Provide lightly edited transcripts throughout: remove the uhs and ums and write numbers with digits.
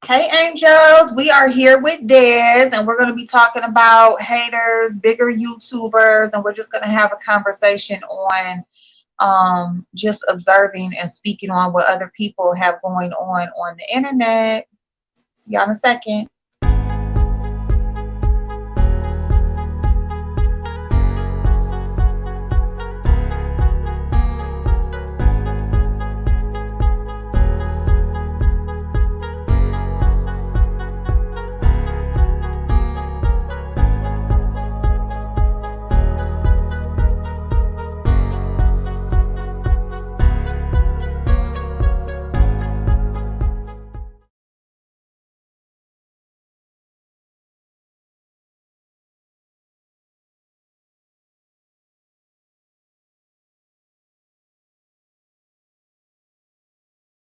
Hey angels, we are here with Des and we're going to be talking about haters, bigger YouTubers, and we're just going to have a conversation on just observing and speaking on what other people have going on the internet. See y'all in a second.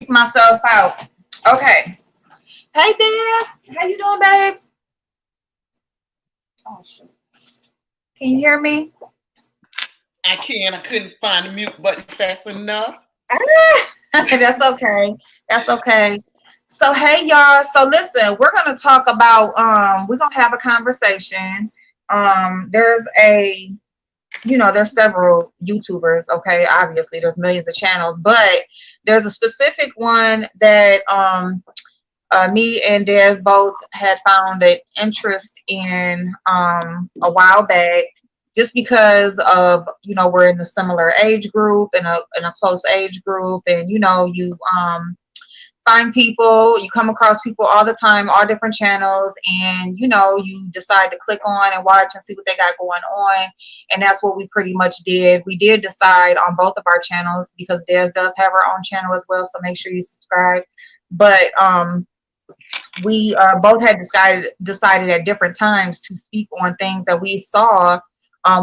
Myself out. Okay. Hey Des, how you doing, babe? Oh shit. Can you hear me? I can. I couldn't find the mute button fast enough. That's okay. That's okay. So hey y'all. So listen, we're gonna talk about we're gonna have a conversation. There's a there's several YouTubers, okay, obviously there's millions of channels, but there's a specific one that me and Des both had found an interest in a while back, just because of we're in the similar age group, in a close age group, and you find people, you come across people all the time, all different channels, and you decide to click on and watch and see what they got going on. And that's what we pretty much did. We did decide on both of our channels, because Des does have her own channel as well, so make sure you subscribe. But we both had decided at different times to speak on things that we saw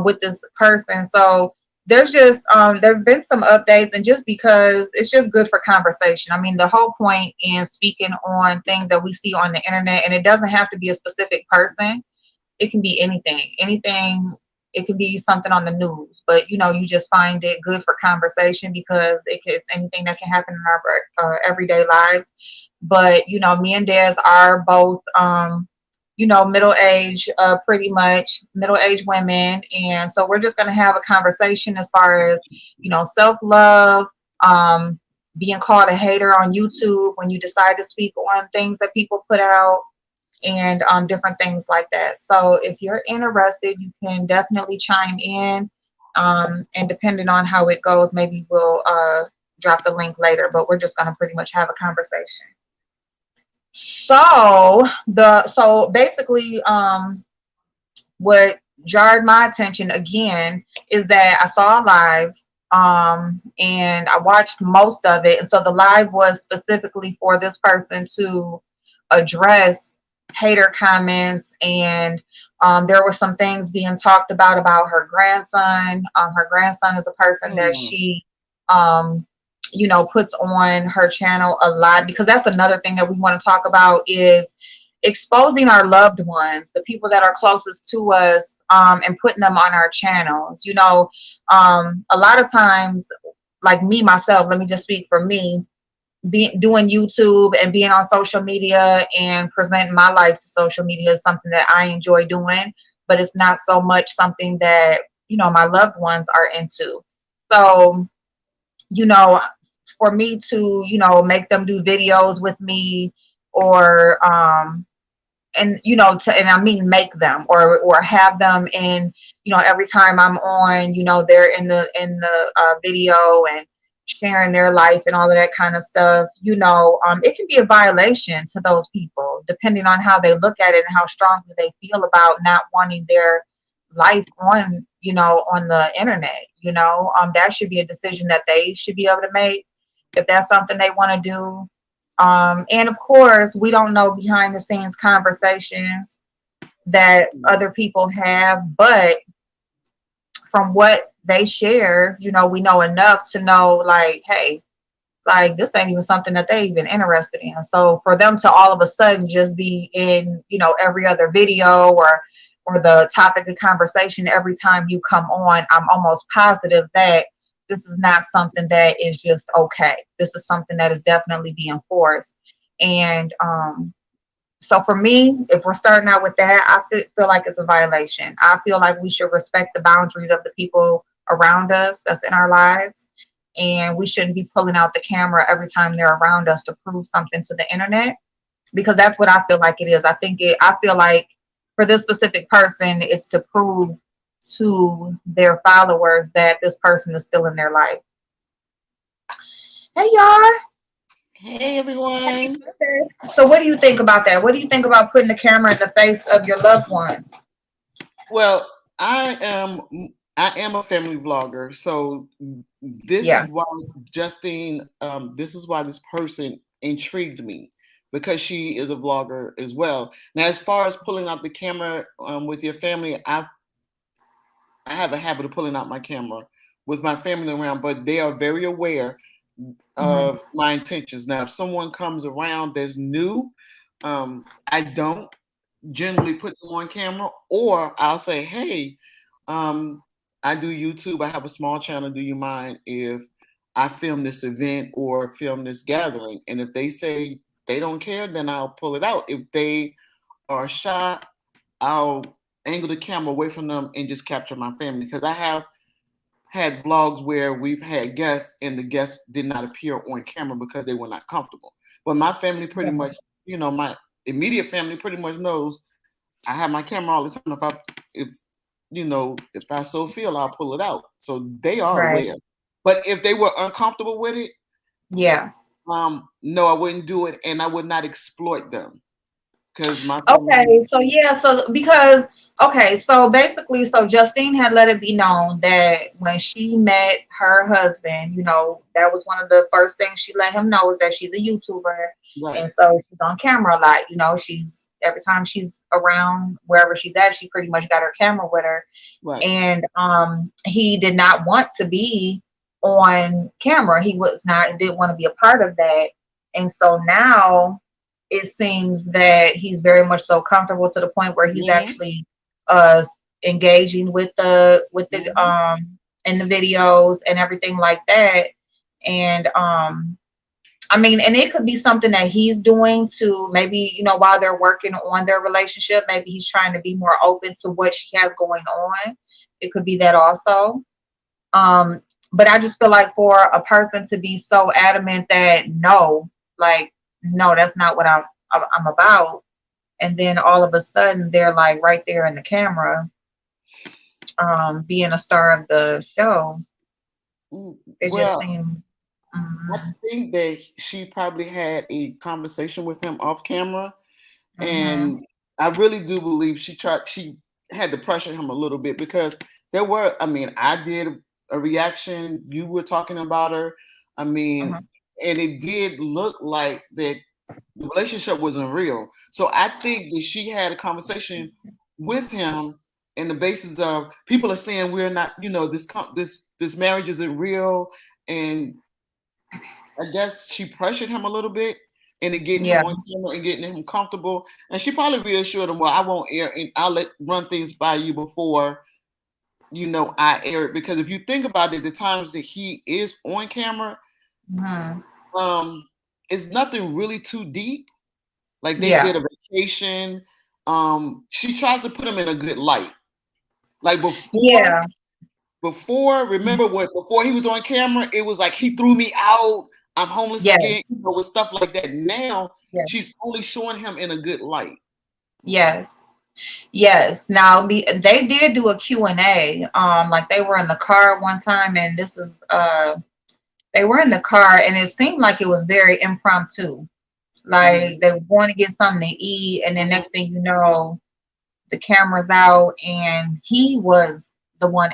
with this person. So there's just there have been some updates, and just because it's just good for conversation. I mean, the whole point in speaking on things that we see on the internet, and it doesn't have to be a specific person, it can be anything. It can be something on the news, but you just find it good for conversation, because it's anything that can happen in our everyday lives. But me and Des are both middle age, pretty much middle-aged women, and so we're just going to have a conversation as far as self-love, being called a hater on YouTube when you decide to speak on things that people put out, and different things like that. So if you're interested, you can definitely chime in, and depending on how it goes, maybe we'll drop the link later, but we're just going to pretty much have a conversation. So basically, what jarred my attention again is that I saw a live, and I watched most of it. And so the live was specifically for this person to address hater comments, and there were some things being talked about her grandson. Her grandson is a person that she puts on her channel a lot, because that's another thing that we want to talk about, is exposing our loved ones, the people that are closest to us, and putting them on our channels. A lot of times, like me myself, let me just speak for me, doing YouTube and being on social media and presenting my life to social media is something that I enjoy doing, but it's not so much something that my loved ones are into. So for me to make them do videos with me, or and and I mean make them, or have them in, every time I'm on, they're in the video and sharing their life and all of that kind of stuff. It can be a violation to those people, depending on how they look at it and how strongly they feel about not wanting their life on on the internet. That should be a decision that they should be able to make, if that's something they want to do. And of course, we don't know behind the scenes conversations that other people have, but from what they share, we know enough to know, like, hey, like, this ain't even something that they even interested in. So for them to all of a sudden just be in, every other video, or the topic of conversation every time you come on, I'm almost positive that this is not something that is just okay. This is something that is definitely being forced. And So for me, if we're starting out with that, feel like it's a violation. I feel like we should respect the boundaries of the people around us that's in our lives. And we shouldn't be pulling out the camera every time they're around us to prove something to the internet, because that's what I feel like it is. I feel like for this specific person, it's to prove to their followers that this person is still in their life. Hey y'all. Hey Happy everyone. Sunday. So what do you think about that? What do you think about putting the camera in the face of your loved ones? Well, I am a family vlogger, so this is Yeah. why Justine, this is why this person intrigued me because she is a vlogger as well. Now, as far as pulling out the camera with your family, I have a habit of pulling out my camera with my family around, but they are very aware Mhm. of my intentions. Now, if someone comes around that's new, I don't generally put them on camera, or I'll say, "Hey, um, I do YouTube. I have a small channel. Do you mind if I film this event or film this gathering?" And if they say they don't care, then I'll pull it out. If they are shy, I'll angle the camera away from them and just capture my family, because I have had vlogs where we've had guests and the guests did not appear on camera because they were not comfortable. But my family pretty much, my immediate family pretty much knows I have my camera all the time. If I so feel, I'll pull it out. So they are Right. aware. But if they were uncomfortable with it, Yeah. no, I wouldn't do it, and I would not exploit them because my family. Okay. So yeah. So because okay. So basically, so Justine had let it be known that when she met her husband, that was one of the first things she let him know is that she's a YouTuber, Right, and so she's on camera a lot. She's every time she's around wherever she's at, she pretty much got her camera with her. right. And he did not want to be on camera. He was not didn't want to be a part of that. And so now it seems that he's very much so comfortable to the point where he's Mm-hmm, actually uh engaging with the mm-hmm, in the videos and everything like that. And I mean, and it could be something that he's doing to maybe, while they're working on their relationship, maybe he's trying to be more open to what she has going on. It could be that also. Um, but I just feel like for a person to be so adamant that no, like, no, that's not what I'm about. And then all of a sudden they're like right there in the camera, being a star of the show. It just well, seems, I mm, think that she probably had a conversation with him off camera, mhm, and I really do believe she had to pressure him a little bit, because I did a reaction, you were talking about her. I mean, mhm. and it did look like that the relationship wasn't real. So I think that she had a conversation with him, and the basis of people are saying we're not, this marriage isn't real, and I guess she pressured him a little bit into getting him Yeah, on camera and getting him comfortable. And she probably reassured him, well, I won't air, and I'll run things by you before, I air it. Because if you think about it, the times that he is on camera, mhm, um, it's nothing really too deep. Like they yeah, did a vacation. She tries to put him in a good light. Like yeah, remember when before he was on camera, it was like he threw me out. I'm homeless yeah, again, with stuff like that. Now yeah, she's only showing him in a good light. yes. Yes. Now they did do a Q&A. Like they were in the car one time, and they were in the car, and it seemed like it was very impromptu. Mm-hmm. Like they were going to get something to eat, and then next thing you know, the camera's out, and he was the one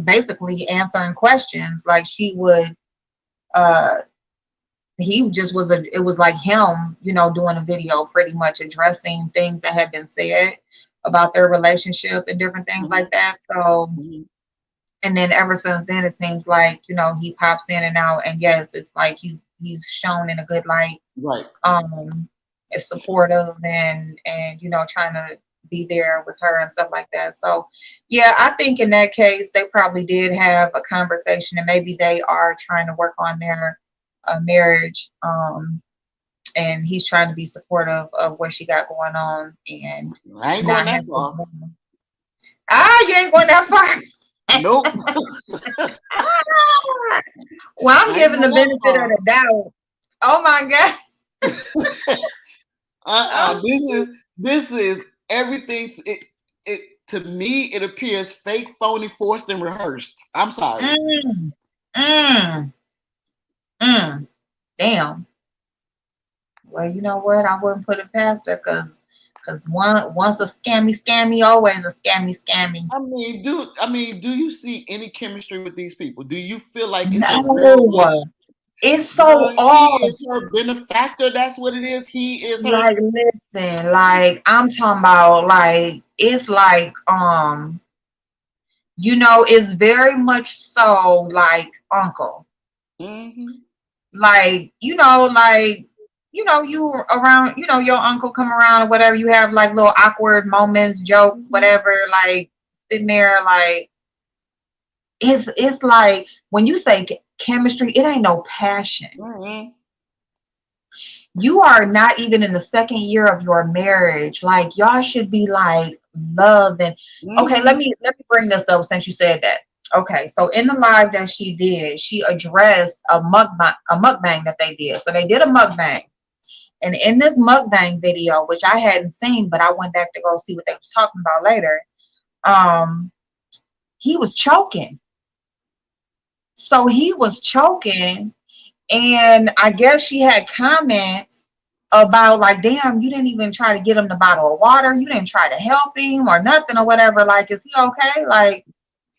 basically answering questions. Like uh he just was it was like him, doing a video pretty much addressing things that had been said about their relationship and different things Mm-hmm. like that. So, Mm-hmm. and then ever since then, it seems like, he pops in and out, and yes, it's like he's shown in a good light, Right. um, is supportive and trying to be there with her and stuff like that. So, yeah, I think in that case, they probably did have a conversation, and maybe they are trying to work on their marriage. and he's trying to be supportive of what she got going on and I ain't going not that have to. far. You ain't going that far. Nope. Well, I'm I ain't giving the going that benefit of far. the doubt. Oh my God. Oh, This is everything. It to me it appears fake, phony, forced, and rehearsed. I'm sorry. mm, mm, mm. Damn. Well, you know what? I wouldn't put it past her because once a scammy, always a scammy. Do you see any chemistry with these people? Do you feel like it's a real No, it's so girl? He off. is her benefactor. That's what it is. He is her. Like, listen, like I'm talking about, like it's like it's very much so like uncle. Mm-hmm. Like, you around, your uncle come around or whatever, you have like little awkward moments, jokes, whatever, like sitting there, like it's like when you say chemistry, it ain't no passion. Mm-hmm. You are not even in the second year of your marriage. Like y'all should be like love and okay, Mm-hmm. let me bring this up since you said that. Okay, so in the live that she did, she addressed a mukbang that they did. So they did a mukbang. And in this mukbang video, which I hadn't seen, but I went back to go see what they was talking about later, um, he was choking. So he was choking, and I guess she had comments about like, damn, you didn't even try to get him the bottle of water. You didn't try to help him or nothing or whatever. Like, is he okay? Like,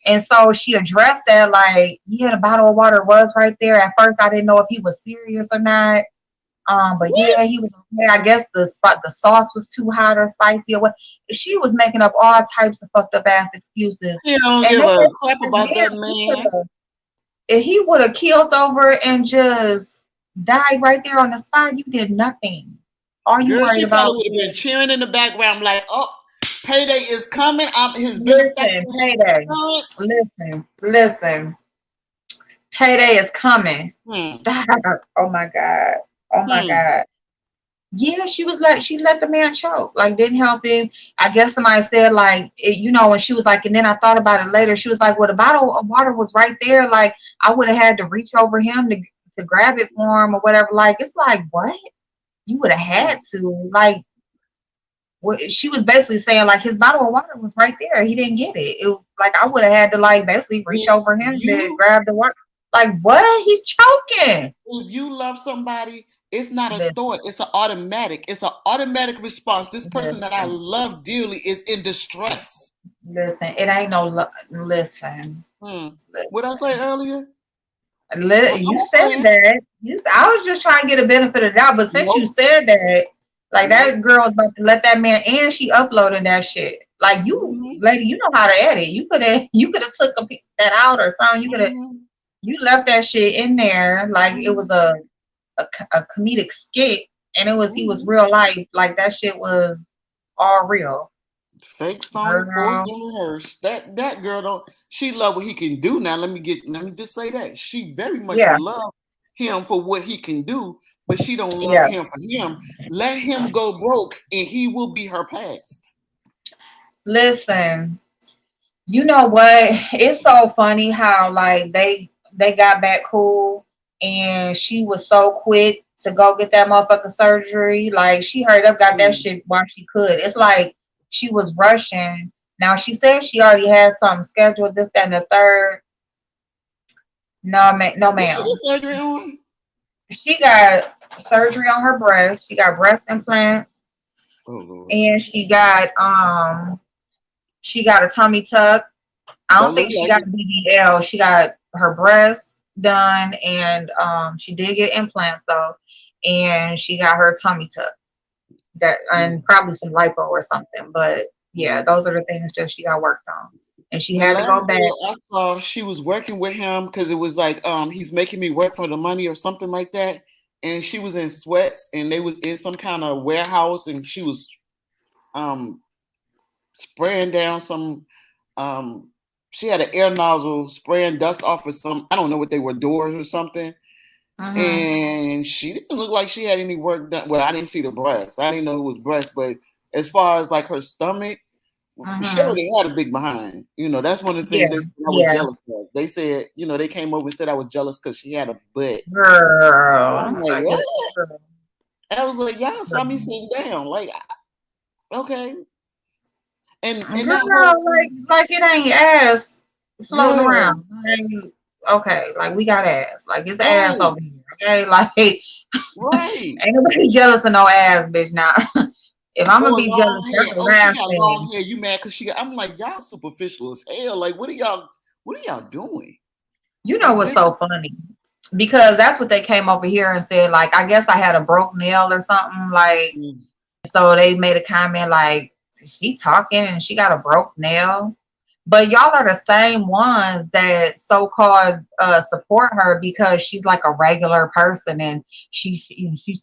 and so she addressed that, like, yeah, the bottle of water was right there. At first, I didn't know if he was serious or not. But What? yeah, he was okay. I guess the sauce was too hot or spicy or what. She was making up all types of fucked up ass excuses. He don't And give they a were crap like, about that damn, man. if he would have killed over and just died right there on the spot, you did nothing. All you Girl, worried she about probably would have been is, cheering in the background, like, "Oh, payday is coming. I'm his benefactor. listen, His payday. insurance." Listen. Payday is coming. Hmm. Stop. Oh my God. Oh my Hmm. God. Yeah, she let the man choke, like didn't help him. I guess somebody said like when she was like, and then I thought about it later. She was like, well, the bottle of water was right there. Like I would have had to reach over him to grab it for him or whatever. Like it's like what you would have Hmm. had to like. What she was basically saying, like his bottle of water was right there. He didn't get it. It was like I would have had to like basically reach If over him to you grab the water. Like what? He's choking. if you love somebody, it's not a Listen, thought. It's an automatic. It's an automatic response. This person that I listen, love dearly is in distress. listen. It ain't no listen. Hmm. What I say Listen. earlier? I'm You a said friend. that. I was just trying to get a benefit of the doubt, but since you Nope. said that, like Nope. that girl was about to let that man, and she uploaded that shit. Like you, Mm-hmm. lady, you know how to edit. You could have took a piece of that out or something. Mm-hmm. You left that shit in there like it was Mm-hmm. a comedic skit, and he was Mm-hmm. real life. Like that shit was all real, Fake, phony, forced, girl. and rehearsed. That girl don't. She love what he can do. Now let me just say that she very much Yeah, love him for what he can do, but she don't love yeah. him for him. Let him go broke, and he will be her past. Listen. You know what? It's so funny how like they got back cool and she was so quick to go get that motherfucking surgery. Like she hurried up, got that Mm. shit while she could. It's like she was rushing. Now she said she already had something scheduled, this, that, and the third. No, no, What she ma'am. get surgery on? She got surgery on her breast. She got breast implants, Oh Lord, and she got a tummy tuck. I don't don't think look she like got it. a BBL. She got her breasts done, and she did get implants though, and she got her tummy tuck that, and Mm. probably some lipo or something. But yeah, Mm. those are the things that she got worked on, and she The had to last go back. video I saw, she was working with him because it was like he's making me work for the money or something like that. And she was in sweats, and they was in some kind of warehouse, and she was um spraying down some um she had an air nozzle spraying dust off of some, I don't know what they were, doors or something. And she didn't look like she had any work done. Well, I didn't see the breasts. I didn't know it was breasts, but as far as like her stomach, she already had a big behind. You know, that's one of the things they said I was jealous of. They said, you know, they came over and said I was jealous because she had a butt. Girl. I'm like, what? I was like, y'all saw me sitting down. Like, okay. And girl, like it ain't ass floating around. Okay, like we got ass. Like it's ass over here. Okay, like right. Ain't nobody jealous of no ass, bitch. Now, if I'm gonna be jealous, hair. Oh, she got long hair. You mad because she got? I'm like, y'all superficial as hell. Like, what are y'all doing? You know what's so funny? Because that's what they came over here and said. Like, I guess I had a broke nail or something. Like, so they made a comment like, she talking and she got a broke nail. But y'all are the same ones that so-called support her because she's like a regular person and she's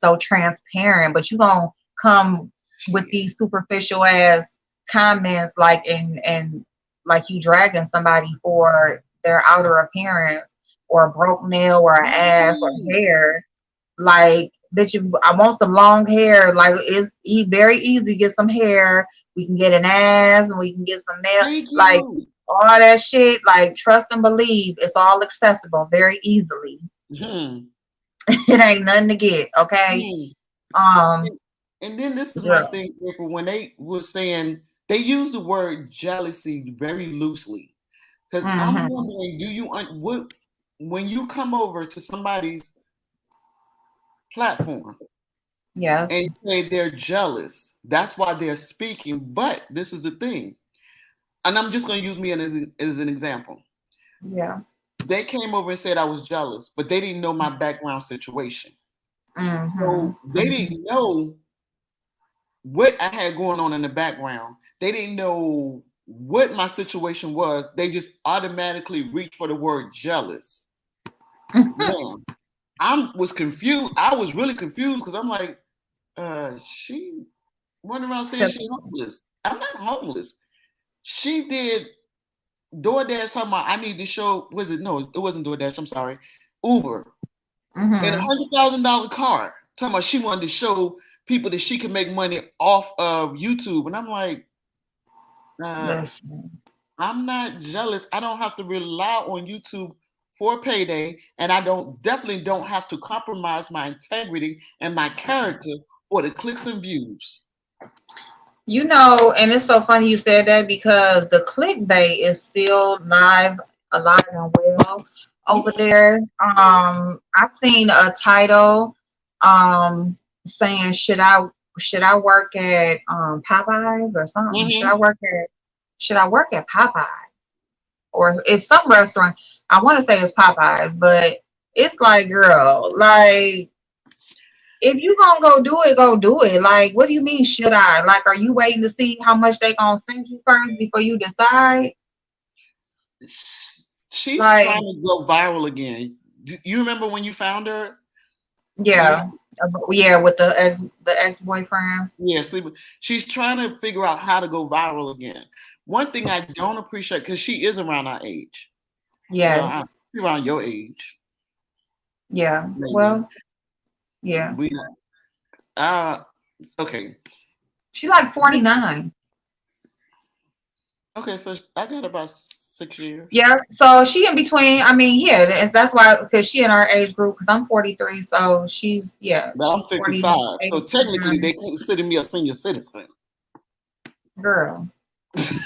so transparent. But you gonna come with these superficial ass comments like and like you dragging somebody for their outer appearance or a broke nail or an ass or hair. Like, bitch, I want some long hair. Like, it's very easy to get some hair. We can get an ass and we can get some nails. Like, all that shit, like, trust and believe, it's all accessible very easily. It ain't nothing to get, okay? And then this is my thing, when they were saying, they use the word jealousy very loosely. Because I'm wondering, when you come over to somebody's platform and say they're jealous, that's why they're speaking. But this is the thing, and I'm just going to use me as an example. Yeah. They came over and said I was jealous, but they didn't know my background situation. So they didn't know what I had going on in the background. They didn't know what my situation was. They just automatically reached for the word jealous. Man, I was confused. I was really confused because I'm like, she running around saying she's homeless. I'm not homeless. She did DoorDash talking about I need to show, was it? No, it wasn't DoorDash. I'm sorry. Uber. In a $100,000 car. Talking about she wanted to show people that she can make money off of YouTube. And I'm like, I'm not jealous. I don't have to rely on YouTube for payday, and I definitely don't have to compromise my integrity and my character for the clicks and views. You know, and it's so funny you said that because the clickbait is still alive and well over there. I seen a title saying should I work at Popeyes or something? Should I work at Popeyes? Or it's some restaurant. I want to say it's Popeyes, but it's like, girl, like, if you gonna go do it, go do it. Like, what do you mean, should I? Like, are you waiting to see how much they gonna send you first before you decide? She's trying to go viral again. Do you remember when you found her? Yeah. Yeah, with the ex-boyfriend. Yeah, she's trying to figure out how to go viral again. One thing I don't appreciate, because she is around our age. Yes. She's around your age. Yeah. Maybe. Well, yeah. Okay. She's like 49. Okay, so I got about 6 years. Yeah, so she in between. I mean, yeah, that's why, because she in our age group. Because I'm 43, so she's But I'm 55. So technically, they consider me a senior citizen. Girl.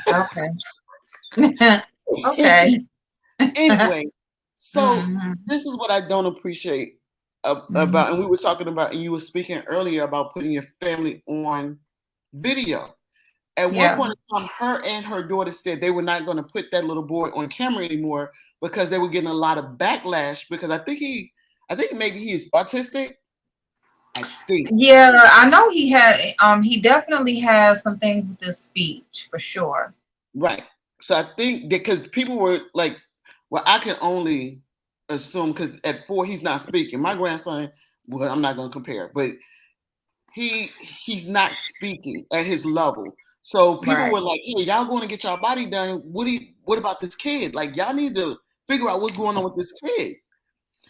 Okay. Okay. Anyway, so this is what I don't appreciate about, and we were talking about, and you were speaking earlier about putting your family on video. At one point in time, her and her daughter said they were not going to put that little boy on camera anymore because they were getting a lot of backlash. Because I think maybe he is autistic. I think. Yeah, I know he had. He definitely has some things with his speech for sure. Right. So I think because people were like, well, I can only assume because at 4 he's not speaking. My grandson, well, I'm not going to compare, but he's not speaking at his level. So people were like, "Hey, y'all going to get y'all body done? What about this kid? Like, y'all need to figure out what's going on with this kid."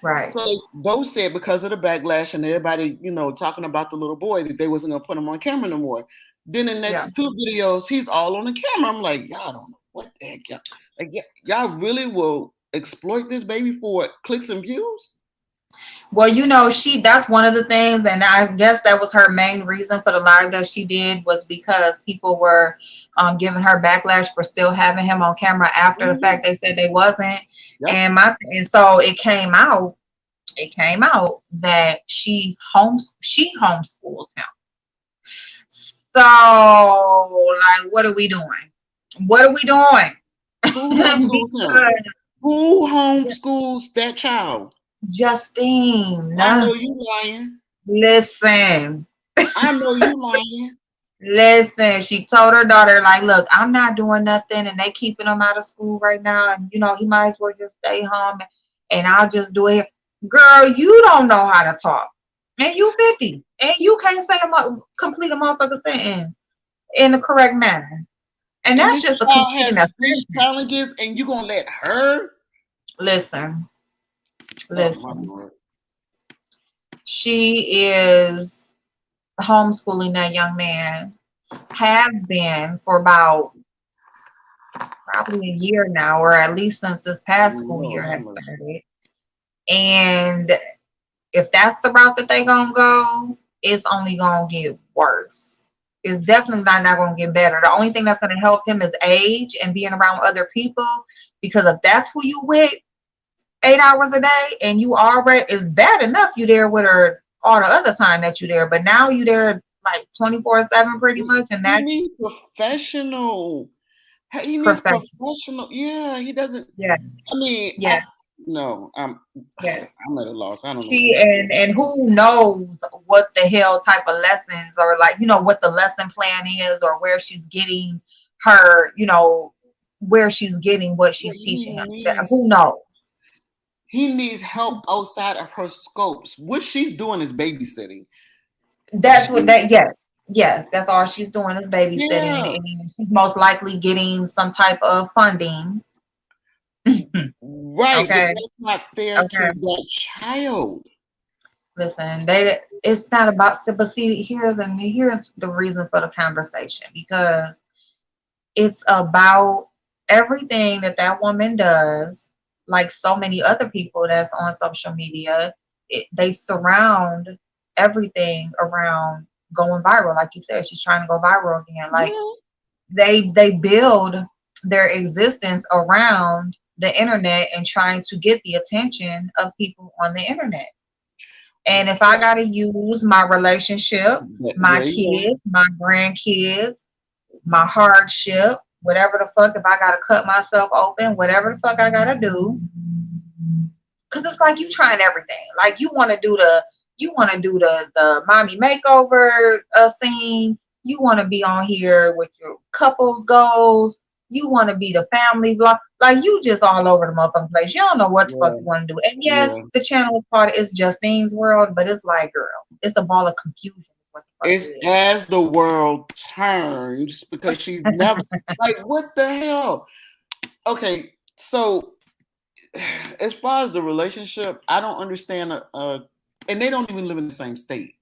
Right. So they both said because of the backlash and everybody, talking about the little boy that they wasn't gonna put him on camera no more. Then the Yeah. next two videos, he's all on the camera. I'm like, y'all don't know what the heck, y'all. Like, y'all really will exploit this baby for clicks and views? Well, that's one of the things, and I guess that was her main reason for the live that she did, was because people were giving her backlash for still having him on camera after the fact. They said they wasn't, Yep. and so it came out. It came out that she homeschools him. So, like, what are we doing? What are we doing? Who homeschools him? Who homeschools that child? Justine. I know you lying. Listen. I know you lying. Listen, she told her daughter, like, look, I'm not doing nothing, and they keeping him out of school right now, and he might as well just stay home, and I'll just do it. Girl, you don't know how to talk, and you 50, and you can't say complete a motherfucking sentence in the correct manner, and that's this just a child completing has a speech sentence. challenges, and you gonna let her? Listen. Oh, She is homeschooling that young man, has been for about probably a year now, or at least since this past school year has started. And if that's the route that they gonna go, it's only gonna get worse. It's definitely not gonna get better. The only thing that's gonna help him is age and being around other people. Because if that's who you with 8 hours a day, and you already, it's bad enough you there with her all the other time that you there, but now you there like 24/7 pretty much, and he needs professional. He needs professional. Yeah, he doesn't. Yes. I mean, yes. I'm Yes. I'm at a loss. I don't See, know. and who knows what the hell type of lessons, or like, what the lesson plan is, or where she's getting her, where she's getting what she's teaching him. Who knows? He needs help outside of her scopes. What she's doing is babysitting. That's what that, yes, that's all she's doing is babysitting, Yeah. and she's most likely getting some type of funding. Right, Okay. but that's not fair to that child. Listen, it's not about, but see, here's the reason for the conversation, because it's about everything that woman does, like so many other people that's on social media. They surround everything around going viral. Like you said, she's trying to go viral again. Like, they build their existence around the internet and trying to get the attention of people on the internet. And if I gotta use my relationship, my kids, my grandkids, my hardship, whatever the fuck, if I gotta cut myself open, whatever the fuck I gotta do, because it's like you trying everything. Like, you want to do the mommy makeover scene. You want to be on here with your couples goals. You want to be the family vlog. Like, you just all over the motherfucking place. You don't know what the fuck you want to do. And yes, the channel is called It's Justine's World, but it's like, girl, it's a ball of confusion. It's as the world turns, because she's never like, what the hell? Okay, so as far as the relationship, I don't understand. And they don't even live in the same state.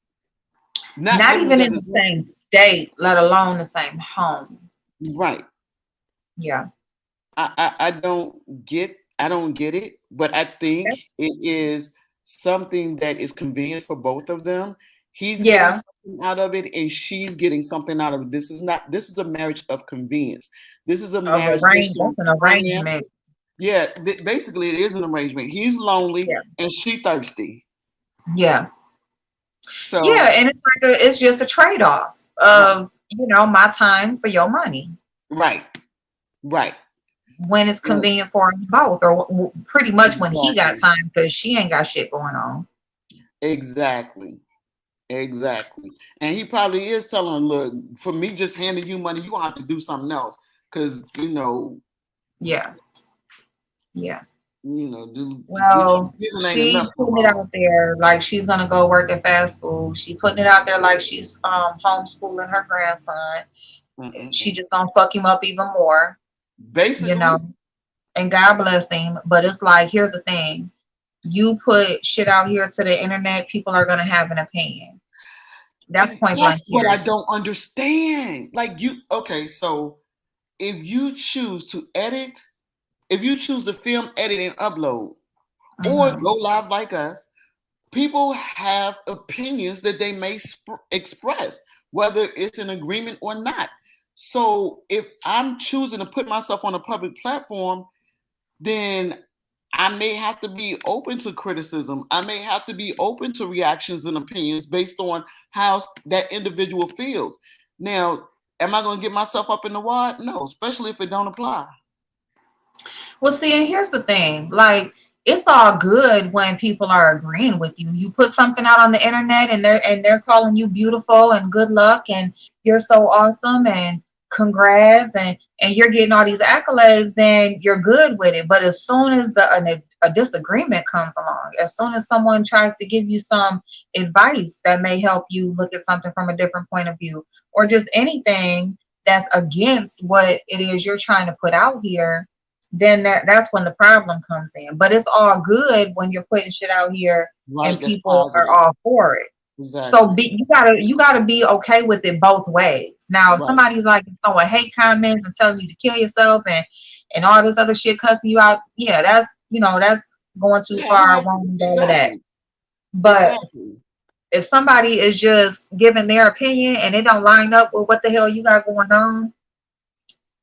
Not even in the same state, let alone the same home. Right. Yeah. I don't get it, but I think it is something that is convenient for both of them. He's getting something out of it, and she's getting something out of it. This is a marriage of convenience. This is a marriage that's an arrangement. Yeah, basically it is an arrangement. He's lonely and she thirsty. Yeah. So and it's just a trade-off of my time for your money. Right. When it's convenient for us both, or pretty much when he got time, because she ain't got shit going on. Exactly. And he probably is telling her, look, for me just handing you money, you gonna have to do something else, because Yeah. Well, she's putting it out there like she's gonna go work at fast food. She's putting it out there like she's homeschooling her grandson. She just gonna fuck him up even more. Basically. And God bless him. But it's like, here's the thing. You put shit out here to the internet, people are gonna have an opinion. That's And point blank that's what I period. don't understand. Like okay, so if you choose to edit, if you choose to film, edit, and upload, or Mm-hmm. go live like us, people have opinions that they may express, whether it's an agreement or not. So if I'm choosing to put myself on a public platform, then I may have to be open to criticism. I may have to be open to reactions and opinions based on how that individual feels. Now, am I going to get myself up in the wad? No, especially if it don't apply. Well, see, and here's the thing, like, it's all good when people are agreeing with you. You put something out on the internet and they're calling you beautiful and good luck and you're so awesome and congrats and you're getting all these accolades, then you're good with it. But as soon as a disagreement comes along, as soon as someone tries to give you some advice that may help you look at something from a different point of view, or just anything that's against what it is you're trying to put out here, then that's when the problem comes in. But it's all good when you're putting shit out here and Right? That's people are positive. all for it. So Exactly. you gotta be okay with it both ways. Now, if Right. somebody's like throwing hate comments and telling you to kill yourself and all this other shit, cussing you out, yeah, that's going too Yeah, I'm far. not Won't do that. exactly. But Exactly. if somebody is just giving their opinion and it don't line up with what the hell you got going on,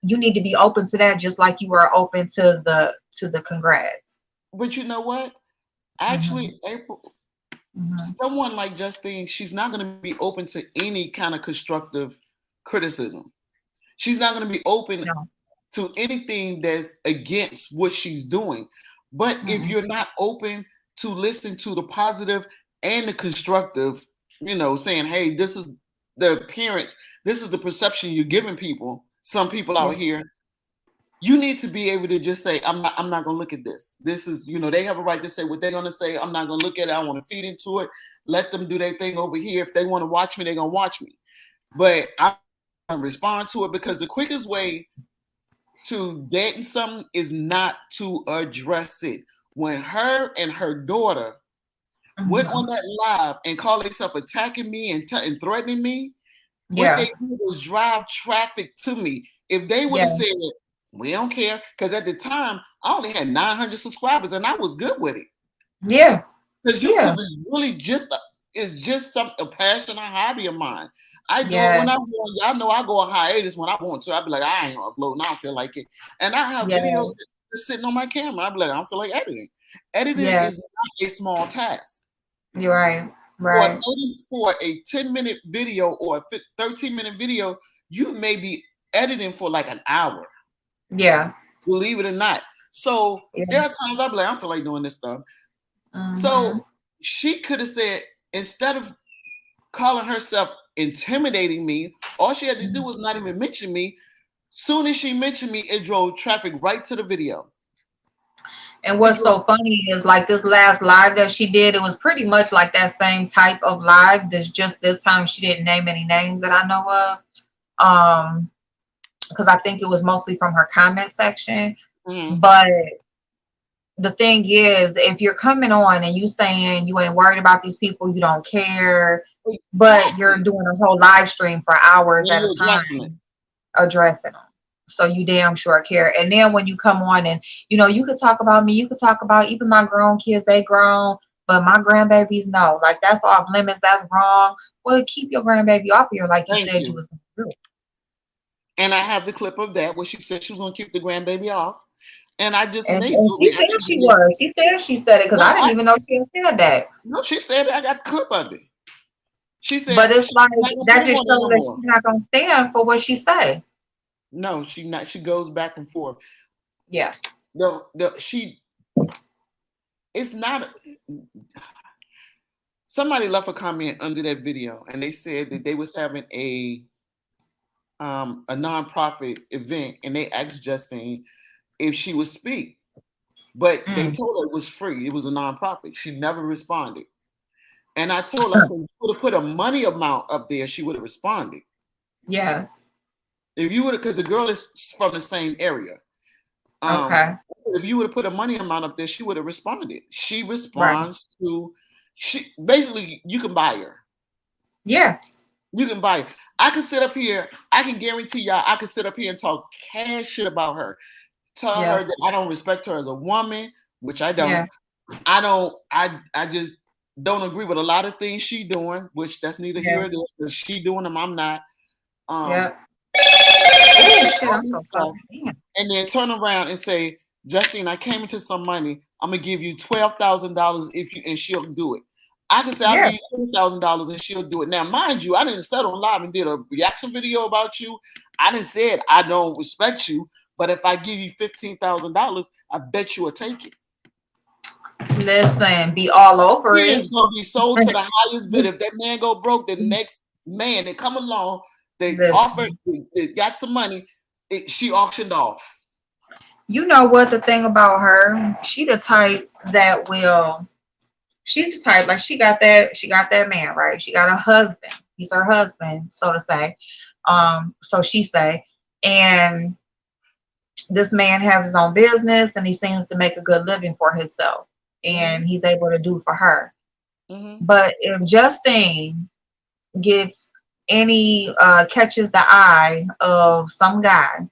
you need to be open to that, just like you were open to the congrats. But you know what? Mm-hmm. Actually, April, Mm-hmm. someone like Justine, she's not going to be open to any kind of constructive criticism. She's not going to be open No. to anything that's against what she's doing. But if Mm-mm. you're not open to listen to the positive and the constructive, saying, hey, this is the appearance, this is the perception you're giving people, some people Yeah. out here, you need to be able to just say, I'm not gonna look at this. This is, they have a right to say what they're gonna say. I'm not gonna look at it. I want to feed into it. Let them do their thing over here. If they want to watch me, they're gonna watch me. But I'm gonna respond to it, because the quickest way to deaden something is not to address it. When her and her daughter went Mm-hmm. on that live and called themselves attacking me and threatening me, what they Yeah. did was drive traffic to me. If they would Yeah. have said, we don't care, because at the time I only had 900 subscribers and I was good with it. Yeah. Because Yeah. YouTube is really just a passion, a hobby of mine. I do it Yeah. when I'm going. Y'all know I go on hiatus when I want to. I'll be like, I ain't uploading. I don't feel like it. And I have videos Yeah. just sitting on my camera. I'll be like, I don't feel like editing. Editing Yeah. is not a small task. You're right. For Right. a 10-minute video or a 13-minute video, you may be editing for like an hour, Yeah. believe it or not. So Yeah. there are times I'll be like, I don't feel like doing this stuff. Mm-hmm. So she could have said, instead of calling herself intimidating me, all she had to do was not even mention me. Soon as she mentioned me, it drove traffic right to the video. And It what's drove, so funny is, like, this last live that she did, it was pretty much like that same type of live. This time she didn't name any names that I know of. Because I think it was mostly from her comment section. mm-hmm. But the thing is, if you're coming on and you saying you ain't worried about these people, you don't care, but you're Exactly. doing a whole live stream for hours And at a you're addressing it. time addressing them. So you damn sure care. And then when you come on and, you could talk about me, you could talk about even my grown kids, they grown, but my grandbabies, no. Like, that's off limits. That's wrong. Well, keep your grandbaby off here like you Thank said you you. was going to do. And I have the clip of that where she said she was going to keep the grandbaby off. And I just made And the she said reaction she video. was. She said it because No, I didn't even know she had said that. no, she said it. I got the clip of it. She But said it's she's like, not going to that put him just on there shows no that more. she's not going to stand for what she say. No, she not. She goes back and forth. Yeah. It's not. Somebody left a comment under that video, and they said that they was having a nonprofit event, and they asked Justine if she would speak, but they Mm. told her it was free. It was a nonprofit. She never responded, and I told her, I said, if you would have put a money amount up there, she would have responded. Yes. If you would have, because the girl is from the same area. Okay. if you would have put a money amount up there, she would have responded. She Right. responds to she basically you can buy her. Yeah. You can buy her. I can sit up here, I can guarantee y'all, I can sit up here and talk cash shit about her. Tell her Yes. that I don't respect her as a woman, which I Yeah. don't. I just don't agree with a lot of things she doing, which that's neither here Yeah. or there. Because she doing them, I'm not. Yeah. Um, Oh shit! all I'm so this sorry. stuff, Damn. and then turn around and say, Justine, I came into some money. I'm gonna give you $12,000 if you, and she'll do it. I can say I'll Yeah. give you $20,000 and she'll do it. Now, mind you, I didn't settle on live and did a reaction video about you. I didn't say it. I don't respect you, but if I give you $15,000, I bet you will take it. Listen, be all over He it. is gonna be sold to the highest bid. If that man go broke, the next man that come along, they offered, Listen, they got some money. She auctioned off. you know what the thing about her? She the type that will. She's the type like she got that. She got that man right. She got a husband. He's her husband, so to say. So she say, and this man has his own business, and he seems to make a good living for himself, and he's able to do for her. Mm-hmm. But if Justine gets any catches the eye of some guy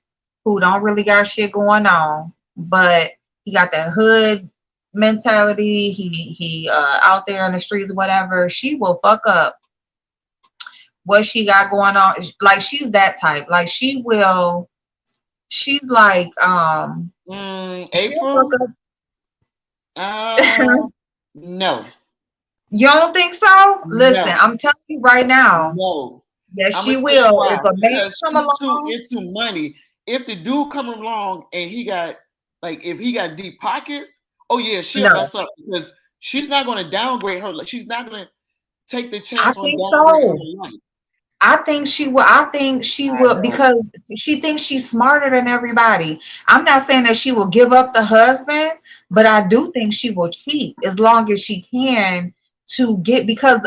who don't really got shit going on, but he got that hood mentality, he out there in the streets, whatever, she will fuck up what she got going on. Like she's that type. Like she's like she'll fuck April? up. No. You don't think so? Listen, No. I'm telling you right now. No. Yes, I'm she gonna tell you will. why. If a man Because come she's too along, into money. If the dude come along and he got like if he got deep pockets, oh yeah, she'll no. mess up because she's not gonna downgrade her. She's not gonna take the I chance on think downgrading so. her life. I think she will. I think she I will don't. because she thinks she's smarter than everybody. I'm not saying that she will give up the husband, but I do think she will cheat as long as she can to get because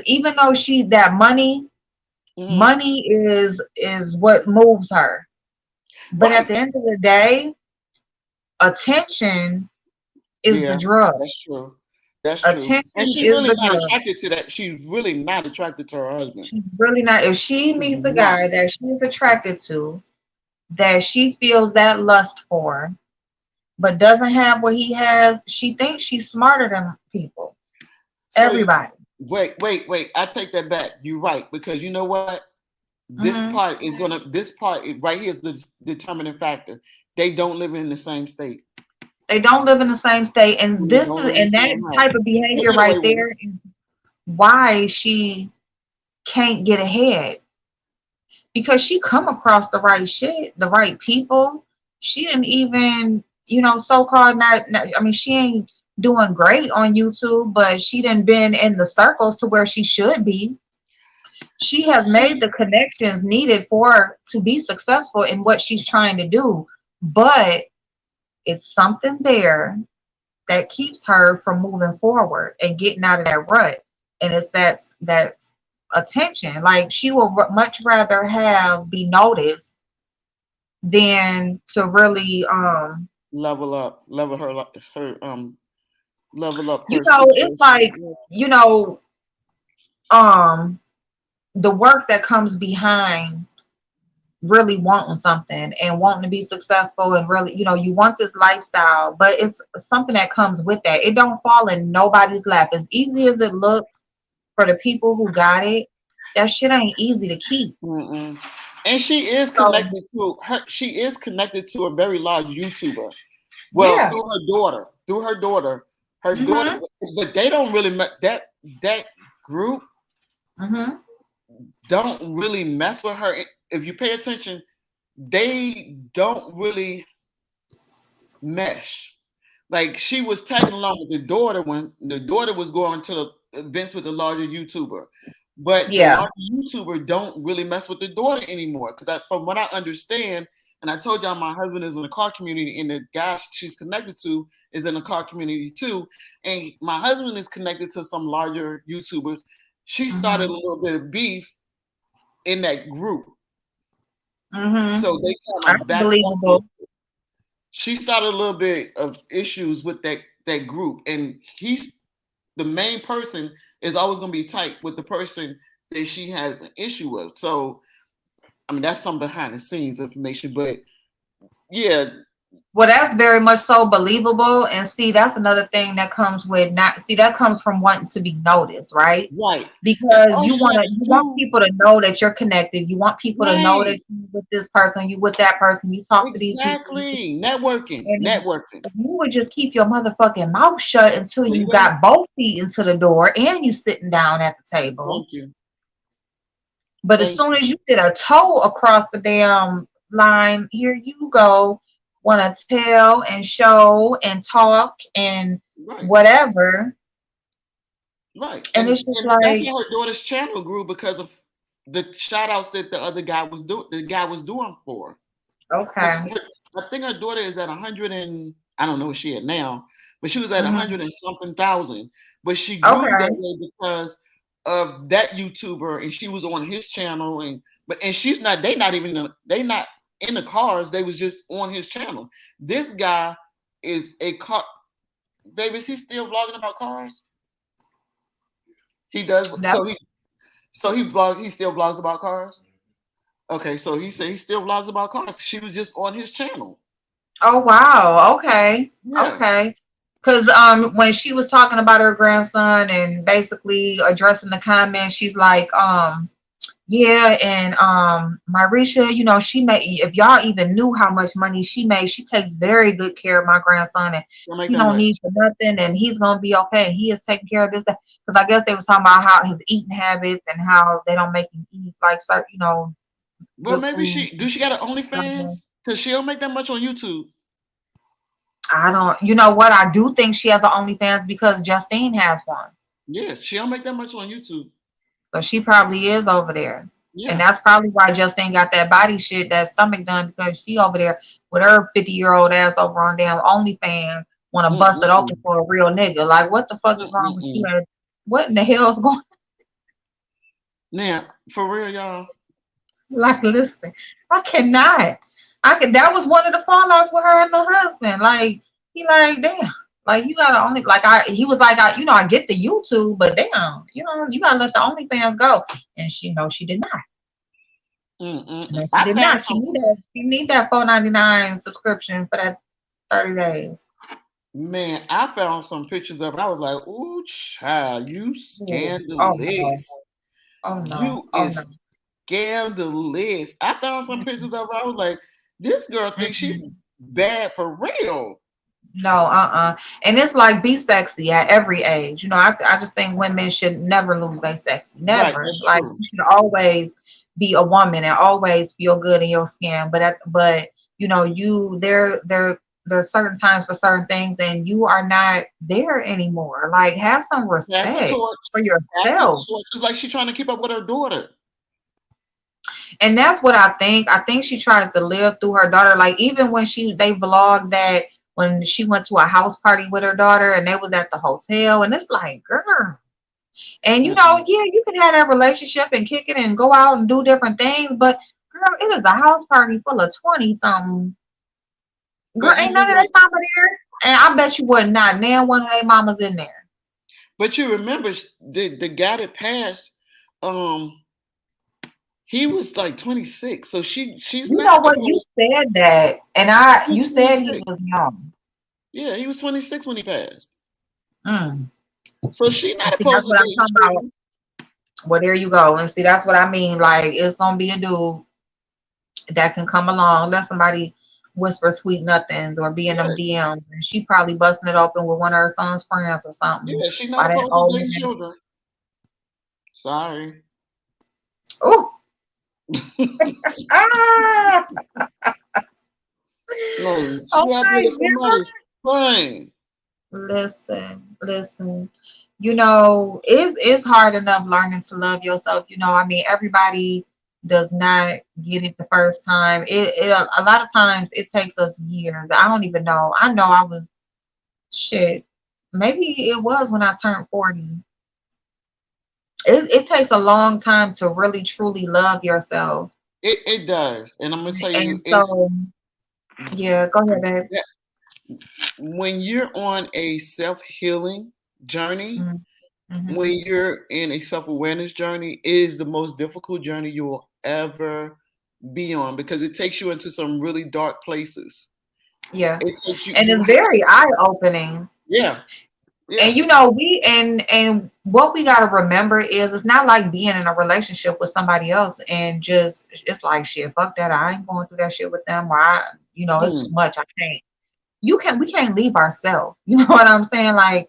even though she that Mm-hmm. money is what moves her. But at Right. the end of the day, attention is the Yeah, drug. that's true. That's true. And Attention she is really the not drug. attracted to that. She's really not attracted to her husband. She's really not. If she She's meets a not. guy that she's attracted to, that she feels that lust for, but doesn't have what he has, she thinks she's smarter than people. So Everybody. wait. I take that back. You're right because you know what? Hmm. This part right here is the determining factor. They don't live in the same state. They don't live in the same state, and They this don't is live in the and that same house. type of They behavior get away right with it. there is why she can't get ahead because she come across the right shit, the right people. She didn't even, so-called not. I mean, she ain't doing great on YouTube, but she didn't been in the circles to where she should be. She has made She the connections needed for her to be successful in what she's trying to do, but it's something there that keeps her from moving forward and getting out of that rut. And it's that's attention. Like she will much rather have be noticed than to really level up, level up her it's like situation. you know um the work that comes behind really wanting something and wanting to be successful and really, you want this lifestyle, but it's something that comes with that. It don't fall in nobody's lap. As easy as it looks for the people who got it, that shit ain't easy to keep. Mm-mm. And she is So connected to her. She is connected to a very large YouTuber. Well, yeah. through her daughter. Her daughter. Mhm. But they don't really that group Mhm. don't really mess with her. If you pay attention, they don't really mesh. Like she was tagging along with the daughter when the daughter was going to the events with the larger YouTuber, but the Yeah. larger YouTuber don't really mess with the daughter anymore. Because from what I understand, and I told y'all my husband is in the car community, and the guy she's connected to is in the car community too. And my husband is connected to some larger YouTubers. She started a Mhm. little bit of beef in that group, Mhm. so they kind of That's backed off. believable. she started a little bit of issues with that group, and he's the main person is always going to be tight with the person that she has an issue with. So, I mean, that's some behind the scenes information, but yeah, Well, that's very much so believable. And see, that's another thing that comes with not see that comes from wanting to be noticed, right? right. And Because all she had to you want do, people to know that you're connected. You want people to know that right, you with this person, you with that person, you talk to these people. exactly, networking, And networking. if you would just keep your motherfucking mouth shut until There you you go. got both feet into the door and you sitting down at the table. Thank you. But as Thank soon you. as you get a toe across the damn line, here you go, want to tell and show and talk and Right, whatever. right. And it's just And that's like, how her daughter's channel grew because of the shout outs that the other guy was doing. The guy was doing for her. okay. 'Cause I think her daughter is at 100 and I don't know what she at now, but she was at Hmm. 100 and something thousand. But she grew that Okay. way because of that YouTuber, and she was on his channel, and she's not. They not in the cars. They was just on his channel. This guy is a car. Baby, is he still vlogging about cars? He does. So That's, he still vlogs about cars. Okay, so he said he still vlogs about cars. She was just on his channel. oh wow. Okay. Yeah. Okay. Because when she was talking about her grandson and basically addressing the comments, she's like, yeah, and Marisha, you know, she made if y'all even knew how much money she made, she takes very good care of my grandson and Don't make he that don't much. need for nothing and he's gonna be okay. He is taking care of this because I guess they was talking about how his eating habits and how they don't make him eat like certain, Well, good maybe food. she got an OnlyFans because she don't make that much on YouTube. I don't, you know what? I do think she has an OnlyFans because Justine has one. Yeah, she don't make that much on YouTube. So she probably is over there. And Yeah. that's probably why Justine got that body shit, that stomach done, because she over there with her 50-year-old ass over on damn OnlyFans, want to bust it open Mm-mm-mm. for a real nigga. Like, what the fuck is wrong with you? Mm-mm-mm. What in the hell's going on? Now, for real, y'all. Like, listen, I cannot. That was one of the fallouts with her and her husband. Like, he like, damn. Like you gotta only like he was like I get the YouTube, but damn, you gotta let the OnlyFans go. And she did not. No, Mm-mm-mm. she I did found not. some. She need that $4.99 subscription for that 30 days. Man, I found some pictures of. I was like, "Ooh, child, you Ooh. Oh no. scandalous! Oh no. You Oh no. is scandalous!" I found some pictures of her. I was like, "This girl thinks she Mm-mm. bad for real." No, and it's like be sexy at every age. I just think women should never lose their sexy. Right, Never. that's Like true. you should always be a woman and always feel good in your skin. But there's certain times for certain things and you are not there anymore. Like have some Pass the respect torch. for Pass the yourself. torch. It's like she's trying to keep up with her daughter. And that's what I think. I think she tries to live through her daughter. Like even when they vlogged that when she went to a house party with her daughter and they was at the hotel and it's like, girl. And Mm-mm. yeah, you can have that relationship and kick it and go out and do different things, but girl, it is a house party full of 20 something. Girl, But you ain't none of remember, their mama there. And I bet you would not. Now one of their mamas in there. but you remember the guy that passed. Um, he was like 26, so she's You know not what? You opposed. said that, and He was you said he 26. was young. Yeah, he was 26 when he passed. Mm. So she And not see, that's opposed to what I'm dating talking about. children. Well, there you go. And see, that's what I mean. Like, it's gonna be a dude that can come along, let somebody whisper sweet nothings or be in them Right. DMs, and she probably busting it open with one of her son's friends or something. Yeah, she not While that opposed to old dating man, children. Sorry. oh, ah, No, oh she out there my with god. somebody's friend. Listen. It's hard enough learning to love yourself. I mean, everybody does not get it the first time. A lot of times it takes us years. I don't even know. I know I was shit. Maybe it was when I turned 40. It takes a long time to really truly love yourself. It does, and I'm gonna tell And you, it's so Yeah, go ahead, babe. Yeah, when you're on a self-healing journey, Mm-hmm. when you're in a self-awareness journey, is the most difficult journey you will ever be on because it takes you into some really dark places. Yeah. It takes you, And it's very eye-opening. yeah, yeah. And you know, and what we gotta remember is it's not like being in a relationship with somebody else and just it's like shit, fuck that. I ain't going through that shit with them or it's too Hmm. much. I can't. We can't leave ourselves. You know what I'm saying? Like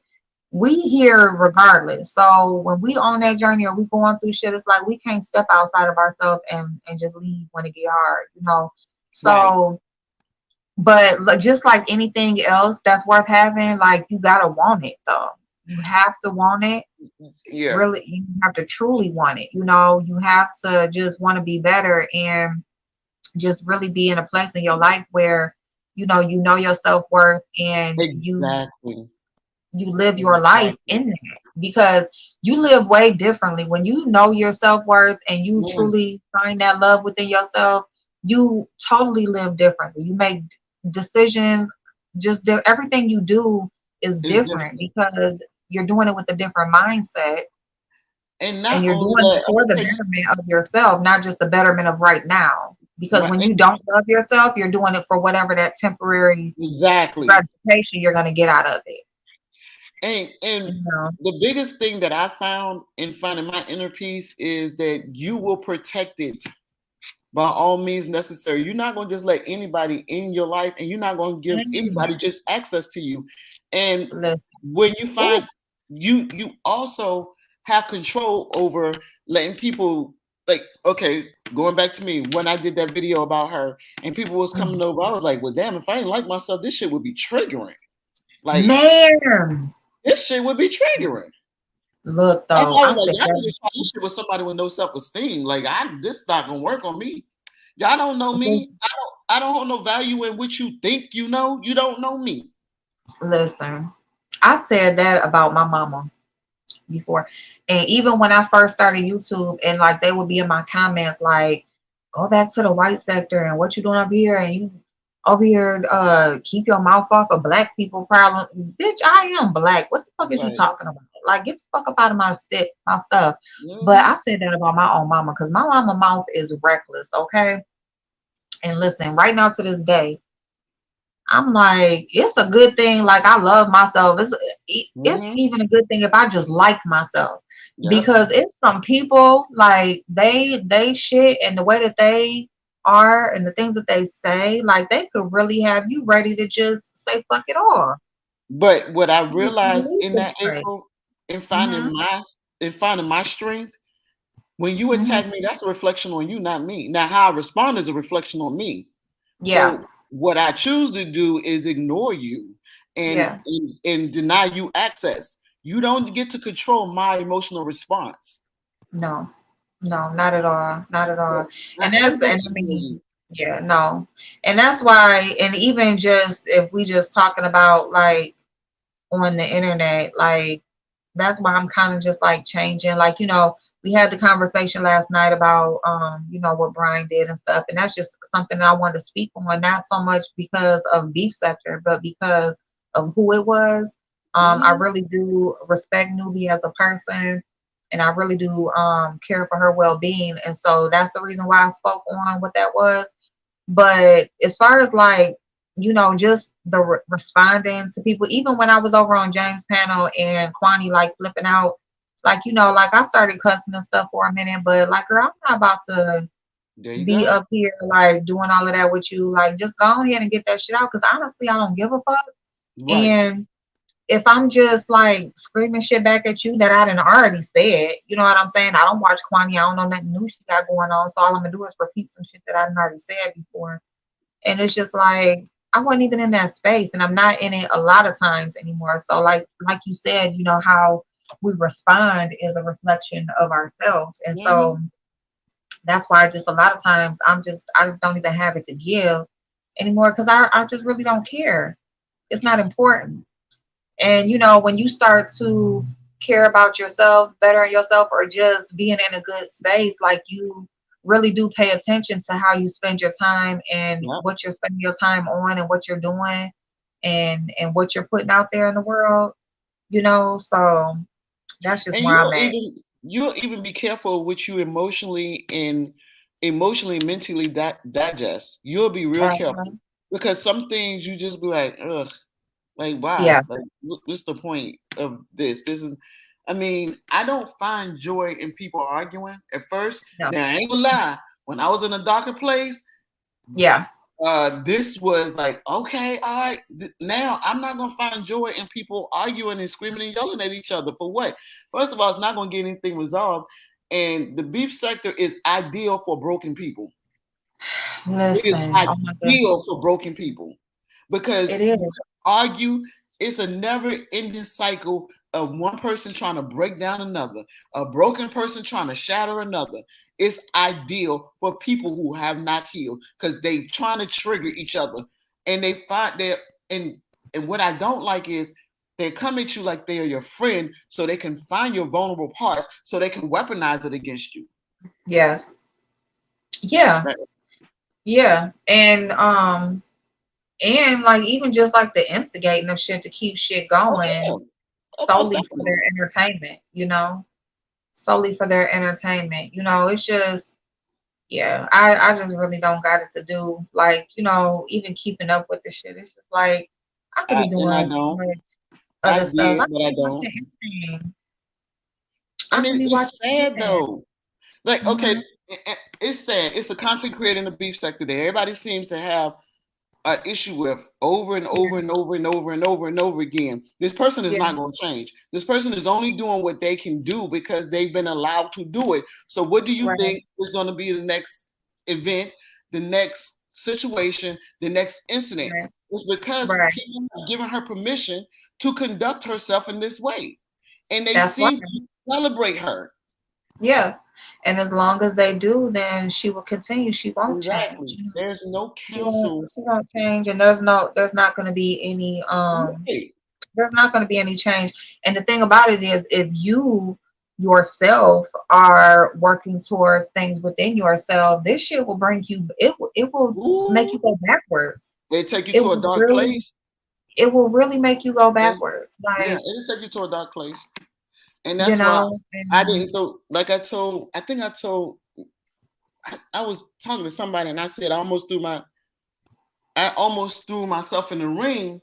we here regardless. So when we on that journey or we going through shit, it's like we can't step outside of ourselves and just leave when it get hard. Right. So but just like anything else that's worth having, like you gotta want it though. You have to want it. Yeah. Really, you have to truly want it. You have to just want to be better and just really be in a place in your life where you know your self-worth and Exactly. you live your life Exactly. in that because you live way differently when you know your self-worth and you Mm, truly find that love within yourself. You totally live differently. You make decisions, everything you do is it's different different. because you're doing it with a different mindset And and not you're only doing it that, I'm for gonna the tell you, betterment of yourself, not just the betterment of right now, because right, when you don't love yourself, you're doing it for whatever that temporary exactly. gratification you're going to get out of it. And you know the biggest thing that I found in finding my inner peace is that you will protect it by all means necessary. You're not going to just let anybody in your life, and you're not going to give Mm. anybody just access to you. And Listen. when you Ooh. find you also have control over letting people, like, okay, going back to me when I did that video about her and people was coming over, I was like, well, damn, if I ain't like myself, this shit would be triggering. Like, Man, this shit would be triggering. look That's though, why I I was like, said y'all that. need to try this shit with somebody with no self-esteem. Like, this not gonna work on me. Y'all don't know me. I don't hold no value in what you think you know. You don't know me. Listen, I said that about my mama before, and even when I first started YouTube, and like they would be in my comments like, "Go back to the white sector and what you doing up here, and you over here, keep your mouth off of black people problem." Bitch, I am black. What the fuck is you Right. talking about? Like, get the fuck up out of my stuff. But Mm-hmm. I said that about my own mama because my mama mouth is reckless. Okay, and listen, right now to this day, I'm like, it's a good thing. Like, I love myself. It's Mm-hmm. even a good thing if I just like myself, Yep. because it's some people like they shit and the way that they are and the things that they say, like they could really have you ready to just say fuck it all. But what I You realized leave in this that place. April, in Mm-hmm. finding my strength, when you Mm-hmm. attack me, that's a reflection on you, not me. Now, how I respond is a reflection on me. Yeah. So what I choose to do is ignore you and Yeah. and deny you access. You don't get to control my emotional response. No. No, not at all. Not at So all. I am And going I to ignore you. mean, yeah, no. And that's why, and even just if we just talking about like on the internet, like that's why I'm kind of just like changing. Like, we had the conversation last night about what Brian did and stuff. And that's just something that I wanted to speak on, not so much because of Beef Sector, but because of who it was. I Mm-hmm. really do respect Newbie as a person, and I really do care for her well-being. And so that's the reason why I spoke on what that was. But as far as like, just the responding to people, even when I was over on James' panel and Kwani like flipping out, like, like I started cussing and stuff for a minute, but like, girl, I'm not about to There you be go. up here like doing all of that with you. Like, just go ahead and get that shit out. Cause honestly, I don't give a fuck. Right. And if I'm just like screaming shit back at you that I done already said, you know what I'm saying? I don't watch Kwani. I don't know nothing new she got going on. So all I'm gonna do is repeat some shit that I done already said before. And it's just like I wasn't even in that space, and I'm not in it a lot of times anymore. So like you said, how we respond is a reflection of ourselves. And Mm-hmm. so that's why just a lot of times I just don't even have it to give anymore because I just really don't care. It's not important. And when you start to care about yourself, better yourself, or just being in a good space, like really do pay attention to how you spend your time and Yep. what you're spending your time on and what you're doing and what you're putting out there in the world, so that's just And where I'm at. you'll even be careful what you emotionally, mentally digest. You'll be real Uh-huh. careful because some things you just be like, ugh, like why? Yeah. Like what's the point of this? This is, I mean, I don't find joy in people arguing at first. No. Now I ain't gonna lie, when I was in a darker place, Yeah. this was like, okay, all right. Now I'm not gonna find joy in people arguing and screaming and yelling at each other for what? First of all, it's not gonna get anything resolved. And the beef sector is ideal for broken people. It is Listen. Oh my goodness. ideal for broken people because It is. you argue. It's a never-ending cycle of one person trying to break down another, a broken person trying to shatter another. It's ideal for people who have not healed because they trying to trigger each other, and they find that. And what I don't like is they come at you like they are your friend, so they can find your vulnerable parts, so they can weaponize it against you. Yes. Yeah. Right? Yeah. And like even just like the instigating of shit to keep shit Oh yeah, going oh, most solely for their definitely. entertainment, solely for their entertainment. It's just, yeah, I just really don't got it to do. Like, even keeping up with the shit. It's just like I could be And I doing so don't. much I other stuff. I did, could but I be don't. watching anything. I And could be it's watching sad anything. though. Like, okay, Hmm. it's sad. It's a content creator in the beef sector that everybody seems to have an issue with over and Yeah, over and over and over and over and over again. This person is yeah, not going to change. This person is only doing what they can do because they've been allowed to do it. So, what do you right, think is going to be the next event, the next situation, the next incident? right, It's because right. people have given her permission to conduct herself in this way, and they That's right. seem to celebrate her. Yeah. And as long as they do, then she will continue. She won't change. Exactly. There's no She won't counsel. she won't change, and there's not gonna be any Right. there's not gonna be any change. And the thing about it is if you yourself are working towards things within yourself, this shit will bring you it will make you Ooh, go backwards. they take you It to a will dark really place. it will really make you go Yes. backwards. Yeah, Like, it'll take you to a dark place. And that's why I and didn't throw, like I think I told, I was talking to somebody and I said I almost threw myself in the ring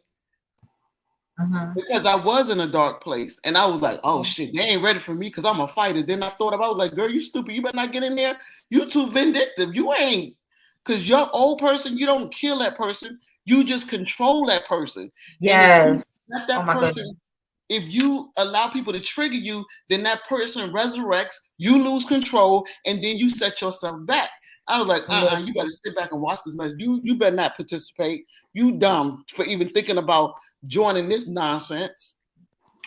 mhm. because I was in a dark place. And I was like, oh shit, they ain't ready for me because I'm a fighter. Then I thought about, I was like, girl, you stupid. You better not get in there. You too vindictive. You ain't. Because you're old person, you don't kill that person. You just control that person. And if you Yes. let Oh that my goodness. person, if you allow people to trigger you, then that person resurrects, you lose control, and then you set yourself back. I was like, you better sit back and watch this mess. You better not participate. You dumb for even thinking about joining this nonsense.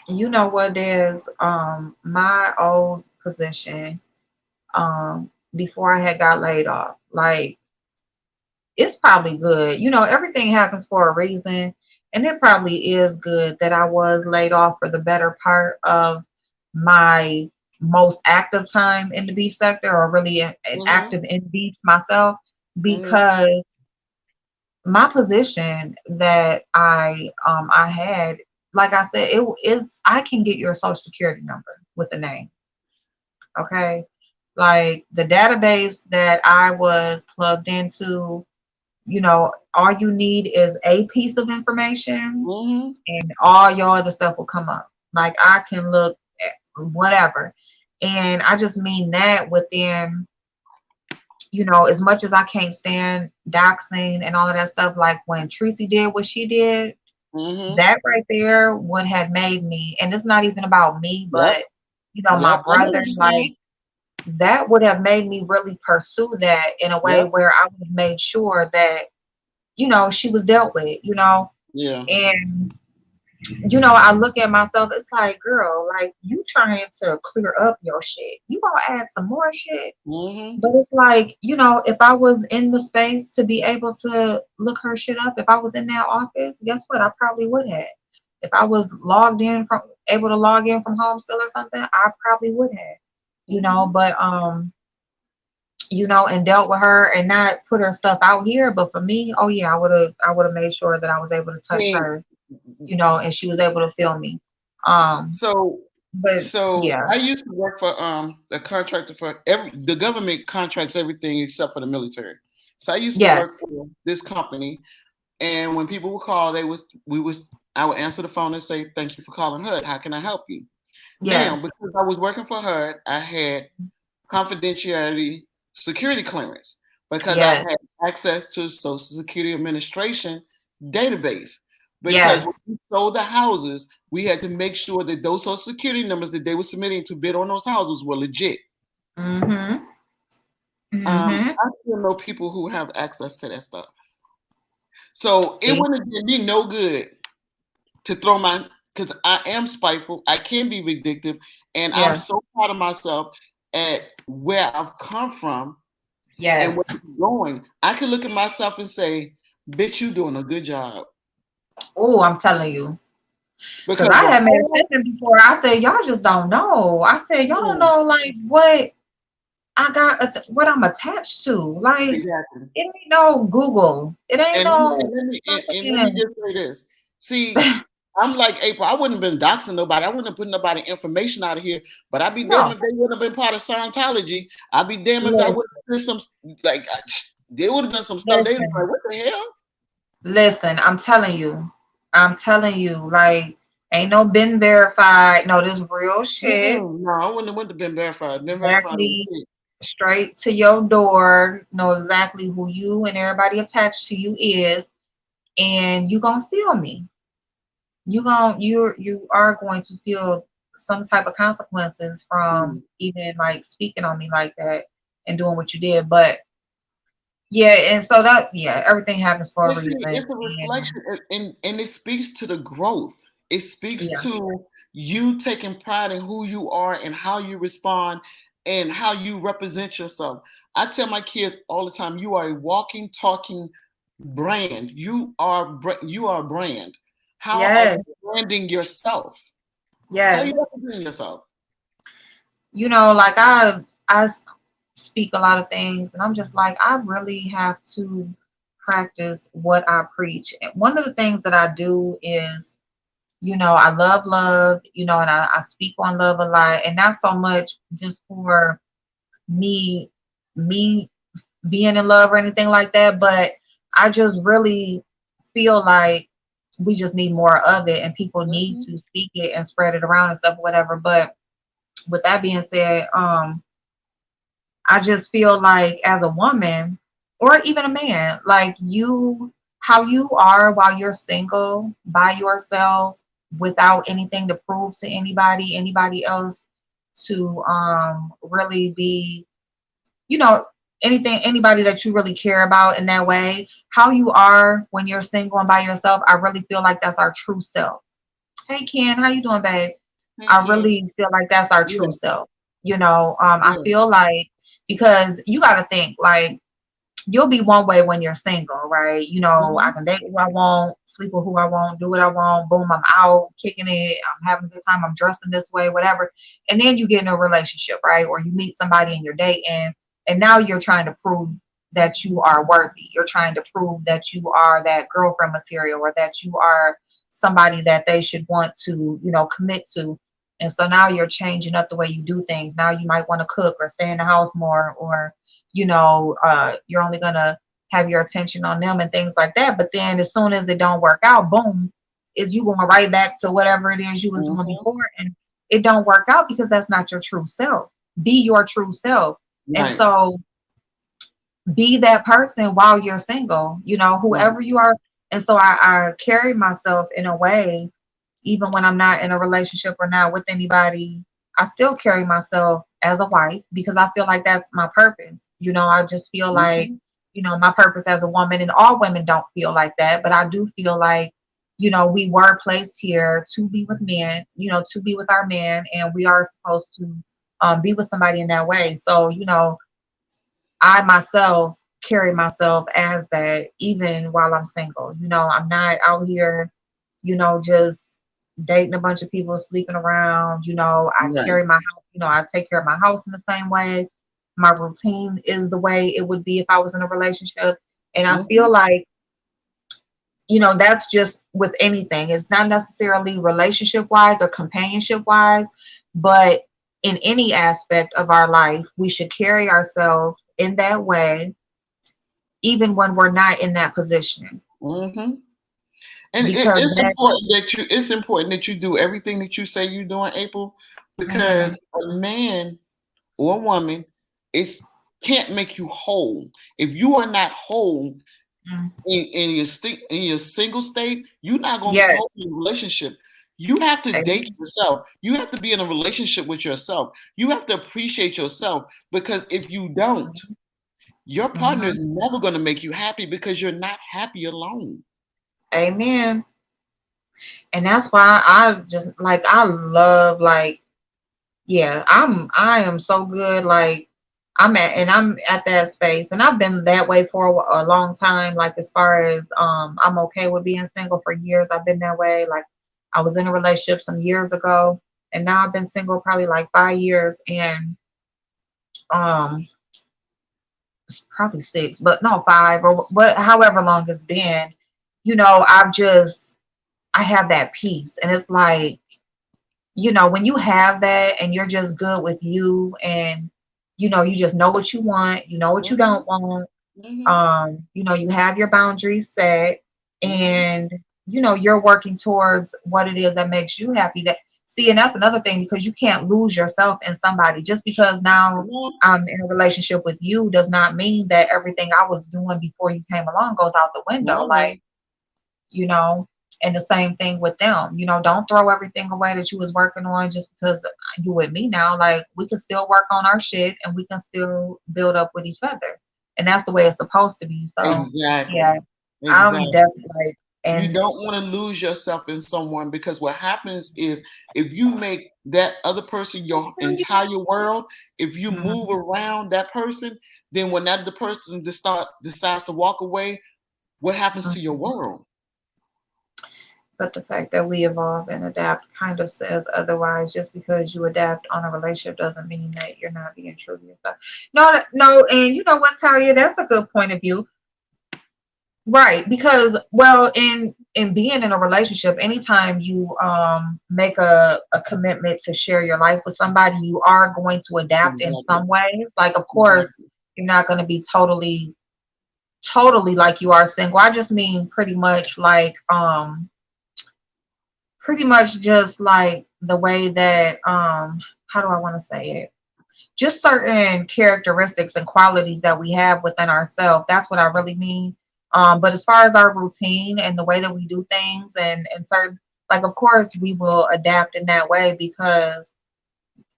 You know what is my old position before I had got laid off. Like, it's probably good. Everything happens for a reason, and it probably is good that I was laid off for the better part of my most active time in the beef sector, or really Mm-hmm. active in beefs myself, Mm-hmm. because my position that I had, like I said, it is I can get your social security number with a name. Okay. Like the database that I was plugged into, all you need is a piece of information Mm-hmm. and all your other stuff will come up. Like I can look at whatever. And I just mean that within, as much as I can't stand doxing and all of that stuff, like when Tracy did what she did, Mm-hmm. that right there would have made me, and it's not even about me, Yep. but my Yep. I know brother, what you're like saying. that would have made me really pursue that in a way Yep. where I would have made sure that, she was dealt with, Yeah. and I look at myself, it's like, girl, like you trying to clear up your shit. You gonna add some more shit. Mm-hmm. But it's like, if I was in the space to be able to look her shit up, if I was in that office, guess what? I probably would have. If I was able to log in from home still or something, I probably would have, Mm-hmm. but and dealt with her and not put her stuff out here. But for me, oh yeah, I would have made sure that I was able to touch See, her, and she was able to feel me. Um, so but so yeah, I used to work for the contractor for the government contracts everything except for the military. So I used to yes, work for this company, and when people would call, I would answer the phone and say, "Thank you for calling HUD. How can I help you?" Now, yes, because I was working for HUD, I had confidentiality security clearance because I yes, had access to Social Security Administration database. Because when yes. we sold the houses, we had to make sure that those Social Security numbers that they were submitting to bid on those houses were legit. Mhm. Mhm. I still know people who have access to that stuff. So it See? wouldn't have did me no good to throw my, because I am spiteful, I can be vindictive, and I'm Yeah. so proud of myself at where I've come from and where Yes. I'm going. I can look at myself and say, "Bitch, you doing a good job." Oh, I'm telling you. Because Because I the had made a whole statement before. I said, y'all just don't know. I said, y'all don't know, like, what what I'm attached to. Like, exactly. it ain't no Google. It ain't And let me no and let me fucking. just say this. See, I'm like April. I wouldn't have been doxing nobody. I wouldn't have put nobody information out of here. But I'd be damned No. if they would have been part of Scientology. I'd be damned if I would Listen, have been some like there would have been some stuff. They'd be listen, like, "What the hell?" listen. I'm telling you. I'm telling you, like, ain't no been verified. No, this real shit. No, I wouldn't have went to been verified. Been verified. Exactly. Straight to your door, know exactly who you and everybody attached to you is, and you gonna feel me. You are going to feel some type of consequences from Mm. even like speaking on me like that and doing what you did. But yeah, and so that yeah, everything happens for a Well, see, reason. it's a And reflection, and it speaks to the growth. It speaks yeah, to you taking pride in who you are and how you respond and how you represent yourself. I tell my kids all the time, you are a walking, talking brand. You are a brand. How are yes, you branding yourself? How are you yes. representing yourself? Like I speak a lot of things, and I'm just like, I really have to practice what I preach. And one of the things that I do is, I love love, and I speak on love a lot, and not so much just for me, me being in love or anything like that, but I just really feel like we just need more of it, and people need Mhm. to speak it and spread it around and stuff, whatever. But with that being said, I just feel like as a woman or even a man, like how you are while you're single by yourself without anything to prove to anybody else to really be, you know, anybody that you really care about in that way, how you are when you're single and by yourself, I really feel like that's our true self. Hey Ken, how you doing, babe? Hey, I Ken. really feel like that's our Yeah, true self. I yeah. feel like because you got to think like you'll be one way when you're single, right? I Mhm. can date who I want, sleep with who I want, do what I want. Boom, I'm out kicking it. I'm having a good time. I'm dressing this way, whatever. And then you get in a relationship, right? Or you meet somebody and you're dating, and now you're trying to prove that you are worthy. You're trying to prove that you are that girlfriend material or that you are somebody that they should want to, commit to. And so now you're changing up the way you do things. Now you might want to cook or stay in the house more, or you're only gonna have your attention on them and things like that. But then as soon as it don't work out, boom, is you going right back to whatever it is you was doing Mhm. before, and it don't work out because that's not your true self. Be your true self. And Right. so be that person while you're single, Right. whoever you are. And so I carry myself in a way, even when I'm not in a relationship or not with anybody, I still carry myself as a wife because I feel like that's my purpose. I just feel like, Mhm. my purpose as a woman, and all women don't feel like that, but I do feel like, we were placed here to be with men, to be with our men, and we are supposed to be with somebody in that way. So, I myself carry myself as that even while I'm single. I'm not out here, just dating a bunch of people, sleeping around. I Right. carry my house, I take care of my house in the same way. my routine is the way it would be if I was in a relationship. And I Mm-hmm. feel like, that's just with anything. It's not necessarily relationship wise or companionship wise, but in any aspect of our life, we should carry ourselves in that way, even when we're not in that position. Mm-hmm. And Because that, it's important that you do everything that you say you're doing, April, mhm, because a man or a woman is can't make you whole. If you are not whole mhm. in your single state, you're not gonna be Yes, whole in a relationship. You have to date amen. yourself. You have to be in a relationship with yourself. You have to appreciate yourself because if you don't, your partner is Mhm. never gonna make you happy because you're not happy alone. Amen. And that's why I just like I love like yeah, I am so good like I'm at that space and I've been that way for a long time like as far as I'm okay with being single for years. I've been that way like I was in a relationship some years ago and now I've been single probably like 5 years and um probably 6, but no 5 or what however long it's been. I have that peace and it's like when you have that and you're just good with you and you just know what you want, you know what you Mhm, don't want. mhm, You have your boundaries set mhm. and you're working towards what it is that makes you happy. That see, and that's another thing because you can't lose yourself in somebody. Just because now Come on. I'm in a relationship with you does not mean that everything I was doing before you came along goes out the window. No, Like, no. you know and the same thing with them. Don't throw everything away that you was working on just because you with me now. Like, we can still work on our shit and we can still build up with each other, and that's the way it's supposed to be. So yeah, Exactly. I'm Exactly. definitely like, You and don't want to lose yourself in someone because what happens is if you make that other person your entire world, if you move mhm. around that person, then when that other person decides to walk away, what happens to your world? But the fact that we evolve and adapt kind of says otherwise. Just because you adapt on a relationship doesn't mean that you're not being true to yourself. No, no, and you know what, Talia, that's a good point of view. Right, because well, in being in a relationship, anytime you make a commitment to share your life with somebody, you are going to adapt in Exactly. some ways. Like, of course, Exactly. you're not going to be totally like you are single. I just mean pretty much just like the way that how do I want to say it? Just certain characteristics and qualities that we have within ourselves. That's what I really mean. But as far as our routine and the way that we do things and certain, like, of course we will adapt in that way because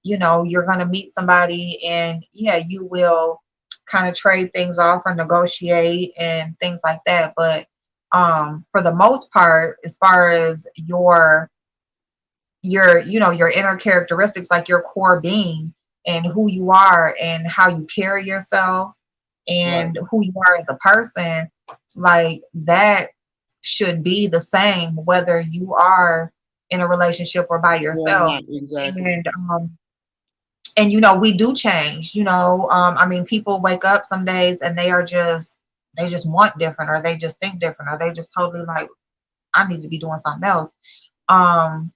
you're going to meet somebody and yeah, you will kind of trade things off or negotiate and things like that. But for the most part, as far as your inner characteristics, like your core being and who you are and how you carry yourself Right. and who you are as a person, like that should be the same whether you are in a relationship or by Or yourself. not exactly. And we do change. I mean, people wake up some days and they just want different, or they just think different, or they just totally like, I need to be doing something else. um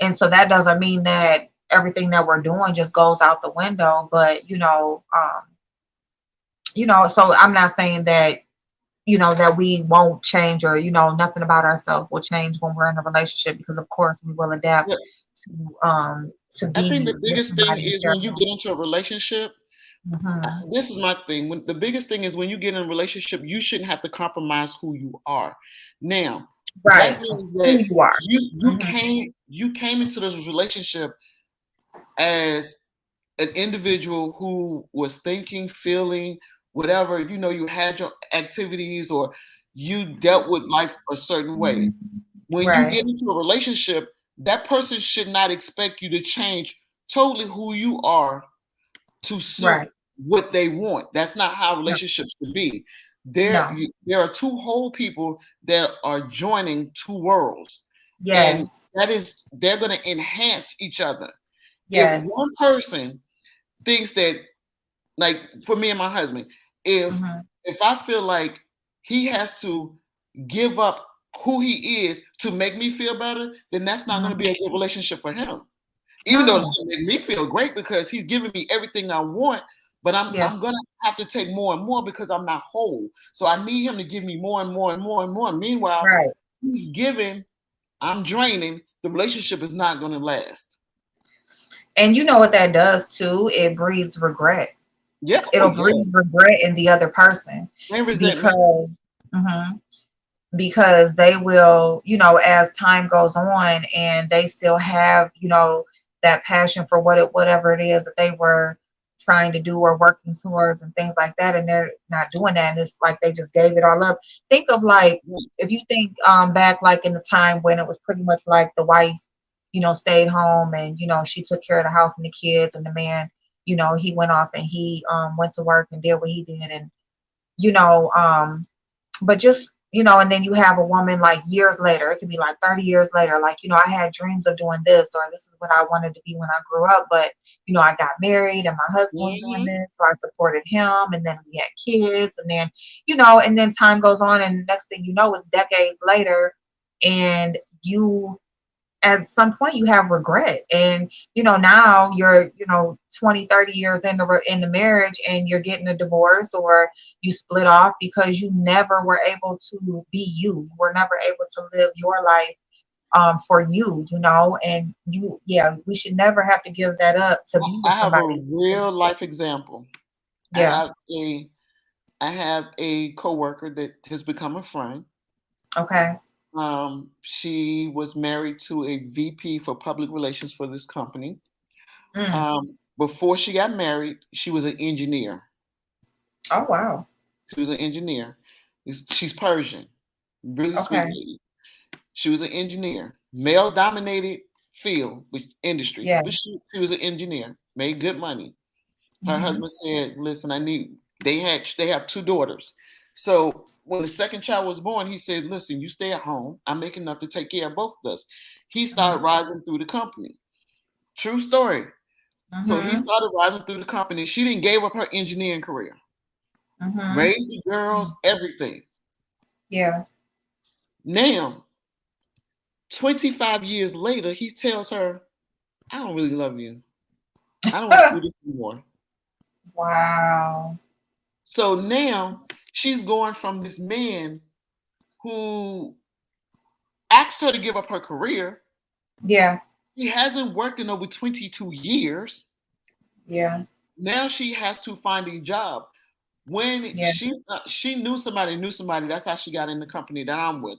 and so that doesn't mean that everything that we're doing just goes out the window. But so I'm not saying that we won't change, or nothing about ourselves will change when we're in a relationship, because of course we will adapt Yeah. to I think be the with biggest thing somebody and is share when you them. get into a relationship, Hmm. this is my thing. When the biggest thing is when you get in a relationship, you shouldn't have to compromise who you are. Now, that Right, means who that you are. you Hmm. came into this relationship as an individual who was thinking, feeling, whatever, you had your activities or you dealt with life a certain way. When you Right, get into a relationship, that person should not expect you to change totally who you are to suit right. what they want. That's not how No, relationships should be. no. There are two whole people that are joining two worlds, and Yes, they're going to enhance each other. If yes. one person thinks that like for me and my husband, if Mhm. if I feel like he has to give up who he is to make me feel better, then that's not going to Mhm. be a good relationship for him. Even though it's No. going to make me feel great because he's giving me everything I want, but Yeah. I'm going to have to take more and more because I'm not whole. So I need him to give me more and more and more and more. Meanwhile, Right. he's giving, I'm draining. The relationship is not going to last. And you know what that does too? It breeds regret. Yeah. Oh It'll yeah. breed regret in the other person And resentment. because mhm, because they will, as time goes on and they still have, that passion for whatever it is that they were trying to do or working towards and things like that, and they're not doing that, and it's like they just gave it all up. Think of like, if you think back like in the time when it was pretty much like the wife, stayed home and she took care of the house and the kids, and the man, he went off and he went to work and did what he did, and you know um but just, and then you have a woman like years later, it could be like 30 years later, like, I had dreams of doing this, or this is what I wanted to be when I grew up, but I got married and my husband was doing Mm-hmm. this, so I supported him, and then we had kids, and then and then time goes on, and next thing you know, it's decades later, and you at some point you have regret, and now you're 20, 30 years in the marriage, and you're getting a divorce, or you split off because you never were able to be you were never able to live your life for you, and we should never have to give that up to be I with have a somebody. real life example. I Yeah. have a I have a coworker that has become a friend. Okay. She was married to a VP for public relations for this company. Mm. Before she got married, she was an engineer. Oh, wow. She was an engineer. She's Persian, really sweet Okay. lady. She was an engineer, male dominated field with industry, Yeah. but she was an engineer, made good money. Her Hmm. husband said, "Listen, I need." They have two daughters. So when the second child was born, he said, "Listen, you stay at home. I make enough to take care of both of us." He started rising through the company. True story. So he Hmm. started rising through the company. She didn't gave up her engineering career, Hmm. raised the girls, everything. Yeah. Now, 25 years later, he tells her, "I don't really love you. I don't want to do this anymore." Wow. So now she's going from this man who asked her to give up her career. Yeah. He hasn't worked in over 22 years. Yeah. Now she has to find a job. When Yeah. she knew somebody. That's how she got in the company that I'm with.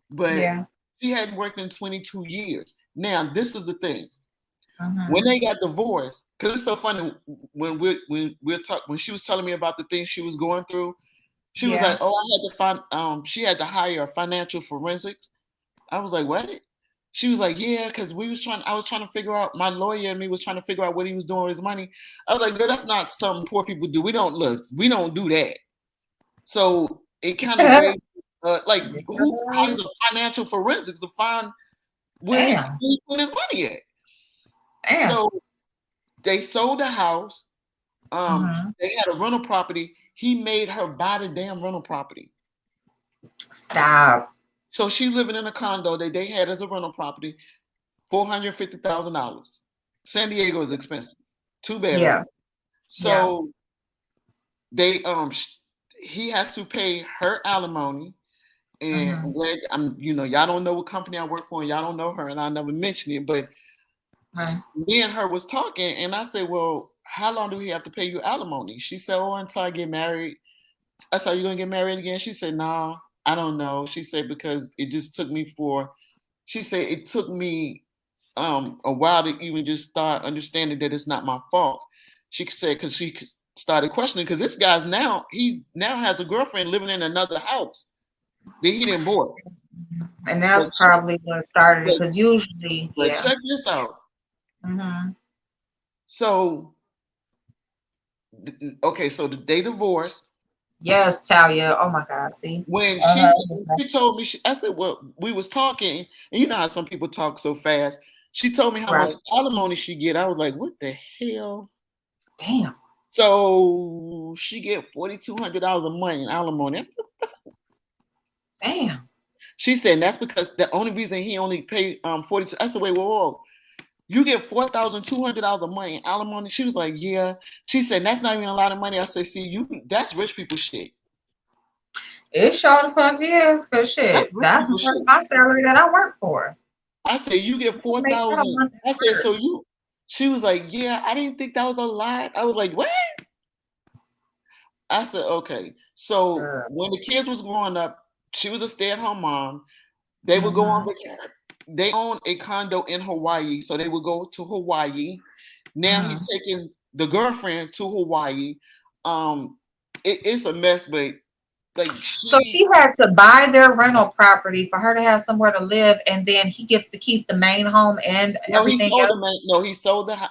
But Yeah. she hadn't worked in 22 years. Now this is the thing. When Hmm. they got divorced, because it's so funny when she was telling me about the things she was going through, she was like, Yeah. "Oh, I had to find." She had to hire a financial forensics. I was like, "What?" She was like, "Yeah, because we was trying. I was trying to figure out. My lawyer and me was trying to figure out what he was doing with his money." I was like, "Girl, that's not something poor people do. We don't look. We don't do that." So it kind of raised, like, who hires a financial forensics to find where Damn. he put his money at? Damn. So they sold the house. Hmm. They had a rental property. He made her buy the damn rental property. Stop. So she's living in a condo that they had as a rental property, $450,000. San Diego is expensive, two Yeah. bedroom. Yeah. So they he has to pay her alimony. And Hmm. y'all don't know what company I work for, and y'all don't know her, and I never mentioned it. But Right. me and her was talking, and I said, "Well, how long do we have to pay you alimony?" She said, "Oh, until I get married." I said, "Are you gonna get married again?" She said, "No, I don't know." She said, "Because it just took me for." She said it took me a while to even just start understanding that it's not my fault. She said because she started questioning because this guy's he now has a girlfriend living in another house that he didn't bought. And But that's check, probably what started it, but, because usually, but yeah. check this out. Hmm. So okay, so they divorced. Yes, Talia. Oh my God. See. When Uh-huh. she told me, I said, "Well, we was talking, and you know how some people talk so fast." She told me how much Right. alimony she get. I was like, "What the hell?" Damn. So she get $4,200 a month in alimony. Damn. She said that's because the only reason he only paid 42. I said, wait, whoa. You get $4,200 a month in alimony. She was like, yeah. She said that's not even a lot of money. I said, see, that's rich people shit. It sure the fuck is, cause That's shit, rich that's people part shit. of my salary that I work for. I said, you get I make that a 4,000. month I at said, work. so you. She was like, yeah. I didn't think that was a lot. I was like, what? I said, okay. So Girl. when the kids was growing up, she was a stay-at-home mom. They would go on Mm-hmm. vacation. They own a condo in Hawaii, so they would go to Hawaii. Now Mm-hmm. he's taking the girlfriend to Hawaii. It's a mess, but like So she had to buy their rental property for her to have somewhere to live, and then he gets to keep the main home and no, he everything sold the else. main. No,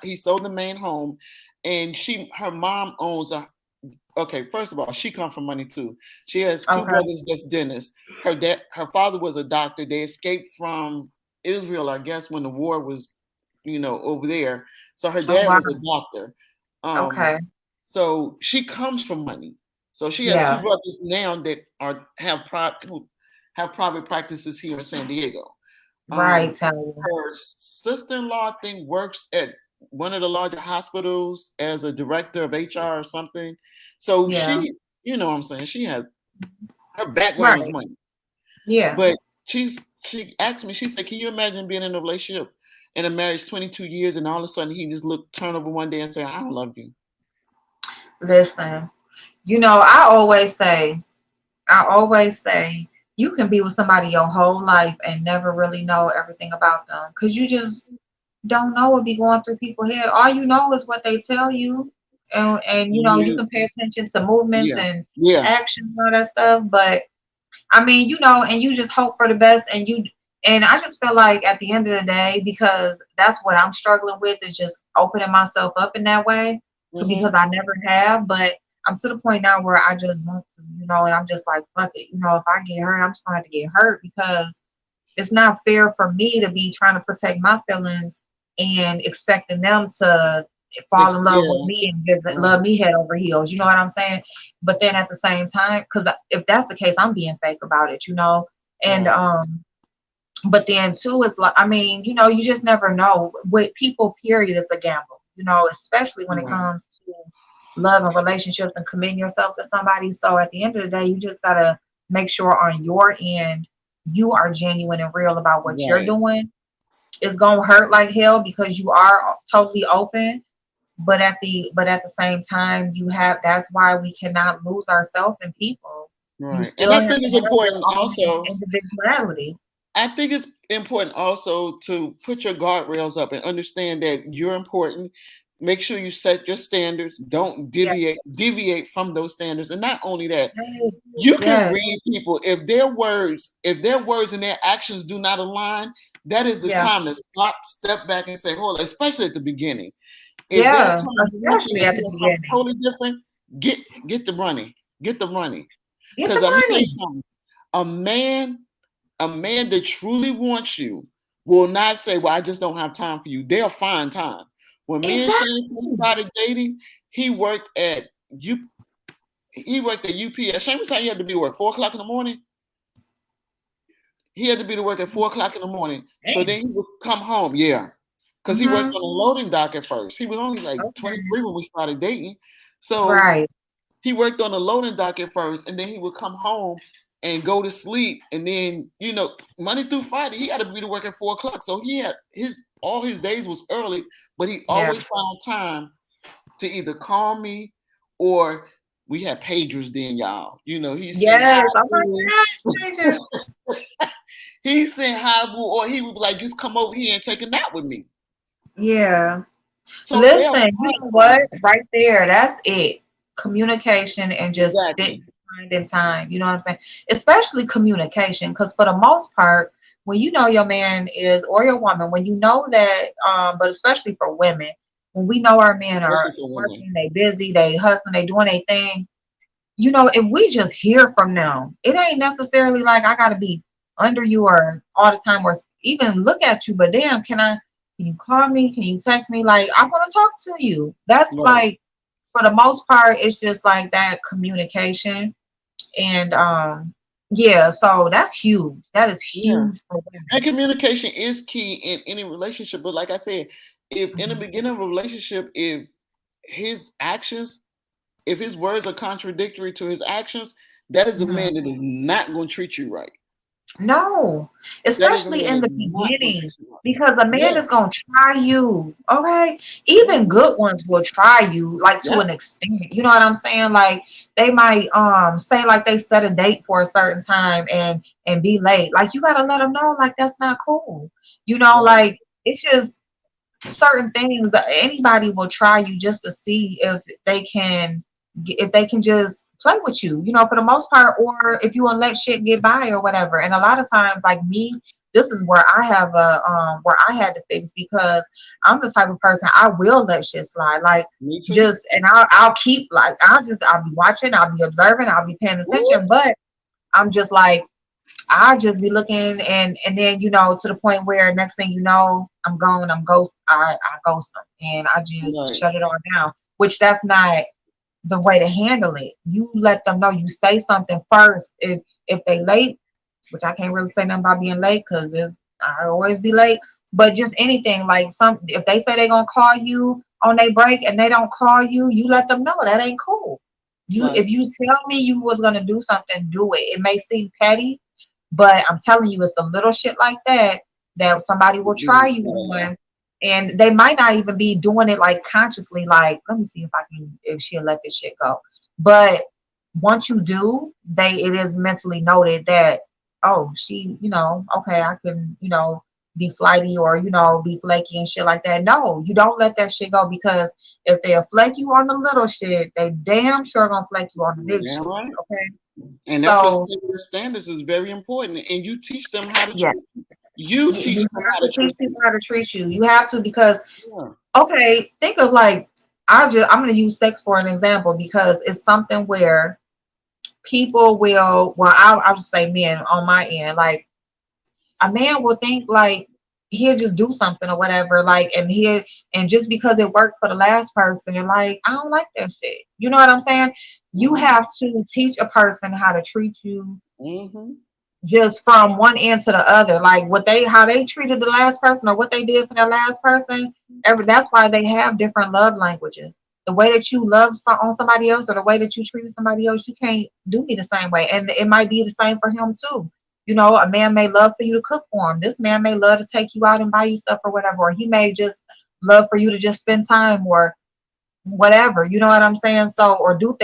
he sold the main home, and her mom owns a. Okay, first of all, she comes from money too. She has two Okay. brothers that's dentists. Her father was a doctor. They escaped from Israel, I guess, when the war was, over there. So her Oh dad wow. was a doctor. Okay. So she comes from money. So she has two Yeah. brothers now that who have private practices here in San Diego. Right. Tell you. Her sister-in-law, I think, works at one of the larger hospitals as a director of HR or something. So Yeah. she, you know what I'm saying, she has her background is Right. money. Yeah. But she asked me, she said, can you imagine being in a relationship in a marriage 22 years and all of a sudden he just turn over one day and say, I don't love you. Listen. I always say, you can be with somebody your whole life and never really know everything about them because you just don't know what be going through people's head. All you know is what they tell you, and you You can pay attention to movements yeah. and Yeah. actions and all that stuff. But I mean, and you just hope for the best, and I just feel like at the end of the day, because that's what I'm struggling with is just opening myself up in that way, Mm-hmm. because I never have. But I'm to the point now where I just want to, and I'm just like, fuck it, if I get hurt, I'm just gonna have to get hurt because it's not fair for me to be trying to protect my feelings and expecting them to fall in love with Yeah. me and love Right. me head over heels. You know what I'm saying? But then at the same time, because if that's the case, I'm being fake about it, And Right. but then too is like, I mean, you just never know. With people, period, is a gamble. Especially when it Right. comes to love and relationships and committing yourself to somebody. So at the end of the day, you just gotta make sure on your end you are genuine and real about what you're Right. doing. It's gonna hurt like hell because you are totally open, but at the same time, that's why we cannot lose ourselves in people. You Right. And still I have think to it's have your important own also. individuality. I think it's important also to put your guardrails up and understand that you're important. Make sure you set your standards. Don't Yeah. deviate from those standards. And not only that, you can Yeah. read people if their words and their actions do not align. That is the Yeah. time to step back, and say, hold on. Especially at the beginning, if they're Yeah. telling you one thing Especially and at the doing something beginning. totally different, get the running, Get the Because I'm gonna tell you money. something. A man a man that truly wants you will not say, well, I just don't have time for you. They'll find time. When me and Shane Exactly. started dating, he worked at UPS. Shane was saying you had to be to work 4 o'clock in the morning. He had to be to work at 4 o'clock in the morning. So Damn. then he would come home, yeah. Because he worked Mm-hmm. on a loading dock at first. He was only like Okay. 23 when we started dating. So Right. he worked on a loading dock at first, and then he would come home and go to sleep. And then, Monday through Friday, he had to be to work at 4 o'clock. So he had all his days was early, but he Yeah. always found time to either call me or we had pagers then, y'all. He sent hi Yes. Oh my boo. God. Pages. He sent hi boo, or he would be like, just come over here and take a nap with me. Yeah. So they'll Listen, you find know what? time. Right there, that's it. Communication and just Exactly. finding time. You know what I'm saying? Especially communication, because for the most part, when you know your man is or your woman, when you know that, but especially for women, when we know our men are Especially for women. working, they busy, they hustling, they doing their thing. If we just hear from them, it ain't necessarily like I gotta be under you or all the time or even look at you, but damn, can you call me? Can you text me? Like, I want to talk to you. That's Right. like, for the most part, it's just like that communication. And yeah, so that's huge. That is Yeah. huge for women. And communication is key in any relationship. But like I said, if in the Mhm. beginning of a relationship, his actions, if his words are contradictory to his actions, that is a Mhm. man that is not going to treat you right. No, That is a especially man in that's the not going to treat beginning, you right. because a man Yeah. is gonna try you. Okay, even Mhm. good ones will try you, like to Yep. an extent. You know what I'm saying? Like they might say like they set a date for a certain time and be late. Like you gotta let them know like that's not cool. You know, Right. like it's just certain things that anybody will try you just to see if they can just play with you, you know, for the most part, or if you want to let shit get by or whatever. And a lot of times, like me, this is where I have a where I had to fix, because I'm the type of person I will let shit slide, like Me too. just, and I'll keep like I'll be watching, I'll be observing, I'll be paying Ooh. attention, but I'm just like I just be looking, and then you know, to the point where next thing you know, I'm gone, I ghost them, and I just Right. shut it all down. Which that's not the way to handle it. You let them know. You say something first. If they late, which I can't really say nothing about being late because I always be late. But just anything like some, if they say they're gonna call you on their break and they don't call you, you let them know that ain't cool. You Right. if you tell me you was gonna do something, do it. It may seem petty, but I'm telling you, it's the little shit like that that somebody will try you on, and they might not even be doing it like consciously. Like, let me see if she'll let this shit go. But once you do, it is mentally noted that, oh, she, you know, okay, I can, you know, be flighty or, you know, be flaky and shit like that. No, you don't let that shit go, because if they'll flake you on the little shit, they damn sure gonna flake you on the big Yeah, shit. right. Okay. And that's what So setting the standards is very important. And you teach them how to yeah, treat you. You you teach them have how to to teach treat people you. how to treat you. You have to, because Yeah. okay, think of like I'm gonna use sex for an example, because it's something where people will, well, I'll just say men on my end, like a man will think like he'll just do something or whatever, like, and just because it worked for the last person, and like, I don't like that shit. You know what I'm saying? You Mm-hmm. have to teach a person how to treat you, Mm-hmm. just from one end to the other, like how they treated the last person or what they did for the last person. That's why they have different love languages. The way that you love on somebody else, or the way that you treat somebody else, you can't do me the same way, and it might be the same for him too. You know, a man may love for you to cook for him. This man may love to take you out and buy you stuff or whatever, or he may just love for you to just spend time or whatever, you know what I'm saying? So, or do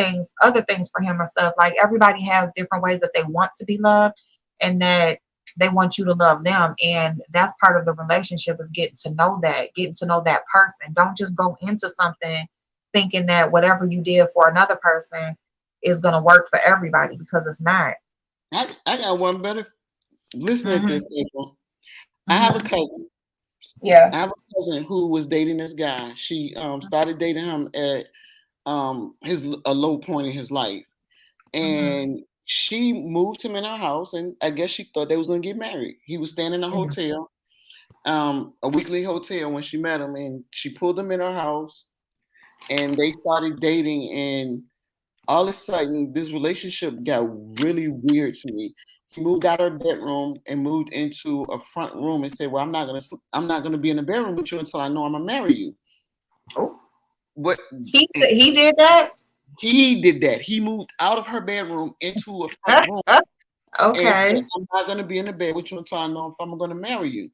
other things for him or stuff. Like everybody has different ways that they want to be loved, and that they want you to love them. And that's part of the relationship, is getting to know that person. Don't just go into something thinking that whatever you did for another person is going to work for everybody, because it's not. I got one better. Listen at this, Hmm. April. I have a Hmm. cousin. Yeah. I have a cousin who was dating this guy. She started dating him at his a low point in his life, Hmm. and she moved him in her house, and I guess she thought they was gonna get married. He was staying in a Hmm. hotel, a weekly hotel, when she met him, and she pulled him in her house, and they started dating, and all of a sudden this relationship got really weird to me. He moved out of her bedroom and moved into a front room and said, "Well, I'm not gonna be in the bedroom with you until I know I'm gonna marry you." Oh, What he did that. he did that. He moved out of her bedroom into a front room and said, Okay. "I'm not gonna be in the bed with you until I know if I'm gonna marry you."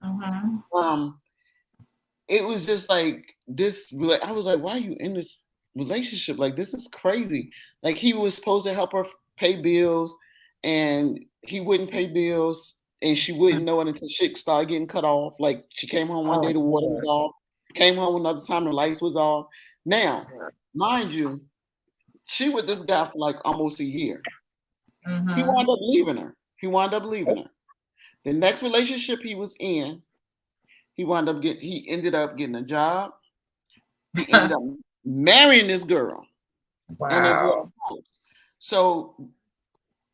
Hmm. Um, it was just like this. I was like, "Why are you in this relationship? Like, this is crazy." Like, he was supposed to help her pay bills, and he wouldn't pay bills, and she wouldn't know it until shit started getting cut off. Like, she came home one day, Oh the water was Lord. off. Came home another time, the lights was off. Now, mind you, she with this guy for like almost a year. He Hmm. wound up leaving her. He wound up leaving her. The next relationship he was in, he ended up getting a job. He ended up marrying this girl, and they bought Wow. a house. So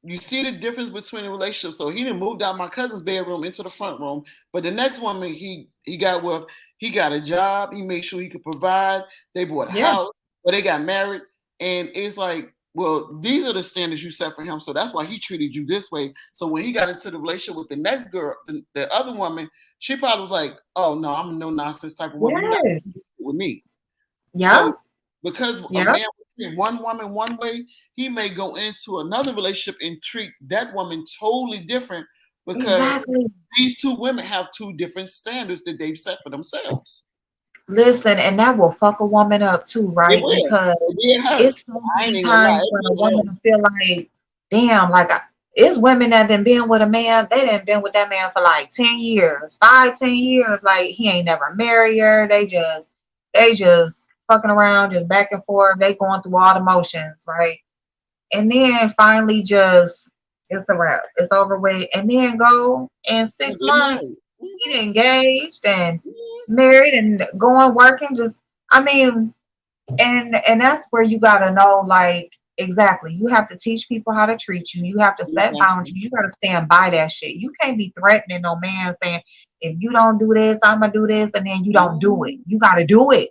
you see the difference between the relationships. So he didn't move out my cousin's bedroom into the front room, but the next woman he got with, he got a job. He made sure he could provide. They bought a Yeah. house. or they got married, and it's like, well, these are the standards you set for him, so that's why he treated you this way. So when he got into the relationship with the next girl, the other woman, she probably was like, oh no, I'm a no nonsense type of woman. You're not Yes. with me. Yeah. So because a Yeah. man treat one woman one way, he may go into another relationship and treat that woman totally different because Exactly. these two women have two different standards that they've set for themselves. Listen, and that will fuck a woman up too, It right? will. Because It did her. it's so I ain't many even gonna lie. times It when a did her. woman will feel like, damn, like it's women that done been with a man, they done been with that man for like 10 years, 5, 10 years. Like he ain't never married her. They just fucking around, just back and forth. They going through all the motions, right? And then finally just it's a wrap. It's over with. And then go in And six get married. months, get engaged and Mhm. married and going working. Just I mean, and that's where you gotta know, like, exactly. You have to teach people how to treat you. You have to set Exactly. boundaries. You gotta stand by that shit. You can't be threatening no man saying, if you don't do this, I'm gonna do this, and then you don't do it. Mhm. You gotta do it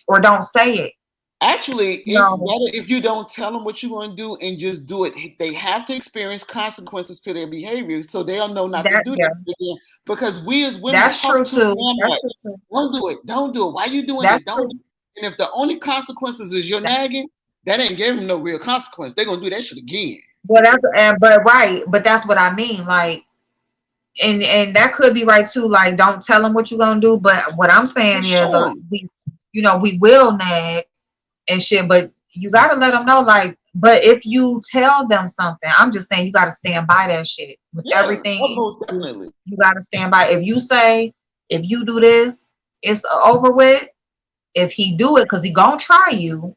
or don't say it. Actually, it's No, better if you don't tell them what you're going to do and just do it. They have to experience consequences to their behavior, so they'll know not to that do that yeah, again. Because we as women that's talk true too too. damn That's much. true too. Don't do it. Don't do it. Why you doing this? That's Don't. true. Do it. And if the only consequences is your nagging, that ain't giving them no real consequence. They're gonna do that shit again. Well, that's but right, but that's what I mean. Like, and that could be right too. Like, don't tell them what you're gonna do. But what I'm For saying is, sure. we will nag and shit, but you gotta let them know. Like, but if you tell them something, I'm just saying you gotta stand by that shit with Yeah, everything. most definitely. You gotta stand by. If you say, if you do this, it's over with. If he do it, because he gonna try you,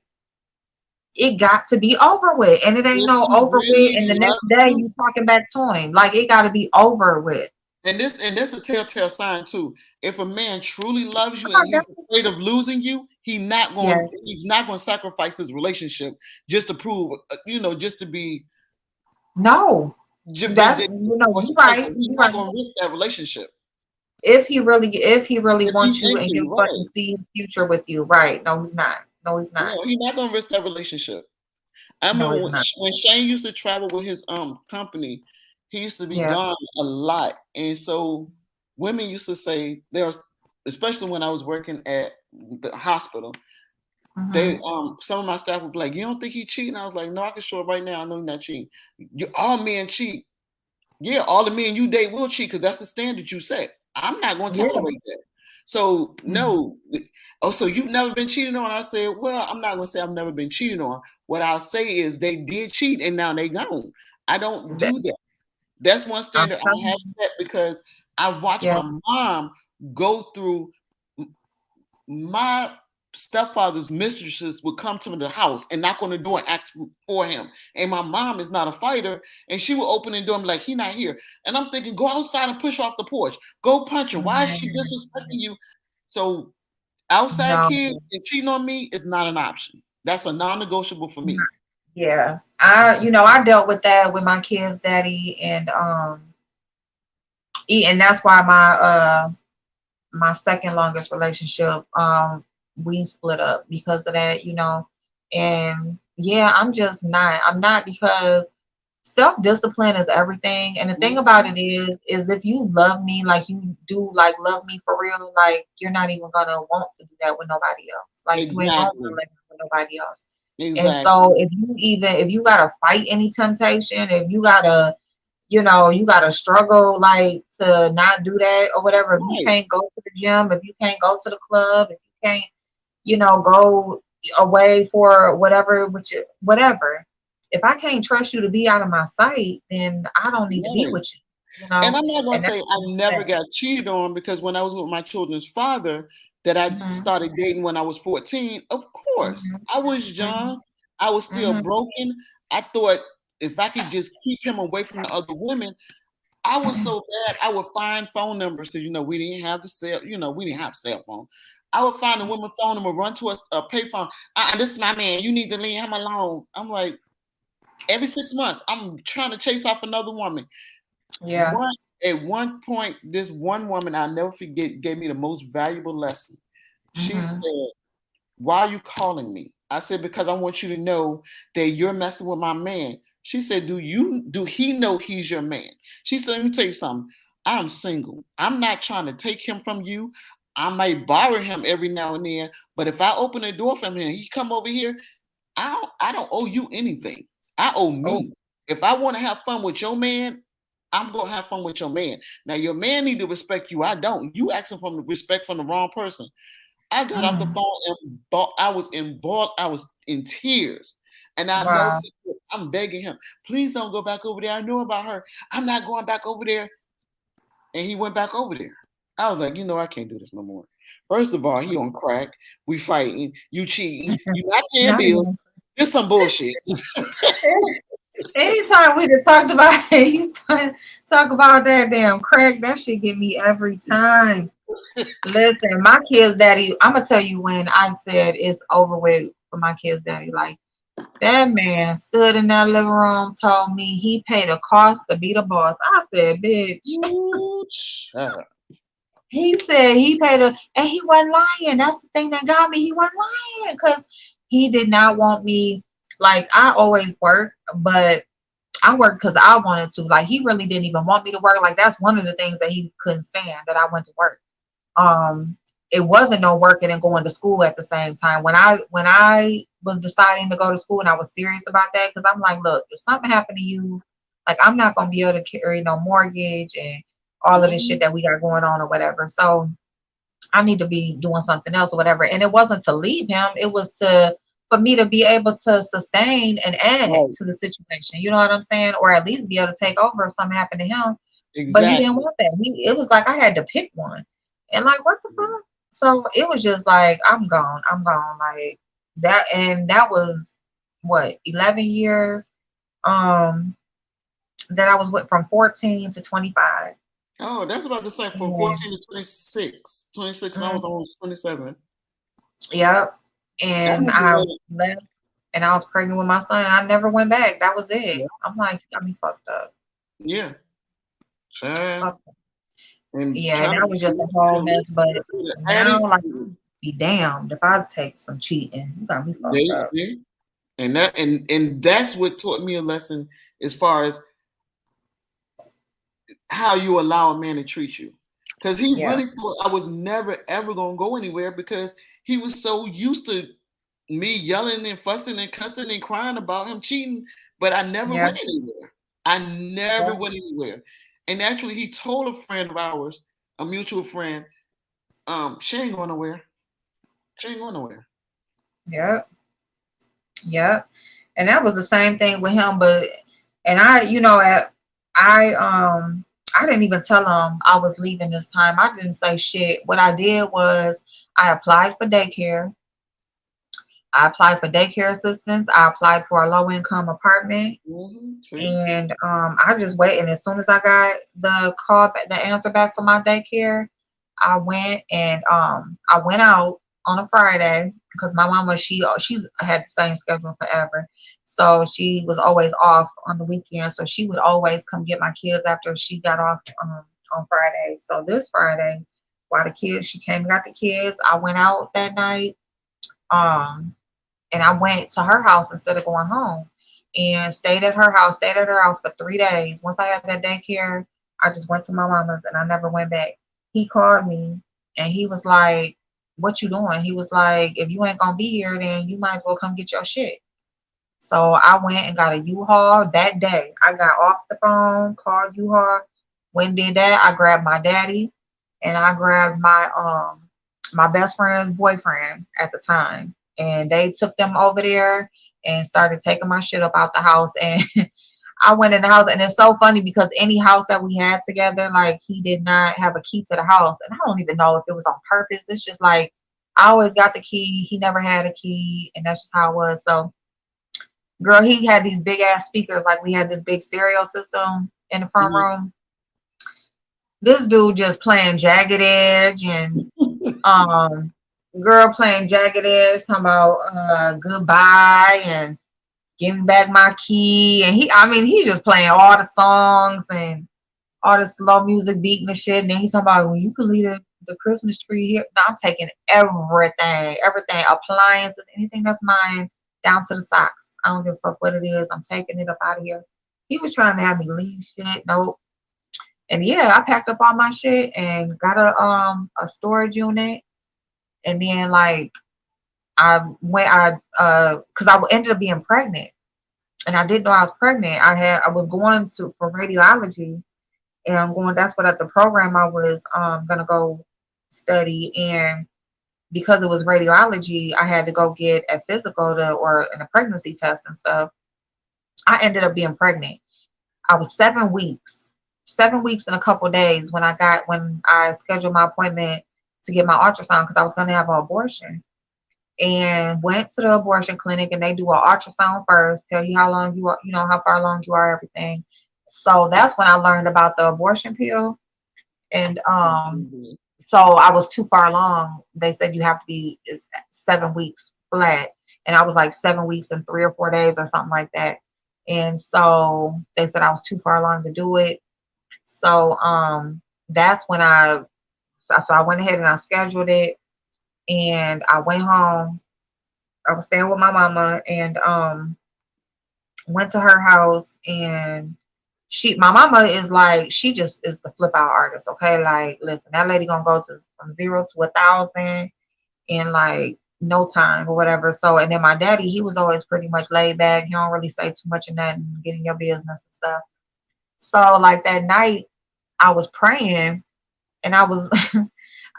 it got to be over with. And it ain't If no he over with. really And the next loves day you, you talking back to him. Like it got to be over with. and this a telltale sign too. If a man truly loves you and he's afraid of losing you, Yes. he's not going to sacrifice his relationship just to prove, just to be No. That's or you right. spiteful. He's You not right. going to risk that relationship If he really if he's wants you and into he you, fucking right? see his future with you, right? No, he's not. No, he's not. No, he's not going to risk that relationship. I No, remember he's not. when Shane used to travel with his company, he used to be Yeah. gone a lot, and so women used to say especially when I was working at the hospital, they Mm-hmm. some of my staff would be like, "You don't think he cheating?" I was like, "No, I can show it right now. I know he's not cheating. All men cheat. Yeah, all the men you date will cheat because that's the standard you set. I'm not going to Yeah. tolerate that. So Mm-hmm. no. Oh, so you've never been cheated on? I said, well, I'm not going to say I've never been cheated on. What I'll say is they did cheat and now they gone. I don't That- do that. That's one I'm standard I telling have you. set because I watched Yeah. my mom go through my stepfather's mistresses would come to the house and knock on the door and ask for him. And my mom is not a fighter, and she would open the door and be like, "He not here." And I'm thinking, go outside and push her off the porch. Go punch her. Why is she disrespecting you? So outside No. kids and cheating on me is not an option. That's a non-negotiable for me. Yeah. I dealt with that with my kid's daddy, and that's why my second longest relationship, we split up because of that. And yeah, I'm not because self-discipline is everything. And the thing about Mhm. it is if you love me, like you do, like love me for real, like you're not even gonna want to do that with nobody else. Like you ain't gonna want to Exactly. live with nobody else. And so Exactly. if you gotta fight any temptation, if you gotta struggle like to not do that or whatever. If you Right. can't go to the gym, if you can't go to the club, if you can't, go away for whatever, whatever. If I can't trust you to be out of my sight, then I don't need to be Right. with you. And I'm not gonna And that's say I never got cheated on because when I was with my children's father, that I mm-hmm, started dating when I was 14, of course. mm-hmm, I was young, I was still mm-hmm, broken. I thought if I could just keep him away from the other women, I was mm-hmm. so bad I would find phone numbers because we didn't have we didn't have cell phone. I would find a woman phone number, run to a payphone. This is my man. You need to leave him alone. I'm like, every 6 months, I'm trying to chase off another woman. Yeah. At one point, this one woman I'll never forget gave me the most valuable lesson. She Mm-hmm. said, "Why are you calling me? I said, because I want you to know that you're messing with my man. She said, do he know he's your man? She said, let me tell you something. I'm single. I'm not trying to take him from you. I might borrow him every now and then, but if I open the door from him, he come over here, I don't owe you anything. I owe Oh, me. If I want to have fun with your man, I'm gonna have fun with your man. Now your man need to respect you. I don't. You asking for respect from the wrong person. I got off the mm, phone and I was in tears. And I know wow. I'm begging him, please don't go back over there. I know about her. I'm not going back over there. And he went back over there. I was like, I can't do this no more. First of all, he on crack. We fighting. You cheating. You not paying Not bills. even. This some bullshit. Anytime we just talked about it, you talk about that damn crack, that shit get me every time. Listen, my kid's daddy, I'm gonna tell you when I said it's over with for my kid's daddy. Like that man stood in that living room, told me he paid a cost to be the boss. I said, bitch. Ooh, shut up. He said he paid a, and he wasn't lying. That's the thing that got me. He wasn't lying because he did not want me. Like I always work, but I worked because I wanted to. Like he really didn't even want me to work. Like that's one of the things that he couldn't stand, that I went to work. Um, it wasn't no working and going to school at the same time. When I was deciding to go to school and I was serious about that, because I'm like, look, if something happened to you, like I'm not gonna be able to carry no mortgage and all of this shit Mhm. that we got going on or whatever. So I need to be doing something else or whatever. And it wasn't to leave him, it was to for me to be able to sustain and add Right. to the situation. You know what I'm saying? Or at least be able to take over if something happened to him. But he didn't Exactly. want that. It was like I had to pick one. And like what the fuck? So it was just like I'm gone. I'm gone. Like that, and that was what, 11 years that I was with, from 14 to 25. Oh, that's about the same from And 14 to 26. 26, I was mm, almost 27. yep. I And remember I when, left and I was pregnant with my son. And I never went back. That was it. yeah, I'm like, you got me fucked up. yeah, child. Fucked up. And Yeah, and trying to that was just a whole mess. But get to the now, like, attitude. be damned if I take some cheating. You got me fucked They, up. they, and that's what taught me a lesson as far as how you allow a man to treat you. Because he Yeah. really thought I was never ever gonna go anywhere because he was so used to me yelling and fussing and cussing and crying about him cheating, but I never Yeah. went anywhere. I never Yeah. went anywhere. And actually, he told a friend of ours, a mutual friend, she ain't going nowhere. She ain't going nowhere. Yeah. Yeah. And that was the same thing with him. But and I, I didn't even tell him I was leaving this time. I didn't say shit. What I did was I applied for daycare. I applied for daycare assistance. I applied for a low income apartment. See? And I just wait. And as soon as I got the call, the answer back from my daycare, I went, and I went out on a Friday because my mama, she's had the same schedule forever, so she was always off on the weekend. So she would always come get my kids after she got off on Friday. So this Friday, while the kids, she came and got the kids, I went out that night. Um, and I went to her house instead of going home, and stayed at her house for 3 days. Once I had that daycare, I just went to my mama's and I never went back. He called me and he was like, "What you doing?" He was like, "If you ain't gonna be here, then you might as well come get your shit." So I went and got a U-Haul that day. I got off the phone, called U-Haul, went and did that. I grabbed my daddy and I grabbed my best friend's boyfriend at the time. And they took them over there and started taking my shit up out the house. And I went in the house, and it's so funny because any house that we had together, like he did not have a key to the house. And I don't even know if it was on purpose. It's just like I always got the key. He never had a key, and that's just how it was. So girl, he had these big ass speakers, like we had this big stereo system in the front Mhm. room. This dude just playing Jagged Edge, and um girl playing Jagged Edge, talking about goodbye and giving back my key. And he just playing all the songs and all the slow music beating the shit. And then he's talking about, well, you can leave the Christmas tree here. No, I'm taking everything, appliances, anything that's mine, down to the socks. I don't give a fuck what it is. I'm taking it up out of here. He was trying to have me leave shit. Nope. And yeah, I packed up all my shit and got a storage unit. And then like because I ended up being pregnant, and I didn't know I was pregnant. I was going to for radiology, and I'm going. That's what at the program I was gonna go study, and because it was radiology, I had to go get a physical or a pregnancy test and stuff. I ended up being pregnant. I was 7 weeks, 7 weeks and a couple of days when I scheduled my appointment to get my ultrasound because I was gonna have an abortion. And went to the abortion clinic, and they do an ultrasound first, tell you how long you are, how far along you are, everything. So that's when I learned about the abortion pill. And so I was too far along. They said you have to be 7 weeks flat. And I was like 7 weeks and 3 or 4 days or something like that. And so they said I was too far along to do it. So that's when I went ahead and I scheduled it, and I went home. I was staying with my mama, and went to her house, and my mama is like, she just is the flip out artist. Okay. Like, listen, that lady gonna go to from 0 to 1,000 in like no time or whatever. So, and then my daddy, he was always pretty much laid back. He don't really say too much in that and get in your business and stuff. So like that night I was praying, and I was,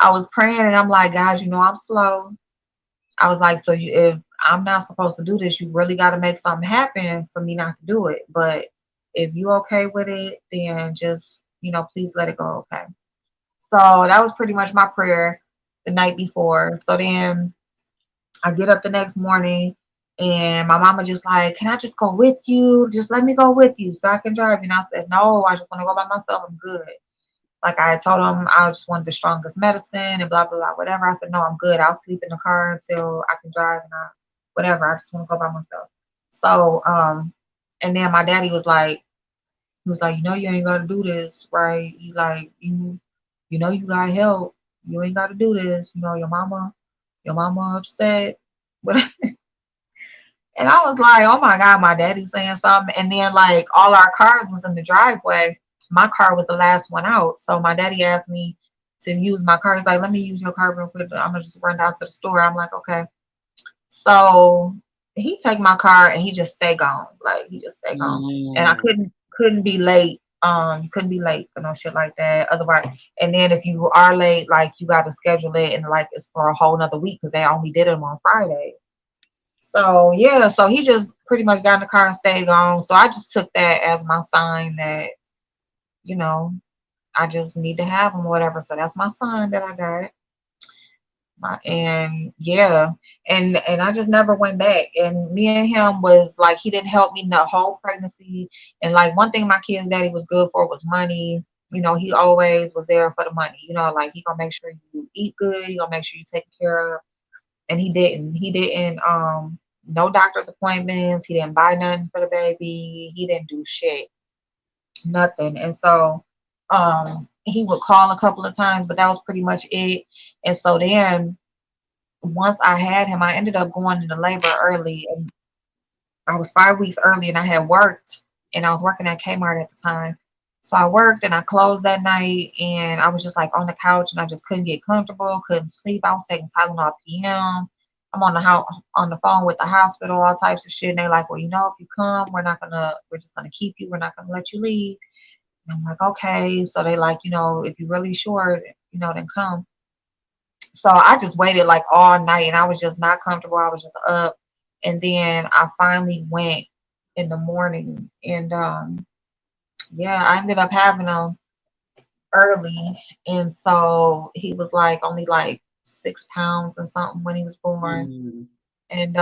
I was praying, and I'm like, guys, I'm slow. I was like, so if I'm not supposed to do this, you really got to make something happen for me not to do it. But if you okay with it, then just, please let it go. Okay. So that was pretty much my prayer the night before. So then I get up the next morning, and my mama just like, can I just go with you? Just let me go with you so I can drive. And I said, no, I just want to go by myself. I'm good. Like I told him I just wanted the strongest medicine and blah, blah, blah, whatever. I said, no, I'm good. I'll sleep in the car until I can drive, and whatever. I just want to go by myself. So, and then my daddy was like, he was like, you ain't got to do this, right? You like, you got help. You ain't got to do this. Your mama upset. But and I was like, oh my God, my daddy's saying something. And then like all our cars was in the driveway. My car was the last one out. So my daddy asked me to use my car. He's like, let me use your car real quick. I'm gonna just run down to the store. I'm like, okay. So he take my car, and he just stay gone. Like he just stay gone. And I couldn't be late. You couldn't be late for no shit like that. Otherwise, and then if you are late, like you got to schedule it, and like it's for a whole nother week because they only did them on Friday. So yeah, so he just pretty much got in the car and stayed gone. So I just took that as my sign that, I just need to have him or whatever. So that's my sign that I got. And yeah, and I just never went back. And me and him was like, he didn't help me the whole pregnancy. And like one thing my kid's daddy was good for was money. He always was there for the money. Like he gonna make sure you eat good. He gonna make sure you take care of. And he didn't no doctor's appointments. He didn't buy nothing for the baby. He didn't do shit, nothing. And so he would call a couple of times, but that was pretty much it. And so then once I had him, I ended up going into labor early, and I was 5 weeks early, and I had worked, and I was working at Kmart at the time. So I worked, and I closed that night, and I was just like on the couch, and I just couldn't get comfortable, couldn't sleep. I was taking Tylenol PM. I'm on the phone with the hospital, all types of shit. And they like, well, if you come, we're just gonna keep you. We're not gonna let you leave. And I'm like, okay. So they like, if you're really sure, then come. So I just waited like all night, and I was just not comfortable. I was just up. And then I finally went in the morning, and yeah, I ended up having him early. And so he was like only like 6 pounds and something when he was born. And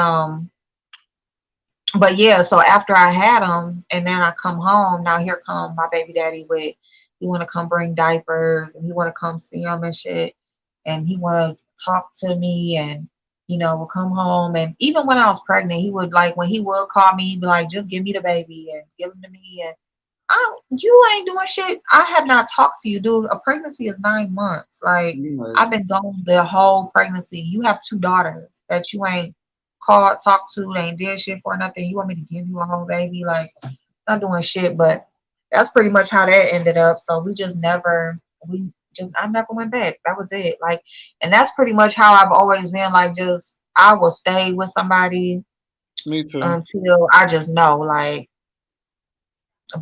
but yeah, so after I had him, and then I come home, now here come my baby daddy with, he want to come bring diapers, and he want to come see him and shit, and he want to talk to me, and will come home. And even when I was pregnant, he would like, when he would call me, he'd be like, just give me the baby and give him to me. And You ain't doing shit. I have not talked to you, dude. A pregnancy is 9 months. Like, Right. I've been gone the whole pregnancy. You have 2 daughters that you ain't called, talked to, they ain't did shit for nothing. You want me to give you a whole baby? Like, not doing shit. But that's pretty much how that ended up. So I never went back. That was it. Like, and that's pretty much how I've always been. Like, just I will stay with somebody Me too. until I just know, like.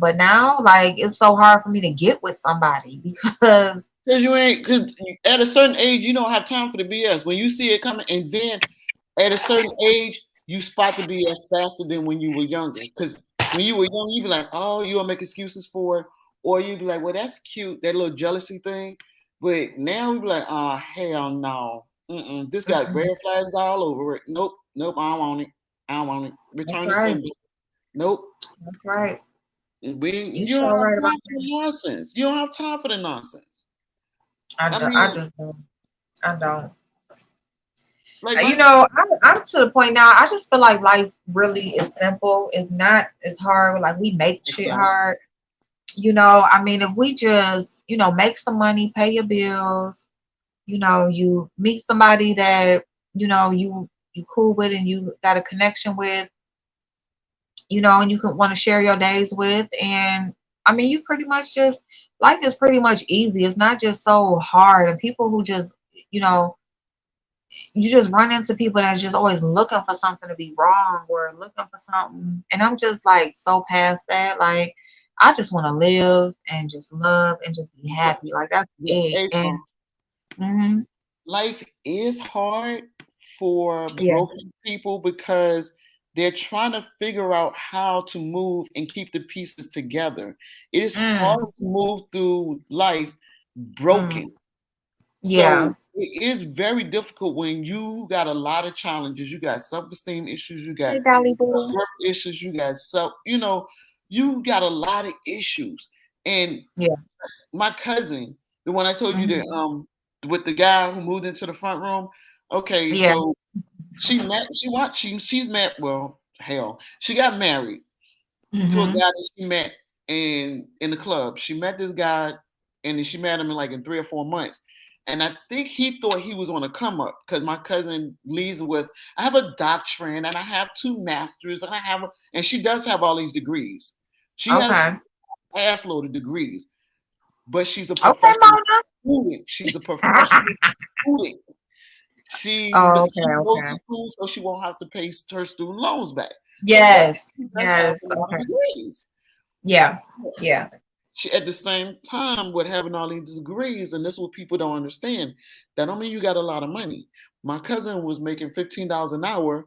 But now, like, it's so hard for me to get with somebody because Because you ain't, because at a certain age, you don't have time for the BS. When you see it coming, and then at a certain age, you spot the BS faster than when you were younger. Because when you were young, you'd be like, oh, you'll make excuses for it. Or you'd be like, well, that's cute, that little jealousy thing. But now we'd be like, oh, hell no. This got red flags all over it. Nope, nope, I don't want it. I don't want it. that's Return to right. sender. Nope. That's right. You You don't sure have right about time for the nonsense. You don't have time for the nonsense. that. I I mean, just don't. I don't. like my I'm to the point now. I just feel like life really is simple. It's not as hard. Like, we make shit hard. I mean, if we just, make some money, pay your bills, you meet somebody that, you cool with and you got a connection with, and you can want to share your days with. And I mean, you pretty much just, life is pretty much easy. It's not just so hard. And people who just, you know, you just run into people that's just always looking for something to be wrong or looking for something. And I'm just like so past that. Like, I just want to live and just love and just be happy. Like, that's it. And April, hmm life is hard for yeah. broken people because they're trying to figure out how to move and keep the pieces together. It is hard Mm, to move through life mm, broken. yeah. So it is very difficult when you got a lot of challenges. You got self-esteem issues, you got Hey, Dolly Boo. birth issues, you got you got a lot of issues. And Yeah. my cousin, the one I told you that hmm with the guy who moved into the front room. Okay, Yeah. so she's met, well, hell, she got married to a guy hmm that she met in the club. She met this guy and then she met him in like in 3 or 4 months. And I think he thought he was on a come up because my cousin leads with, I have a doctorate and I have 2 masters and and she does have all these degrees. She has Okay. an ass load of degrees, but she's a Okay, professional Mona. student. She's a professional student. Oh, She okay, goes to okay. school so she won't have to pay her student loans back. So yeah, Yes. she does have Yes. a lot of Okay. degrees. Yeah. Yeah. She at the same time with having all these degrees, and this is what people don't understand. That don't mean you got a lot of money. My cousin was making $15 an hour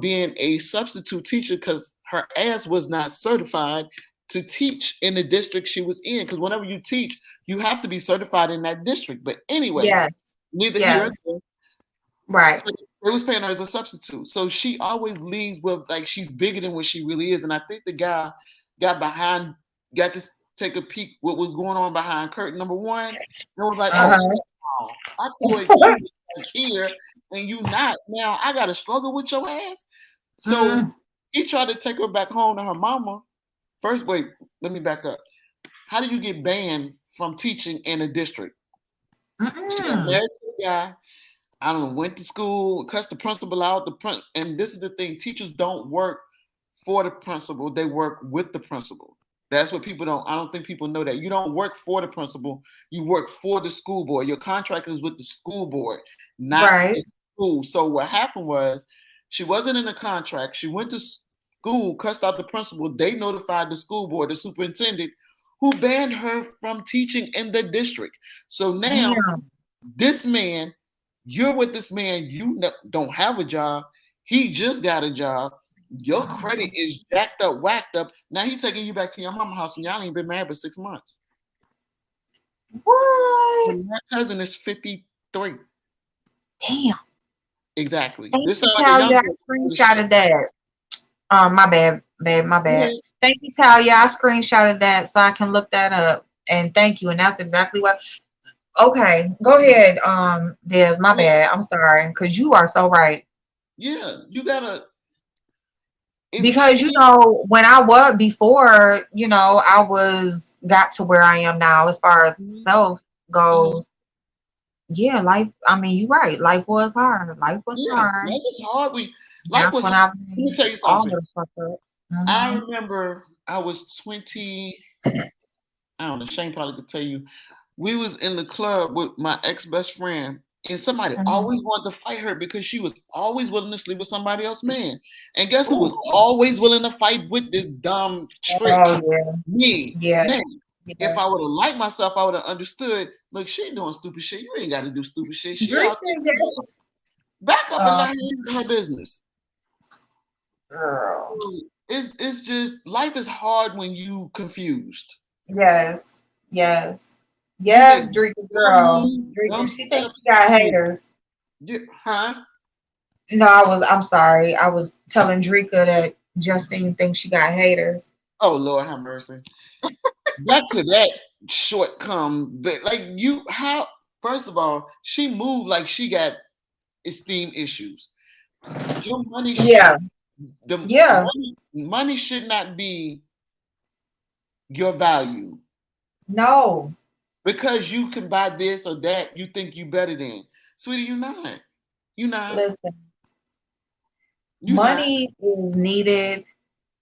being a substitute teacher because her ass was not certified to teach in the district she was in. Because whenever you teach, you have to be certified in that district. But anyways, Yes. neither here nor Yes. there. Right. So they was paying her as a substitute. So she always leaves with like she's bigger than what she really is. And I think the guy got behind, got to take a peek what was going on behind curtain number one. And was like, oh, Uh-huh. wow, I thought you was like here and you not. Now I gotta struggle with your ass. So Mm. he tried to take her back home to her mama. First, wait, let me back up. How do you get banned from teaching in a district? She got Mm-mm. married to a guy. I don't know, went to school, cussed the principal out. And this is the thing: teachers don't work for the principal; they work with the principal. That's what people don't. I don't think people know that you don't work for the principal; you work for the school board. Your contract is with the school board, not Right. the school. So what happened was, she wasn't in a contract. She went to school, cussed out the principal. They notified the school board, the superintendent, who banned her from teaching in the district. So now Damn. this man, you're with this man, you don't have a job. He just got a job. Your credit is jacked up, whacked up. Now he taking you back to your mama house and y'all ain't been married for 6 months. What? And my cousin is 53. Damn. Exactly. Thank This you, sound like a young Talia. girl. I screenshotted that. My bad, babe. My Yeah, bad. Thank you, Talia. I screenshotted that so I can look that up. And thank you. And that's exactly what. Okay, go ahead. Des. My yeah, bad. I'm sorry, because you are so right. yeah. You gotta. Because when I was before, got to where I am now as far as self goes. Yeah, life. I mean, you're right. Life was hard. Life was hard. Life was hard. That's when I Let me tell you all something. the fuck up. I remember I was 20. I don't know. Shane probably could tell you. We was in the club with my ex best friend, and somebody always wanted to fight her because she was always willing to sleep with somebody else's man. And guess who was always willing to fight with this dumb trick? Oh yeah. Me. Yeah. Now, if I would have liked myself, I would have understood. Look, she ain't doing stupid shit. You ain't got to do stupid shit. She out there. Back up and let her handle her business. Girl. It's just life is hard when you confused. Yes. Drika girl. Drika, she thinks she got haters. Huh? No, I'm sorry. I was telling Drika that Justine thinks she got haters. Oh Lord have mercy. Back to that shortcome. First of all, she moved like she got esteem issues. Your money money should not be your value. No. Because you can buy this or that, you think you better than. Sweetie, you're not. You're not. Listen. Money is needed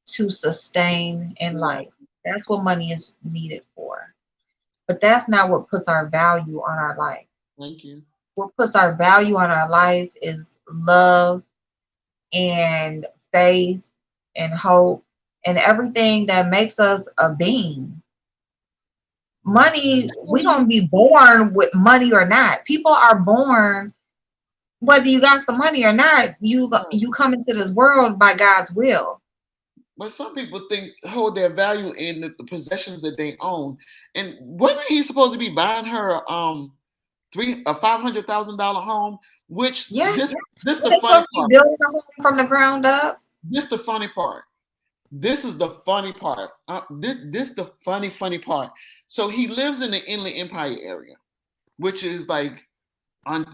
to sustain in life. That's what money is needed for. But that's not what puts our value on our life. Thank you. What puts our value on our life is love and faith and hope and everything that makes us a being. Money, we're going to be born with money or not. People are born, whether you got some money or not, you come into this world by God's will. But some people hold their value in the possessions that they own. And wasn't he supposed to be buying her a $500,000 home? Which this the funny part. Building a home from the ground up. This the funny part. This is the funny part. This the funny part. So he lives in the Inland Empire area, which is like I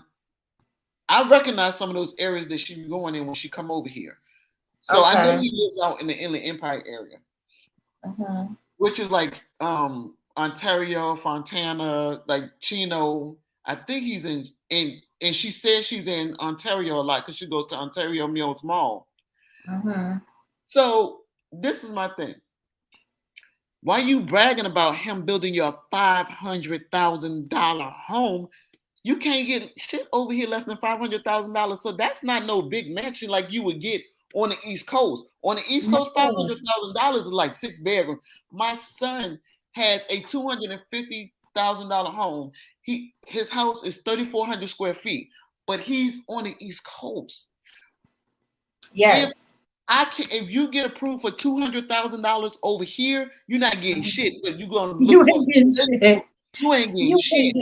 recognize some of those areas that she's going in when she come over here. So I know he lives out in the Inland Empire area, which is like Ontario, Fontana, like Chino. I think he's in, and she says she's in Ontario a lot because she goes to Ontario Mills Mall. So this is my thing. Why you bragging about him building your $500,000 home? You can't get shit over here less than $500,000. So that's not no big mansion like you would get on the East Coast. On the East Coast, $500,000 is like 6 bedrooms. My son has a $250,000 home. His house is 3,400 square feet, but he's on the East Coast. Yes. If you get approved for $200,000 over here, you're not getting shit. But you're gonna You ain't getting shit. You ain't getting shit.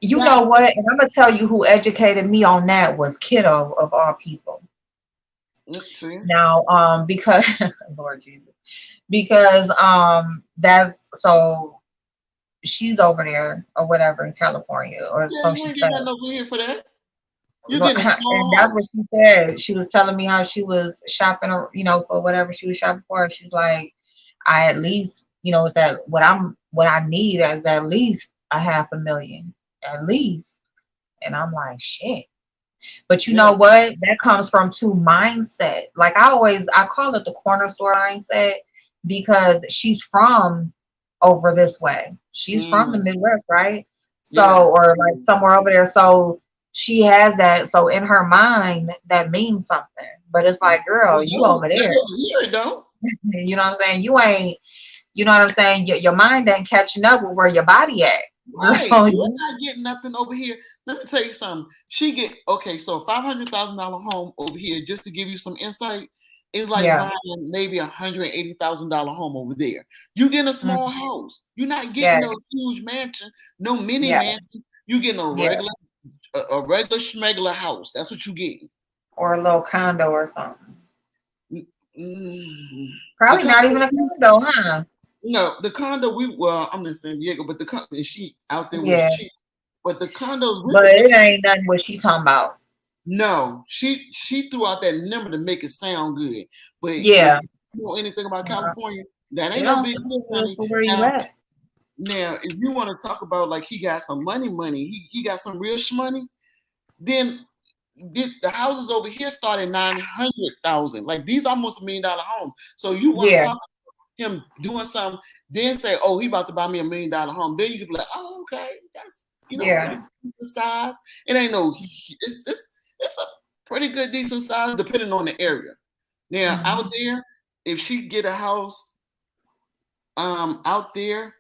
You know what? And I'm gonna tell you who educated me on that was Kiddo of all people. Now, because Lord Jesus, because that's so she's over there or whatever in California or so she said. Over here for that. And that's what she said. She was telling me how she was shopping, for whatever she was shopping for. She's like, I at least, it's that what I need is at least $500,000, at least. And I'm like, shit. But you know what? That comes from two mindset. Like I call it the corner store mindset because she's from over this way. She's from the Midwest, right? So, or like somewhere over there. So she has that. So in her mind, that means something. But it's like, girl, you over there. You know what I'm saying? You ain't, you know what I'm saying? Your mind ain't catching up with where your body at. Right. You're not getting nothing over here. Let me tell you something. So a $500,000 home over here, just to give you some insight, is like buying maybe $180,000 home over there. You getting a small house. You're not getting no huge mansion, no mini mansion. You getting a regular schmegular house. That's what you getting. Or a little condo or something. Probably not even a condo, huh? No, the condo I'm in San Diego, but the condo she out there was cheap. But the condos, but it ain't nothing what she talking about. No, she threw out that number to make it sound good. But if Yeah. you know anything about California, that It ain't no don't big sound deal, good honey. for where you Now, at. if you want to talk about like he got some money, he got some real shmoney, then the houses over here start at 900,000. Like these almost $1 million homes. So you want to Yeah. talk about him doing something, then say, oh, he about to buy me $1 million home. Then you can be like, oh, okay, that's Yeah. pretty decent size. It ain't no, it's a pretty good decent size depending on the area. Now out Mhm. there, if she get a house out there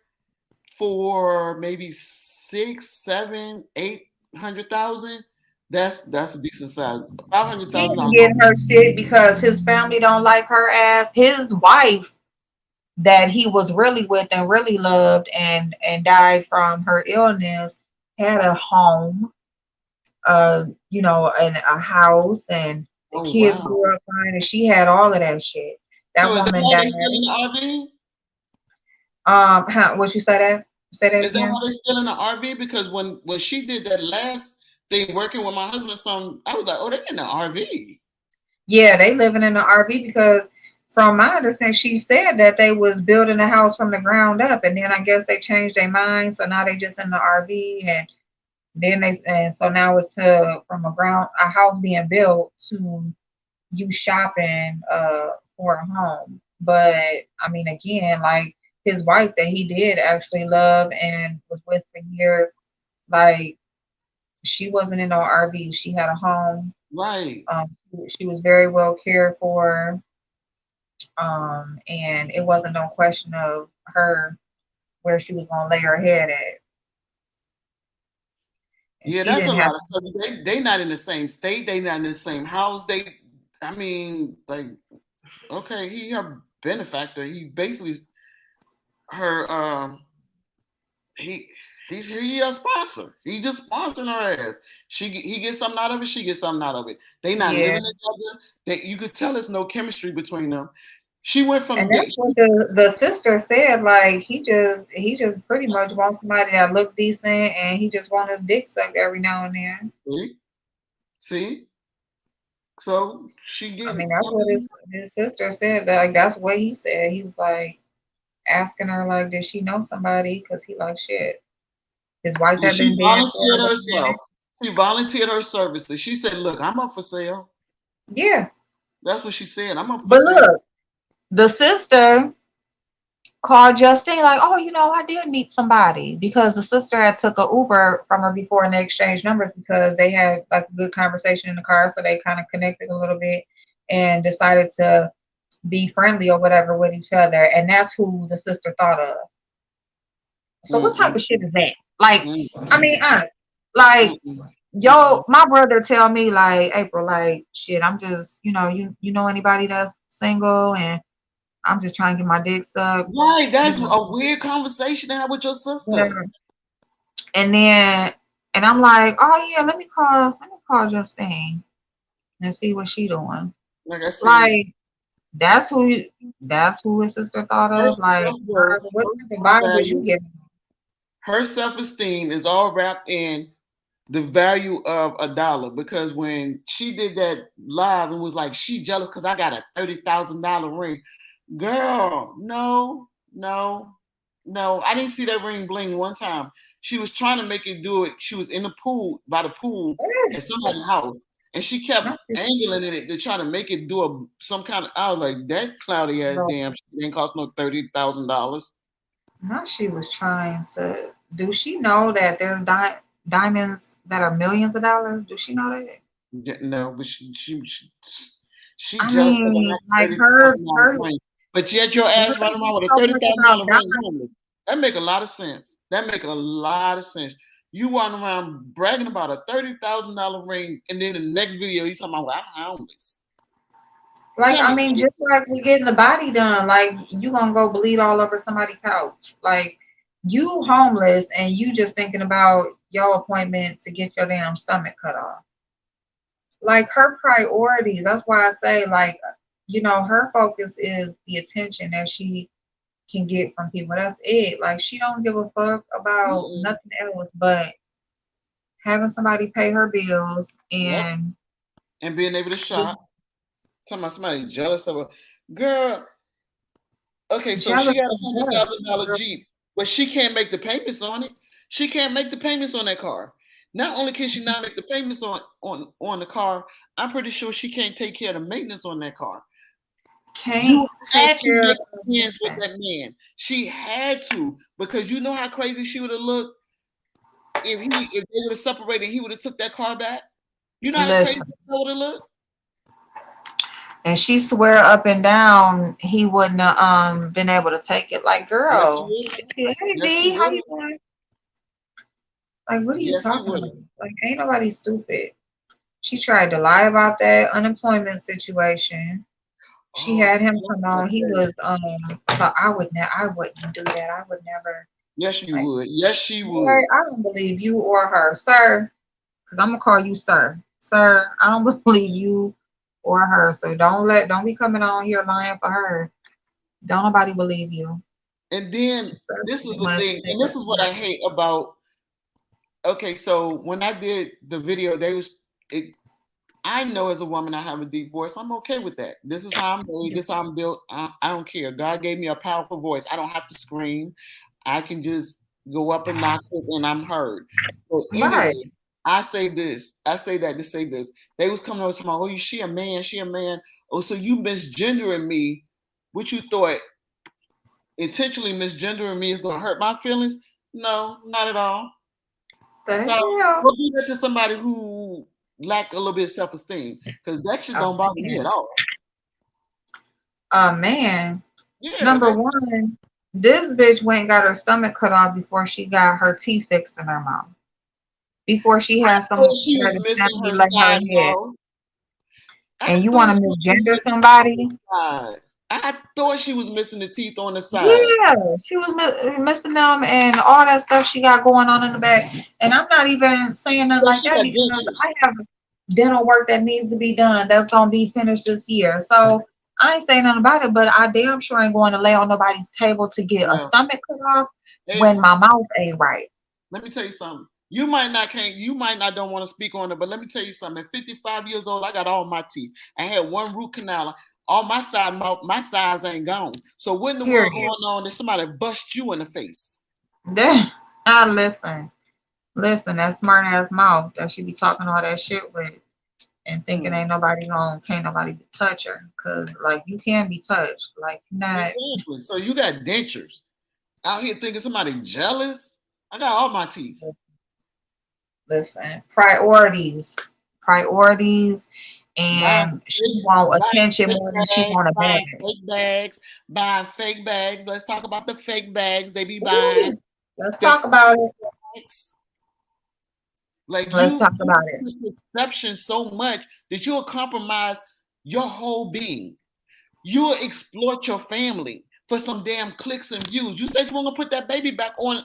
for maybe 6, 7, 800,000, that's a decent size. Five hundred He thousand ain't dollars. getting her shit because his family don't like her ass. His wife that he was really with and really loved and died from her illness had a home, and a house, and the Oh kids wow. grew up fine, and she had all of that shit. So That is that woman why died. they still in the RV? What you say that? Say that Is that why again? they still in the RV? Because when she did that last thing working with my husband or something, I was like, oh, they in the RV. Yeah, they living in the RV because from my understanding, she said that they was building a house from the ground up, and then I guess they changed their mind, so now they just in the RV, and so now it's to from a house being built to you shopping for a home. But I mean, again, like his wife that he did actually love and was with for years, like she wasn't in no RV. She had a home. Right. She was very well cared for, and it wasn't no question of her where she was gonna lay her head at, and Yeah, she that's a didn't have. lot of stuff. They not in the same state. They not in the same house. I mean, like, okay, he her benefactor. He basically her he he a sponsor. He just sponsoring her ass. He gets something out of it. She gets something out of it. They not Yeah, living together. That you could tell there's no chemistry between them. She went and from that's date. what the sister said. Like he just pretty much wants somebody that look decent, and he just want his dick sucked every now and then. See, so she I getting. mean, that's what his sister said. Like that's what he said. He was like asking her like, did she know somebody? Because he like shit. His wife And had she been dead for a volunteered little herself. minute. She volunteered her services. She said, "Look, I'm up for sale." Yeah, That's what she said. I'm up for but sale. look, the sister called Justine like, oh, I did meet somebody because the sister had took a Uber from her before and they exchanged numbers because they had like a good conversation in the car, so they kind of connected a little bit and decided to be friendly or whatever with each other, and that's who the sister thought of. So what type Mm-mm, of shit is that? Like, I mm-mm, mean, honest, like, mm-mm, yo, my brother tell me like, April, like, shit, I'm just, you know anybody that's single and I'm just trying to get my dick sucked, Right, you that's know, a weird conversation to have with your sister. whatever. And then, and I'm like, oh yeah, let me call Justine and see what she doing. Like I said, Like, that's who his sister thought her of. Like, self worth, what her type of self vibe was you value, giving? her self esteem is all wrapped in the value of $1. Because when she did that live and was like, she jealous because I got a $30,000 ring. Girl, no, no, no. I didn't see that ring bling one time. She was trying to make it do it. She was in the pool, by the pool at somebody's house. And she kept Not this, angling it to try to make it do some kind of. I was like, that cloudy ass no, damn shit didn't cost no $30,000. not she was trying to. Do she know that there's diamonds that are millions of dollars? Do she know that? No, but she I jealous because mean, I like got her, $30,000 her, ring. But yet your her ass running around with a so thirty much thousand about dollar ring. diamonds. That make a lot of sense. That make a lot of sense. You running around bragging about a $30,000 ring, and then the next video you talking about, well, I'm homeless. Like, Tell I me, mean, just like we getting the body done, like you gonna go bleed all over somebody's couch. Like you homeless and you just thinking about your appointment to get your damn stomach cut off. Like her priorities, that's why I say like, her focus is the attention that she can get from people. That's it. Like she don't give a fuck about mm-mm. nothing else but having somebody pay her bills Yep, and and being able to shop. Talking about somebody jealous of her. Girl, okay, so she Jealous got of a what? $100,000 Jeep, but she can't make the payments on it. She can't make the payments on that car. Not only can she not make the payments on the car, I'm pretty sure she can't take care of the maintenance on that car. Can't You take had to care make of friends with nothing. that man. She had to, because you know how crazy she would have looked if they would have separated and he would have took that car back. You know how crazy Listen, that would have looked? and she swear up and down he wouldn't have been able to take it. Like, Yes, he girl, would have. hey Yes, he B, how would you have. doing? Like, what are you Yes, he talking would about? have. Like, ain't nobody stupid. She tried to lie about that unemployment situation. She Oh, had him come on. He okay. was so I wouldn't do that. I would never Yes, you like, would. Yes, she boy, would. I don't believe you or her, sir. Because I'm gonna call you sir. Sir, I don't believe you or her. So don't be coming on here lying for her. Don't nobody believe you. And then this is Especially the when it's thing, and this is what I her. hate about. Okay, so when I did the video, they was it. I know as a woman I have a deep voice. I'm okay with that. This is how I'm made. This is how I'm built. I don't care. God gave me a powerful voice. I don't have to scream. I can just go up and knock it, and I'm heard. But Right. anyway, I say this. I say that to say this. They was coming over to my, oh, she a man. She a man. Oh, so you misgendering me? What you thought intentionally misgendering me is going to hurt my feelings? No, not at all. The So hell? go do that to somebody who lack a little bit of self esteem, because that shit A don't bother me at man. all. A man. Yeah, Number that one, this bitch went and got her stomach cut off before she got her teeth fixed in her mouth. Before she had thought somebody she was to missing family her lay her side head. mouth. I And you thought want to she was missing misgender the teeth on somebody? the side. I thought she was missing the teeth on the side. Yeah, she was missing them and all that stuff she got going on in the back. And I'm not even saying nothing So like she that got because dentures. I have dental work that needs to be done that's gonna be finished this year. So I ain't saying nothing about it, but I damn sure ain't going to lay on nobody's table to get a Well, stomach cut off when April, my mouth ain't right. let me tell you something. You might not don't want to speak on it, but let me tell you something. At 55 years old, I got all my teeth. I had one root canal. All my side mouth, my sides ain't gone. So what in the world going Period. on that somebody bust you in the face? Listen, listen, that smart ass mouth that she be talking all that shit with and thinking Hmm. ain't nobody home, can't nobody touch her. Cause like you can be touched. Like not Exactly. So you got dentures out here thinking somebody jealous. I got all my teeth. listen. Priorities. Priorities Buying and she fake, want buying attention fake more than she bags, want a buying bag. fake bags, buying fake bags. Let's talk about the fake bags they be buying. Ooh, let's The talk about it. facts. Like Let's talk you about it. put perception so much that you'll compromise your whole being. You'll exploit your family for some damn clicks and views. You said you weren't gonna put that baby back on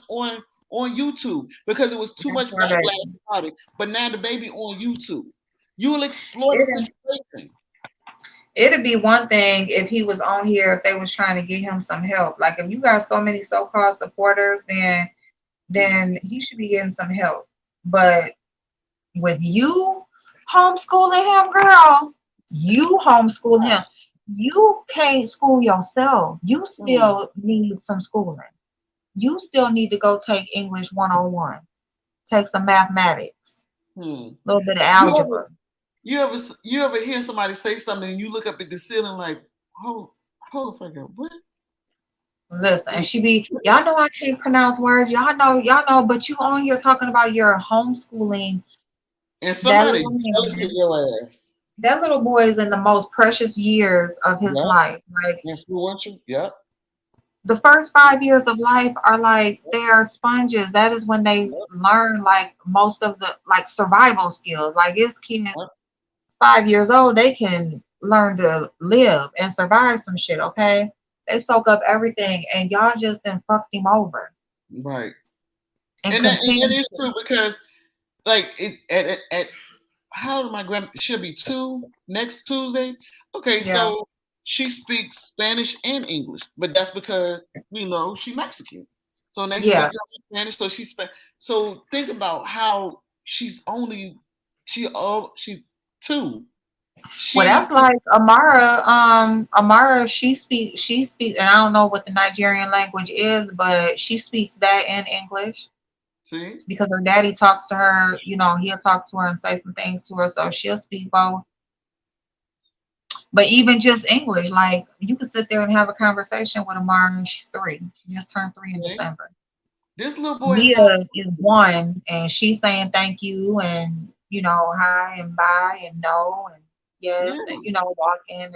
YouTube because it was too That's much my backlash baby. about it. But now the baby on YouTube. You'll exploit a It, situation. it'd be one thing if he was on here if they was trying to get him some help. Like if you got so many so-called supporters, then he should be getting some help. But with you homeschooling him, girl, you homeschool him. You can't school yourself. You Hmm. still need some schooling. You still need to go take English 101, take some mathematics, Hmm. a little bit of You ever algebra. you ever hear somebody say something and you look up at the ceiling like, hold the fuck up, what? Listen, and she be, y'all know I can't pronounce words. Y'all know, but you on here talking about your homeschooling. And That somebody little jealous of man, your ass. that little boy is in the most precious years of his Yep. life. Like Influential. Yep. the first 5 years of life are like they are sponges. That is when they Yep. learn like most of the like survival skills. Like it's kids Yep. 5 years old, they can learn to live and survive some shit, okay? They soak up everything and y'all just then fucked him over Right. and And that continue is to. true because like at how old my grand she'll be 2 next Tuesday. Okay, Yeah, so she speaks Spanish and English, but that's because she Mexican. So they yeah, speak Spanish, so so think about how she's 2. Well, She that's like Amara. Amara, she speak, and I don't know what the Nigerian language is, but she speaks that in English see, because her daddy talks to her. You know, he'll talk to her and say some things to her, so she'll speak both. But even just English, like you could sit there and have a conversation with Amara, and she's 3. She just turned 3 in see, December. this little boy is not. Mia is 1, and she's saying thank you and hi and bye and no and Yeah, yes and walking and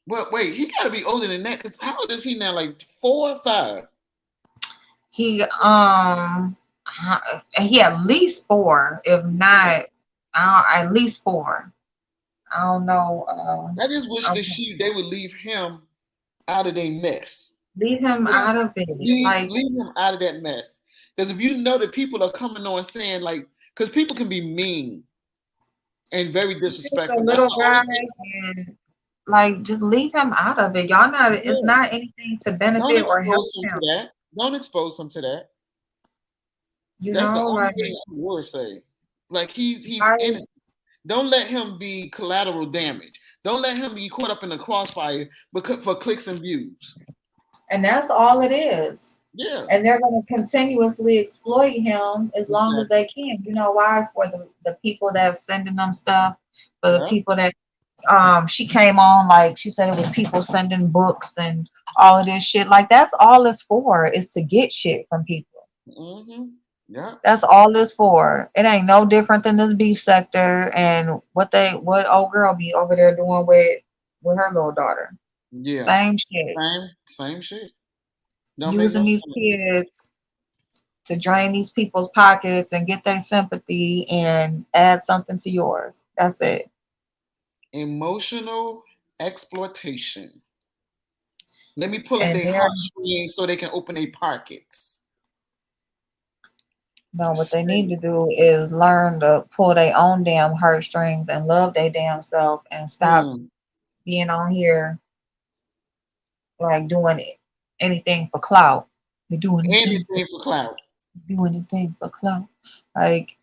but wait, he got to be older than that. Cause how old is he now? Like 4 or 5? he he at least 4, if not at least 4. I don't know. I just wish that Okay. they would leave him out of their mess. Leave him out of it. Like Leave him out of that mess. Because if you know that people are coming on saying like, because people can be mean and very just a disrespectful. That's little the guy, only thing. and like just leave him out of it. Y'all not. It's Yeah. not anything to Don't benefit or help expose him to him. that. Don't expose him to that. You That's the know, only like thing I would say. Like he's I, innocent. Don't let him be collateral damage. Don't let him be caught up in the crossfire because for clicks and views. and that's all it is. Yeah, And they're going to continuously exploit him as long as exactly. they can. You know why? For the people that's sending them stuff, for the Yeah. people that she came on, like she said it was people sending books and all of this shit. Like that's all it's for, is to get shit from people. Mm-hmm. Yeah. That's all it's for. It ain't no different than this beef sector and what old girl be over there doing with her little daughter. Yeah. Same shit. Same shit. Don't make Using no these sense. kids to drain these people's pockets and get their sympathy and add something to yours. That's it. Emotional exploitation. Let me pull up And their they're heartstrings so they can open their pockets. no, what they need Say, to do is learn to pull their own damn heartstrings and love their damn self and stop hmm, being on here like doing anything for clout. You do anything for anything for clout. do anything for clout. Like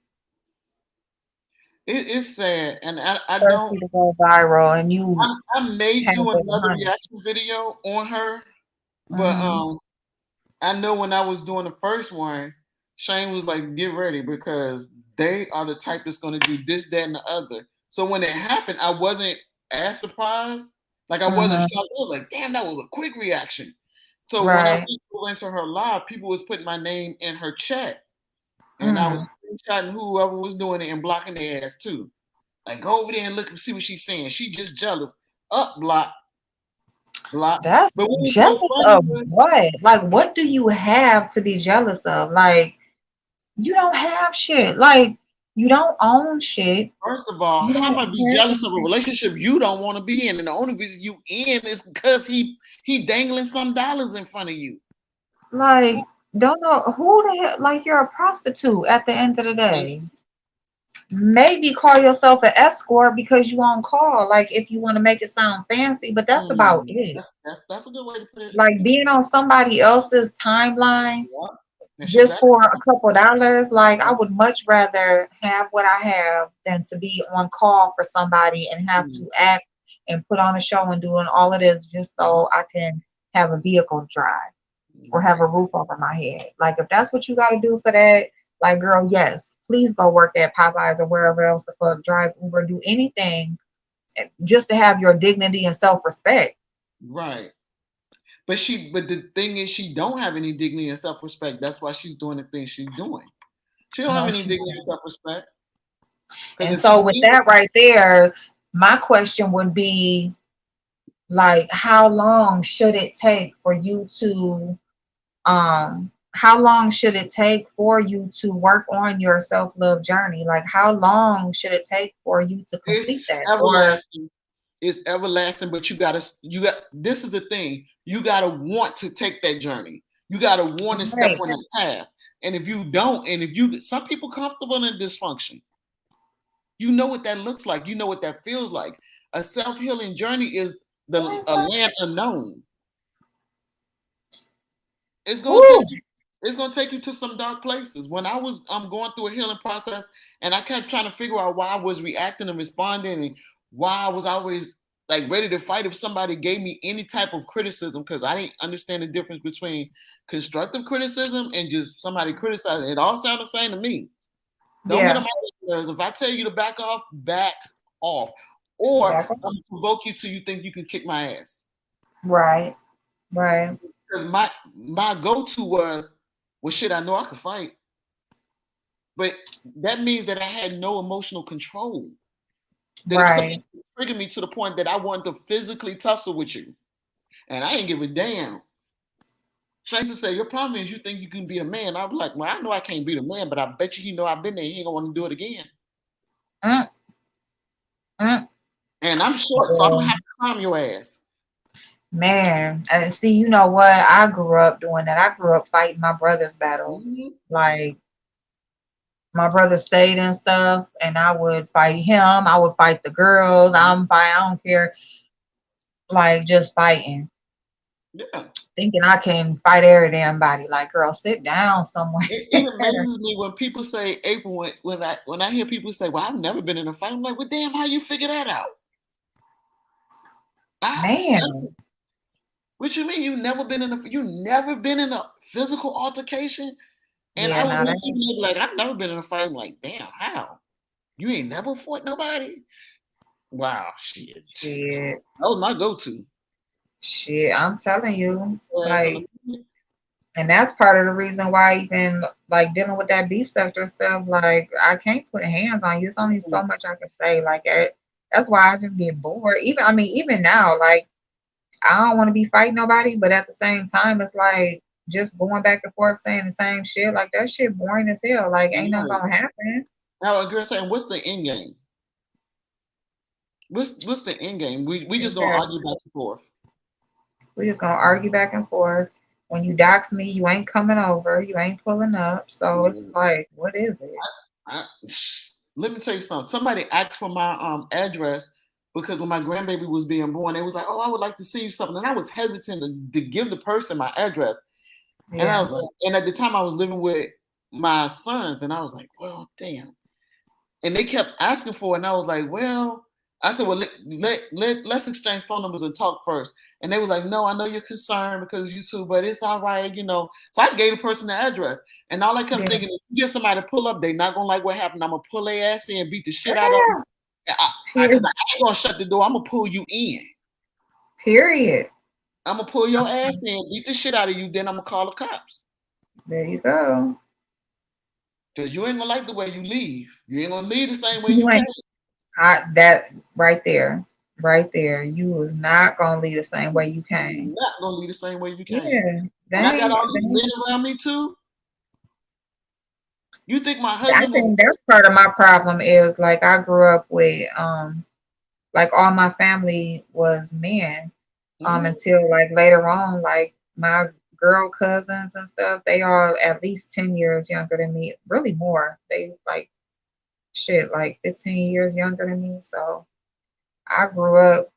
It's sad, and I don't. thirsty to go viral and you I may have do it another 100. reaction video on her, but Mm-hmm. I know when I was doing the first one, Shane was like, "Get ready because they are the type that's going to do this, that, and the other." So when it happened, I wasn't as surprised. Like I wasn't Mm-hmm. shocked. I was like, "Damn, that was a quick reaction." So when I Right. went over into her live, people was putting my name in her chat, and I Mm. was screenshotting whoever was doing it and blocking their ass too. Like, go over there and look and see what she's saying. She just jealous. Up, block, block. That's But what was so jealous funny of was, what? Like, what do you have to be jealous of? Like, you don't have shit. Like, you don't own shit. first of all, You how am don't I be have jealous of a anything. relationship you don't want to be in? And the only reason you in is because he dangling some dollars in front of you. Like, don't know who the hell. Like, you're a prostitute at the end of the day. Listen, Maybe call yourself an escort because you on call. Like, if you want to make it sound fancy, but that's about it. that's a good way to put it. Like, being on somebody else's timeline Yeah. And she just got for a couple dollars, like I yeah. would much rather have what I have than to be on call for somebody and have Mm, to act and put on a show and doing all of this just yeah. so I can have a vehicle to drive or have Right. a roof over my head. Like if that's what you got to do for that, like girl, yes, please go work at Popeyes or wherever else the fuck, drive Uber, do anything just to have your dignity and self-respect. Right. But the thing is, she don't have any dignity and self respect. That's why she's doing the things she's doing. She don't have No, any she dignity and doesn't. self respect. Because And if she so with did, that right there, my question would be, like how long should it take for you to how long should it take for you to work on your self-love journey? Like how long should it take for you to complete it's that? Or everlasting. It's everlasting, but you got this is the thing. You gotta want to take that journey. You gotta want to step right. on that path. And if you don't, and if you some people comfortable in dysfunction, you know what that looks like. You know what that feels like. A self-healing journey is the a land unknown. It's gonna take Woo. you. It's gonna take you to some dark places. When I'm going through a healing process, and I kept trying to figure out why I was reacting and responding, and why I was always like ready to fight if somebody gave me any type of criticism, because I didn't understand the difference between constructive criticism and just somebody criticizing. It all sounded the same to me. Don't get on Yeah. my nerves. If I tell you to back off, back off. Or Back I'm on. gonna provoke you till you think you can kick my ass. Right. Right. Because my go-to was, well, shit, I know I could fight. But that means that I had no emotional control. That if something Right. triggered me to the point that I wanted to physically tussle with you, and I ain't give a damn. Chase to say, your problem is you think you can beat a man. I was like, well, I know I can't beat a man, but I bet you he know I've been there. He ain't gonna want to do it again. Mm, mm. And I'm short, so I'm gonna Yeah. have to climb your ass. Man, and see, you know what? I grew up doing that. I grew up fighting my brother's battles. Mm-hmm. Like my brother stayed and stuff, and I would fight him. I would fight the girls. I'm fine. I don't care. Like just fighting, Yeah. thinking I can fight every damn body. Like, girl, sit down somewhere. It amazes me when people say, April, when I hear people say, well, I've never been in a fight. I'm like, well, damn, how you figure that out? Man, What you mean you never been in a physical altercation? And yeah, I would now meet that people like, I've never been in a fight. I'm like, damn, how? You ain't never fought nobody? Wow, shit. shit, That was my go-to. shit. I'm telling you, Your ass on like, the and that's part of the reason why even like dealing with that beef sector stuff. Like, I can't put hands on you. It's only so much I can say. Like, that's why I just get bored. Even I mean, even now, like. I don't want to be fighting nobody, but at the same time, it's like just going back and forth saying the same shit. Like that shit boring as hell. Like ain't nothing right. gonna happen. Now a girl saying, what's the end game? What's the end game? We just gonna argue Exactly. back and forth. We're just gonna argue back and forth. When you dox me, you ain't coming over. You ain't pulling up. So it's Yeah. like, what is it? I, let me tell you something. Somebody asked for my address because when my grandbaby was being born, they was like, "Oh, I would like to see you something." And I was hesitant to give the person my address, and I Yeah. was like, and at the time I was living with my sons, and I was like, "Well, damn." And they kept asking for it, and I was like, "Well," I said, "Well, let's exchange phone numbers and talk first." And they was like, "No, I know you're concerned because you too, but it's all right, you know." So I gave the person the address, and all I kept Yeah. thinking is, you get somebody to pull up, they not gonna like what happened. I'm gonna pull their ass in, beat the shit out of them. Because Period. I ain't gonna shut the door. I'm gonna pull you in. Period. I'm gonna pull your ass in, beat the shit out of you. Then I'm gonna call the cops. There you go. Cause you ain't gonna like the way you leave. You ain't gonna leave the same way you You came. ain't that right there. Right there. You was not gonna leave the same way you You're came. not gonna leave the same way you came. Yeah. And I got Dang. all these men around me too. You think my I husband will? think that's part of my problem is like I grew up with like all my family was men Mhm. until like later on like my girl cousins and stuff they are at least 10 years younger than me, really more. They like shit like 15 years younger than me. So I grew up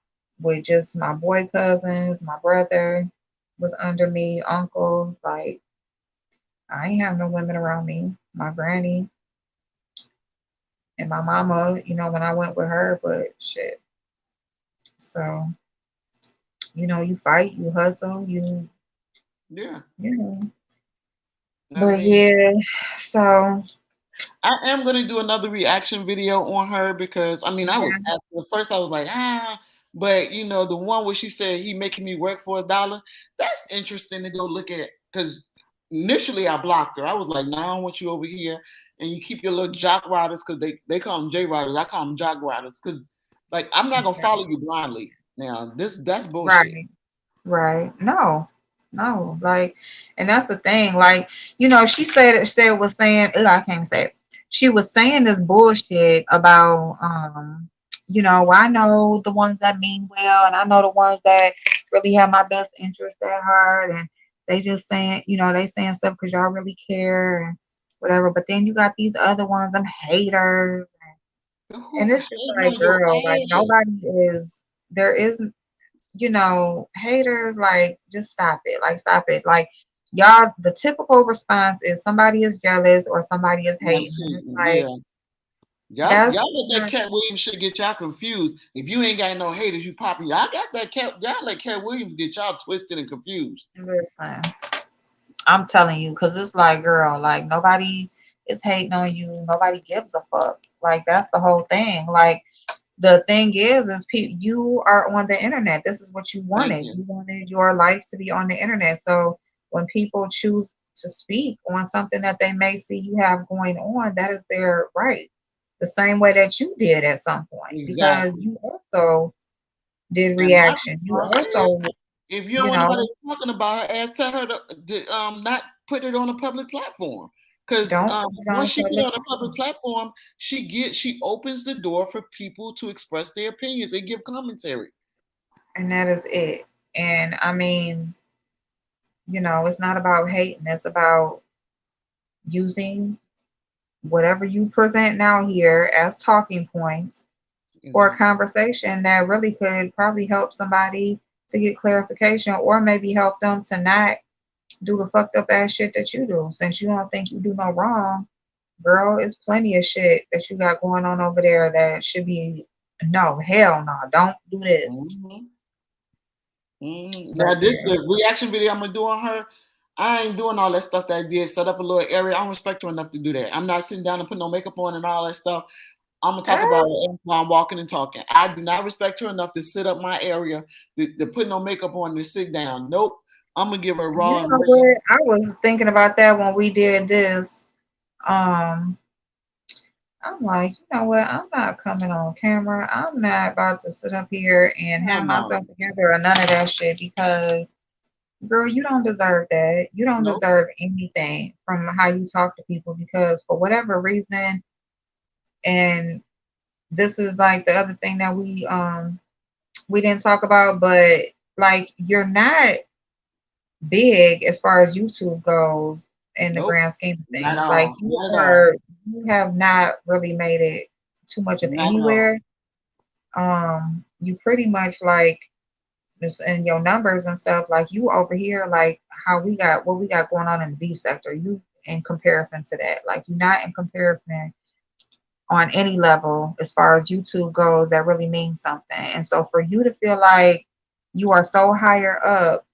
with just my boy cousins, my brother was under me, uncles, like I ain't have no women around me. My granny and my mama, you know, when I went with her, but shit. So, you know, you fight, you hustle, Yeah. you know. I But mean, yeah, so I am gonna do another reaction video on her because I mean I was yeah, at first I was like but you know the one where she said he making me work for $1. That's interesting to go look at because initially I blocked her. I was like, no, I don't want you over here, and you keep your little jock riders because they call them J riders. I call them jock riders because like I'm not gonna follow you blindly. Now that's bullshit. right, right. No, no, like, and that's the thing. Like, you know, she said was saying, ugh, I can't say it. She was saying this bullshit about, you know, well, I know the ones that mean well, and I know the ones that really have my best interest at heart, and they just saying, you know, they saying stuff because y'all really care and whatever. But then you got these other ones, them haters, and Who it's just hating like, on your girl, like ass? nobody is. There isn't, you know, haters, like, just stop it. Like, stop it. Like, y'all, the typical response is somebody is jealous or somebody is Somebody's hating. And it's hating. like, Yeah. Y'all let that Cat Williams shit get y'all confused. If you ain't got no haters, you popping. Y'all got that cat. Y'all let Cat Williams get y'all twisted and confused. Listen, I'm telling you, because it's like, girl, like nobody is hating on you. Nobody gives a fuck. Like that's the whole thing. Like the thing is you are on the internet. This is what you wanted. You wanted your life to be on the internet. So when people choose to speak on something that they may see you have going on, that is their right. The same way that you did at some point, because you also did reaction. You also, if you don't want nobody talking about her ass, tell her to not put it on a public platform. Because once she put it on a public platform, she opens the door for people to express their opinions and give commentary. And that is it. And I mean, it's not about hating. It's about using whatever you present now here as talking points or a conversation that really could probably help somebody to get clarification, or maybe help them to not do the fucked up ass shit that you do. Since you don't think you do no wrong, girl, it's plenty of shit that you got going on over there that should be, no, hell no, don't do this. Now the reaction video I'm gonna do on her, I ain't doing all that stuff that I did. Set up a little area. I don't respect her enough to do that. I'm not sitting down and putting no makeup on and all that stuff. I'm gonna talk about it while I'm walking and talking. I do not respect her enough to sit up my area, to put no makeup on, to sit down. Nope. I'm gonna give her raw. I was thinking about that when we did this. I'm like, you know what? I'm not coming on camera. I'm not about to sit up here and have myself together or none of that shit, because, girl, you don't deserve that. You don't deserve anything from how you talk to people, because for whatever reason, and this is like the other thing that we didn't talk about, but like you're not big as far as YouTube goes in the grand scheme of things. Like you have not really made it too much of anywhere. You pretty much like this in your numbers and stuff, like you over here, like what we got going on in the beef sector, you in comparison to that, like you're not in comparison on any level as far as YouTube goes. That really means something. And so for you to feel like you are so higher up,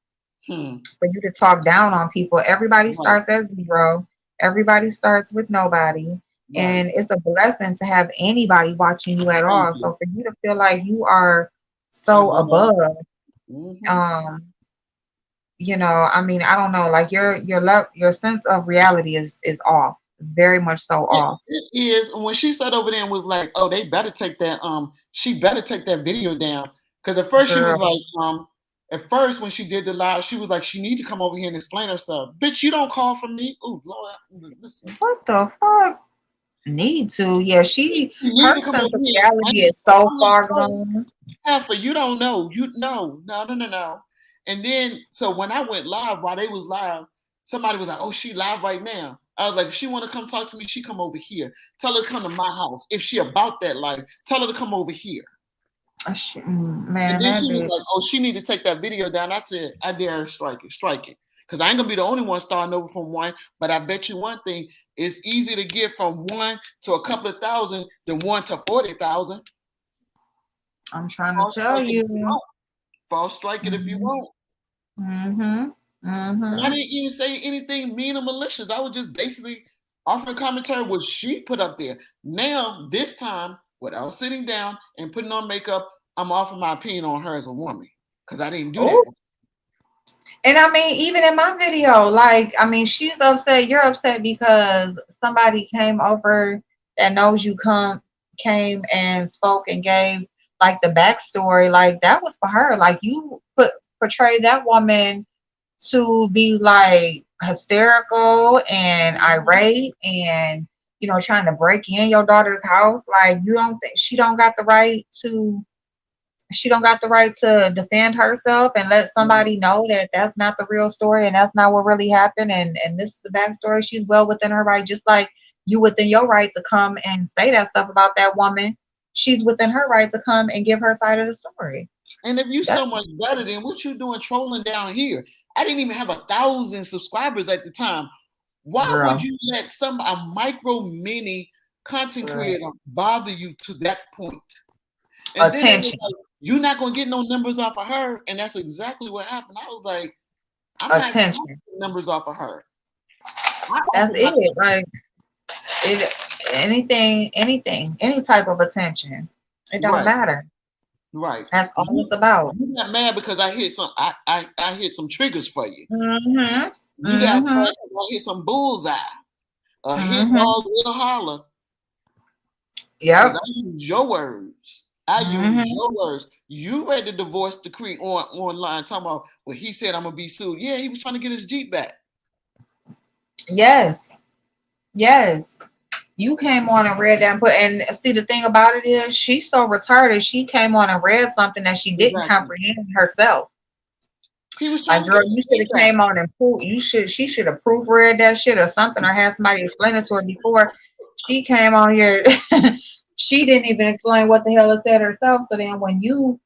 for you to talk down on people, everybody starts at zero. Everybody starts with nobody. And it's a blessing to have anybody watching you at all. So for you to feel like you are so above, I mean, I don't know, like your sense of reality is off. It's very much so off. It is. When she sat over there and was like, "Oh, they better take that. She better take that video down." Because at first she was like, at first when she did the live, she was like, "She need to come over here and explain herself." Bitch, you don't call for me. Oh Lord, listen. What the fuck? Need to? Yeah, her sense of reality is so far gone. Alpha, you don't know. No. And then, so when I went live, while they was live, somebody was like, "Oh, she live right now." I was like, if she want to come talk to me, she come over here. Tell her to come to my house. If she about that life, tell her to come over here. Man, and then she was like, "Oh, she need to take that video down." I said, "I dare her, strike it. Because I ain't gonna be the only one starting over from one. But I bet you one thing: it's easy to get from 1 to a couple of thousand than 1 to 40,000. I'm trying to tell you. False strike it if you want. I didn't even say anything mean or malicious. I was just basically offering commentary what she put up there. Now, this time, without sitting down and putting on makeup, I'm offering my opinion on her as a woman. Because I didn't do that. And I mean, even in my video, like, I mean, she's upset. You're upset because somebody came over that knows you came and spoke and gave like the backstory. Like that was for her. Like you portrayed that woman to be like hysterical and irate and trying to break in your daughter's house. Like you don't think she don't got the right to defend herself and let somebody know that that's not the real story and that's not what really happened, and this is the backstory. She's well within her right, just like you within your right to come and say that stuff about that woman. She's within her right to come and give her side of the story. And if you so much better, than what you doing trolling down here? I didn't even have 1,000 subscribers at the time. Why would you let a micro mini content Right. creator bother you to that point. And then it was Attention. like, you're not gonna get no numbers off of her. And that's exactly what happened. I was like, I'm not trying to Attention. get numbers off of her. I That's offered my it. Like it anything, any type of attention. It don't right, matter. right. That's all You it's about. you got mad because I hit some I hit some triggers for you. Mm-hmm. You got mad Mm-hmm. because I hit some bullseye. A hit Mm-hmm. dog will holler. Because Yep. I use your words. I use Mm-hmm. your words. You read the divorce decree online talking about well, he said I'm gonna be sued. Yeah, he was trying to get his Jeep back. Yes. Yes. You came on and read that and put and see the thing about it is she's so retarded. She came on and read something that she didn't Exactly. comprehend herself. He was trying Like, to get girl, his you should Jeep have back. came on and proof. She should have proofread that shit or something, or had somebody explain it to her before. She came on here. She didn't even explain what the hell it said herself. So then, when you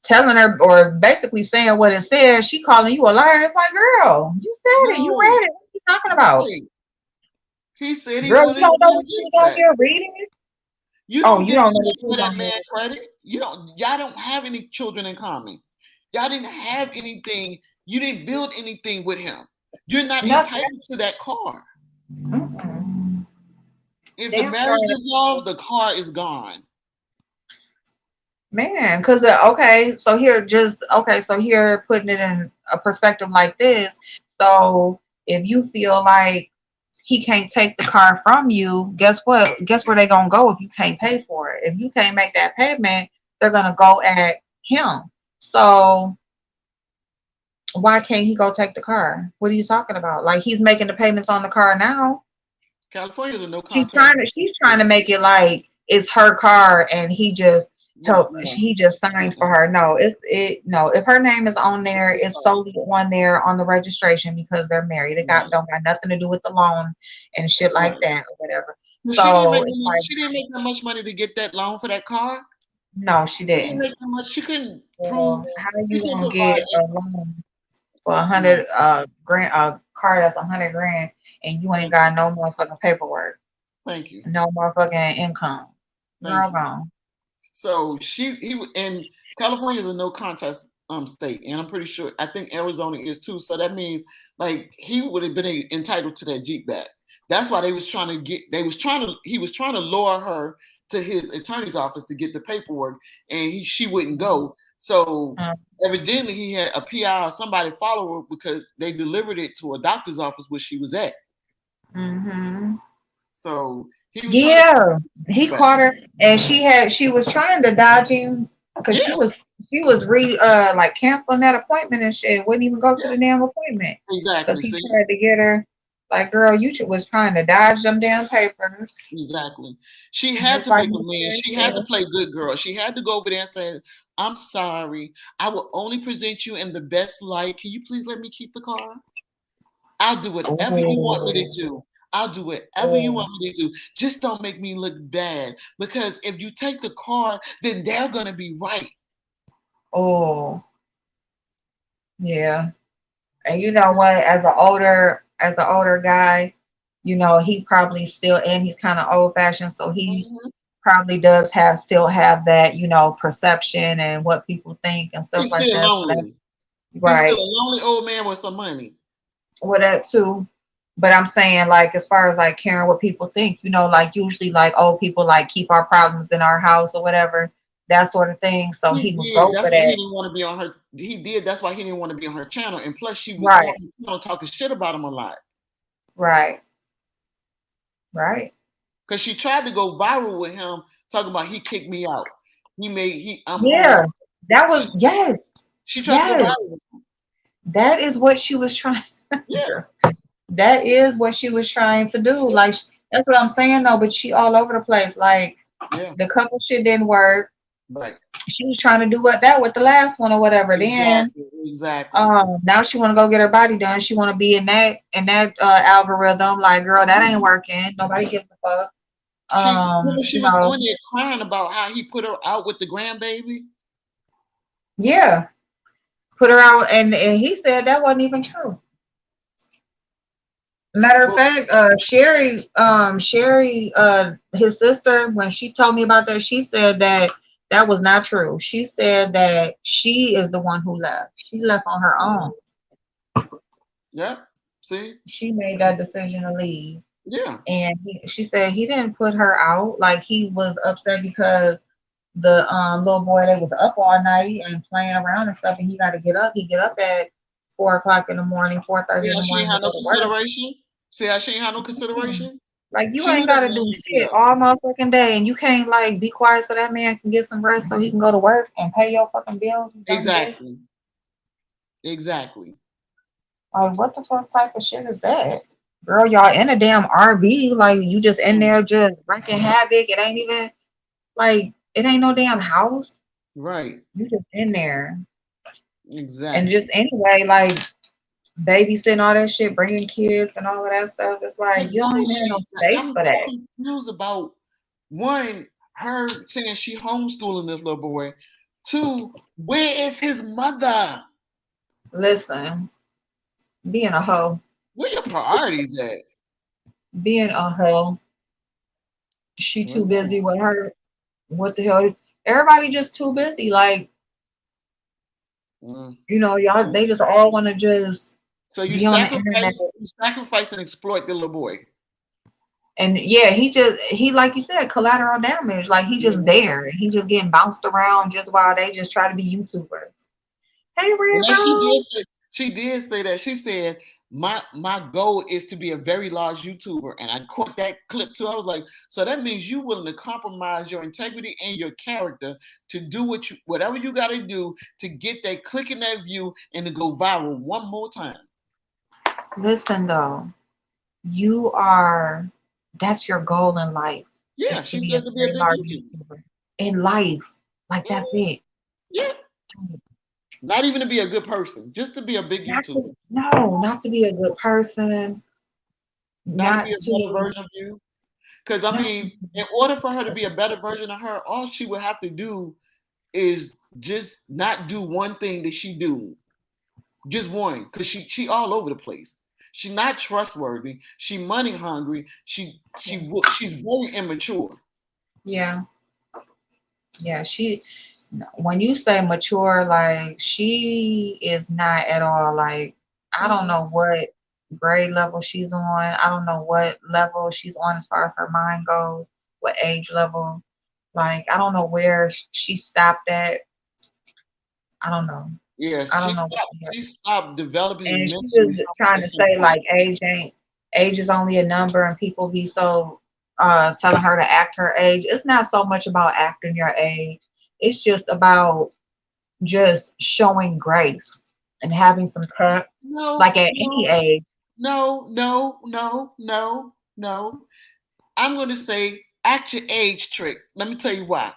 telling her or basically saying what it said, she calling you a liar. It's like, girl, you said it. You No, read it. What are you talking about? right. He said he Girl, you wanted don't know what his she Jeep was on back. here reading it? You Oh, don't you get don't to know what she show was that on man here. credit. Y'all don't have any children in common. Y'all didn't have anything. You didn't build anything with him. You're not Nothing. entitled to that car. Mm-mm. If the Damn sure. marriage dissolves, the car is gone. Man, because okay, so here putting it in a perspective like this. So if you feel like he can't take the car from you, guess what? Guess where they gonna go if you can't pay for it? If you can't make that payment, they're gonna go at him. So why can't he go take the car? What are you talking about? Like he's making the payments on the car now. California's a no She's contest. trying to make it like it's her car and he just No. signed for her. No, no. If her name is on there, it's solely on there on the registration because they're married. It don't got nothing to do with the loan and shit like that or whatever. So it's like she didn't make that much money to get that loan for that car. no, she She didn't didn't. make that much. She couldn't prove. Well, how She you couldn't gonna provide. get a loan for No. grand a car that's 100 grand and you ain't Thank got you. no motherfucking paperwork, Thank you. no motherfucking income? Thank Girl, you. gone. So and California is a no contest state, and I'm pretty sure I think Arizona is too. So that means like he would have been entitled to that Jeep back. That's why he was trying to lure her to his attorney's office to get the paperwork, and she wouldn't go. So evidently he had a PI or somebody follow her because they delivered it to a doctor's office where she was at. Mm-hmm. So he was he caught her, and she was trying to dodge him because she was like canceling that appointment and shit. Wouldn't even go to the damn appointment exactly. because he tried to get her. Like, girl, you was trying to dodge them damn papers. Exactly. She had to make a man. She had to play good girl. She had to go over there and say, "I'm sorry. I will only present you in the best light. Can you please let me keep the car? I'll do whatever you want me to do. I'll do whatever you want me to do. Just don't make me look bad. Because if you take the car, then they're gonna be right." Oh, yeah. And you know what? As an older guy, you know, he probably still, and he's kind of old fashioned, so he probably does still have that, you know, perception and what people think and stuff He's like still that. So lonely. He's still right. a lonely old man with some money. Well, that too. But I'm saying, like, as far as like caring what people think, you know, like usually like old people like keep our problems in our house or whatever, that sort of thing. So he would go That's for why he that. didn't want to be on her. He did. That's why he didn't want to be on her channel. And plus, she was Right. on the channel talking shit about him a lot. Right. Right. Because she tried to go viral with him, talking about he kicked me out. I'm Yeah. home. That was yes. She tried to go viral with him. That is what she was trying. Yeah. That is what she was trying to do. Like that's what I'm saying though. But she all over the place. Like the couple shit didn't work. Right. She was trying to do that with the last one or whatever. Exactly. Now she want to go get her body done. She want to be in that algorithm. Like, girl, that ain't working. Nobody gives a fuck. She was on there crying about how he put her out with the grandbaby. Yeah, put her out, and he said that wasn't even true. Matter of But fact, Sherry, his sister, when she told me about that, she said that that was not true. She said that she is the one who left. She left on her own. yeah, see, She made that decision to leave. yeah, And she said he didn't put her out. Like he was upset because the little boy that was up all night and playing around and stuff, and he got to get up. He get up at 4 o'clock in the morning, 4:30 see in how the she ain't morning to had no go to work. consideration. See how she ain't had no Mm. consideration. Like you She knew ain't that got to man do would be shit up. all motherfucking day, and you can't like be quiet so that man can get some rest so he can go to work and pay your fucking bills. You dumb bitch. Exactly, exactly. Like what the fuck type of shit is that? Girl, y'all in a damn RV, like you just in Mm, there just wrecking havoc. It ain't even like it ain't no damn house. right, You just in there. And exactly. just anyway, like babysitting all that shit, bringing kids and all of that stuff. It's But like you why don't is even have no she? space I'm for so that. confused about one, her saying she homeschooling this little boy. Two, where is his mother? Listen, being a hoe, Where your priorities at? being a hoe, she Well, too no. busy with her. What the hell? Everybody just too busy. Like, Mm. y'all, they just all want to just So be on the internet. you sacrifice and exploit the little boy. And yeah, he like you said, collateral damage. Like he just Mhm. there. He just getting bounced around just while they just try to be YouTubers. Hey, And Red then Rose. she did say that. She said, my goal is to be a very large YouTuber. And I caught that clip too. I was like, so that means you willing to compromise your integrity and your character to do whatever you gotta do to get that click in that view and to go viral one more time. Listen though, you are that's your goal in life Yeah, is to she be a said to be a very big large YouTuber. YouTuber in life. Like that's Mhm. it. Yeah. Not even to be a good person, just to be a big Not to YouTuber. no, not to be a good person, Not to be not a better to version of you. Because I not to mean, in order for her to be a better version of her, all she would have to do is just not do one thing that she do, just one, because she all over the place. She's not trustworthy. She money hungry. She's very immature. yeah. Yeah, when you say mature, like she is not at all like I don't Mm-mm. know what grade level she's on. I don't know what level she's on as far as her mind goes, what age level. Like I don't know where she stopped at. I don't know. Yeah, I don't know what she stopped developing and she mentally was something trying at to some say point. like age is only a number and people be so telling her to act her age. It's not so much about acting your age. It's just about just showing grace and having some tact, No, like at any no, age. no, no, no, no, no. I'm going to say act your age trick. Let me tell you why.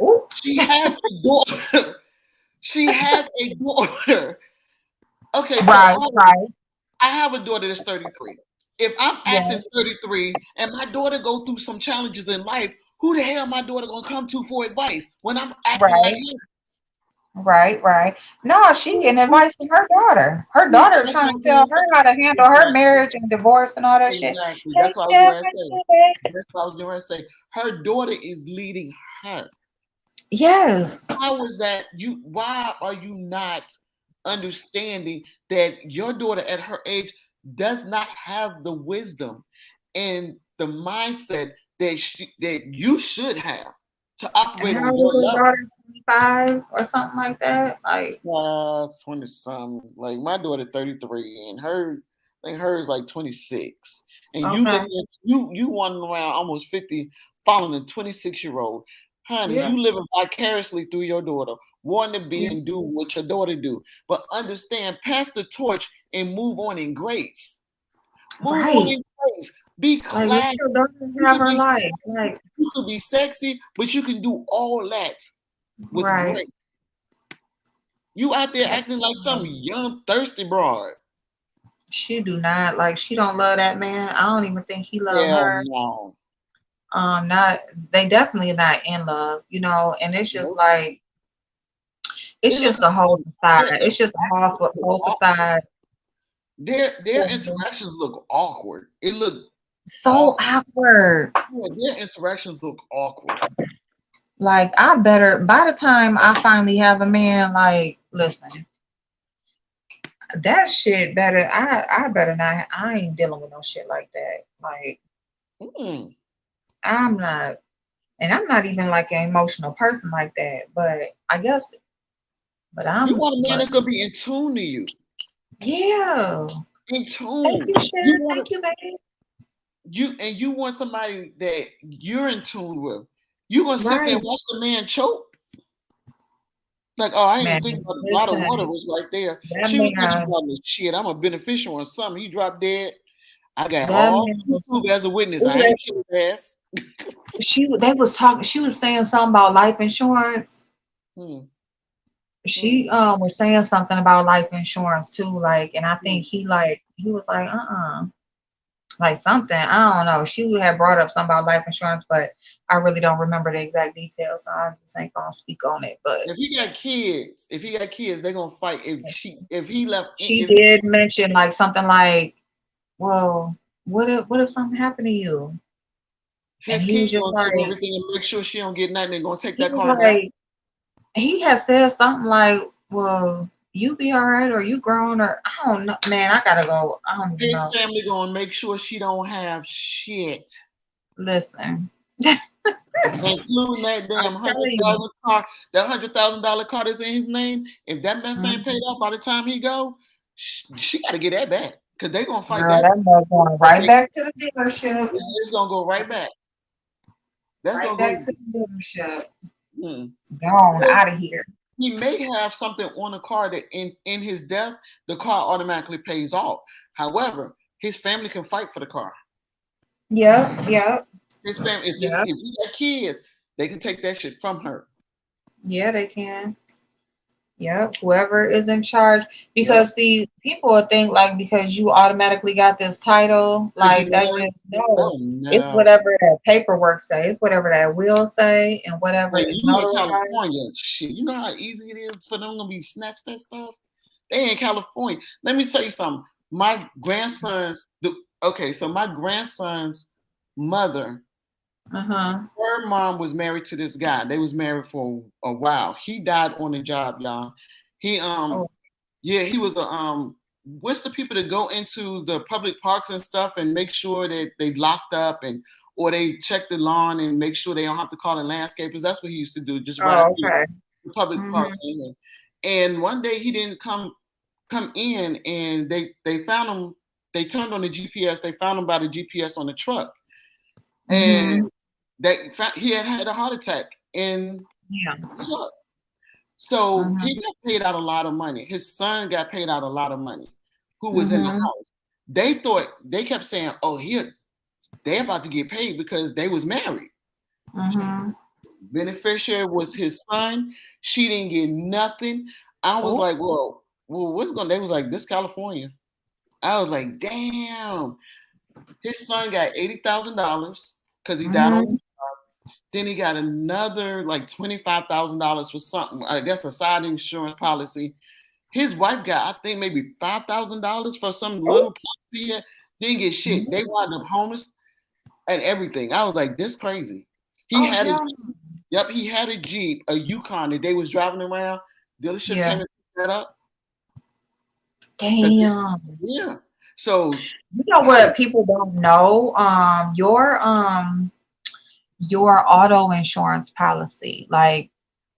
Ooh, She has a daughter. She has a daughter. Okay, so right, right. I have a daughter that's 33. If I'm Yeah, acting 33 and my daughter go through some challenges in life, who the hell my daughter gonna come to for advice when I'm acting like right, right. No, she getting who, advice from her daughter. Her who daughter is that's trying what to I'm tell getting her say. how to handle her Exactly. marriage and divorce and all that shit. Exactly. Hey, That's what I was going to say. Kevin. That's what I was going to say. Her daughter is leading her. Yes. How is that you why are you not understanding that your daughter at her age does not have the wisdom and the mindset that you should have to And operate how on old your is her level? daughter? 25 or something like that? Like, 20 something. Like my daughter 33 and I think hers like 26. And you okay. listen, you wandering around almost 50 following a 26-year-old. Honey, Yeah. you living vicariously through your daughter, wanting to be Yeah. and do what your daughter do. But understand, pass the torch and move on in grace. Move on Right. in grace. Be Like, let classy. your daughter You have can her be life. Like, you can be sexy, but you can do all that with right. grace. You out there acting like some young thirsty broad. She do not like she don't love that man. I don't even think he love Hell her. no. Not they definitely not in love, and it's just Nope. like it's It look just a whole facade. they're It's just a whole invested. facade. their interactions look awkward. It look So awkward. awkward. Yeah, their interactions look awkward. Like I better by the time I finally have a man, like listen, that shit better. I better not. I ain't dealing with no shit like that. Like Mm. I'm not, and I'm not even like an emotional person like that. But I guess, You want a man but that's gonna be in tune to you. yeah. In Thank tune. you, You Cher. want Thank you, baby. you want somebody that you're in tune with. You gonna sit there Right, and watch the man choke? Like, oh, I didn't even man. think about a lot of water Listen, was right there. that She was thinking man, about the shit. I'm a beneficial on something. He dropped dead. I got that all man was. YouTube as a witness. Ooh, I ain't killed his ass. they was talking. She was saying something about life insurance. Hmm. Hmm. She was saying something about life insurance too. Like, and I Hmm. think he was like like something. I don't know. She had brought up something about life insurance, but I really don't remember the exact details, so I just ain't gonna speak on it. But If he got kids, they're gonna fight. If he left, she if did mention like something like, "Well, what if something happened to you?" And his kids gonna take like, everything and make sure she don't get nothing, they're gonna take he that was car back. like, he had said something like, "Well, you be all right, or you grown, or I don't know, man. I gotta go. I don't even His know. family gonna make sure she don't have shit, Listen, including that damn I'm hundred telling you, thousand car, that $100,000 car that's in his name. If that mess ain't paid off by the time he go, she got to get that back because they gonna fight girl, that. that mug going right back to the dealership, It's gonna go right back. That's right gonna back go. to the dealership. Hmm. Gone out of here. He may have something on the car that in his death, the car automatically pays off. However, his family can fight for the car. Yep, yep, His family, yep. if he got kids, they can take that shit from her. Yeah, they can. Yep, whoever is in charge. Yep. Because see, people would think like because you automatically got this title, Because you like that just married? no. Oh It's no. whatever that paperwork say. It's whatever that will say, and whatever Like is you in notarized. California, shit. You know how easy it is for them to be snatched that stuff? They in California. Let me tell you something. My grandson's okay, so my grandson's mother, Uh-huh. her mom was married to this guy. They was married for a while. He died on the job, y'all. He Oh, yeah, he was a what's the people that go into the public parks and stuff and make sure that they locked up and or they check the lawn and make sure they don't have to call in landscapers. That's what he used to do, just ride oh, through okay. the public Mm-hmm. parks. And one day he didn't come in and they found him. They turned on the GPS. They found him by the GPS on the truck, and Mm-hmm. he had a heart attack in Yeah. the truck. So Mm-hmm. he got paid out a lot of money. His son got paid out a lot of money, who was in the Mm-hmm. house. They kept saying, "Oh, they're about to get paid because they was married." Mm-hmm. Beneficiary was his son. She didn't get nothing. I was Oh. like, well, what's going? They was like, this California. I was like, damn. His son got $80,000 because he died on. Mm-hmm. Then he got another like $25,000 for something. I guess a side insurance policy. His wife got, I think, maybe $5,000 for some Oh. little policy. Didn't get shit. They wound up homeless and everything. I was like, this crazy. He Oh, had a hell Yep, he had a Jeep, a Yukon that they was driving around. Dealership yeah. came and picked that up. Damn. Yeah. So You know I was what people don't know? Your auto insurance policy. Like,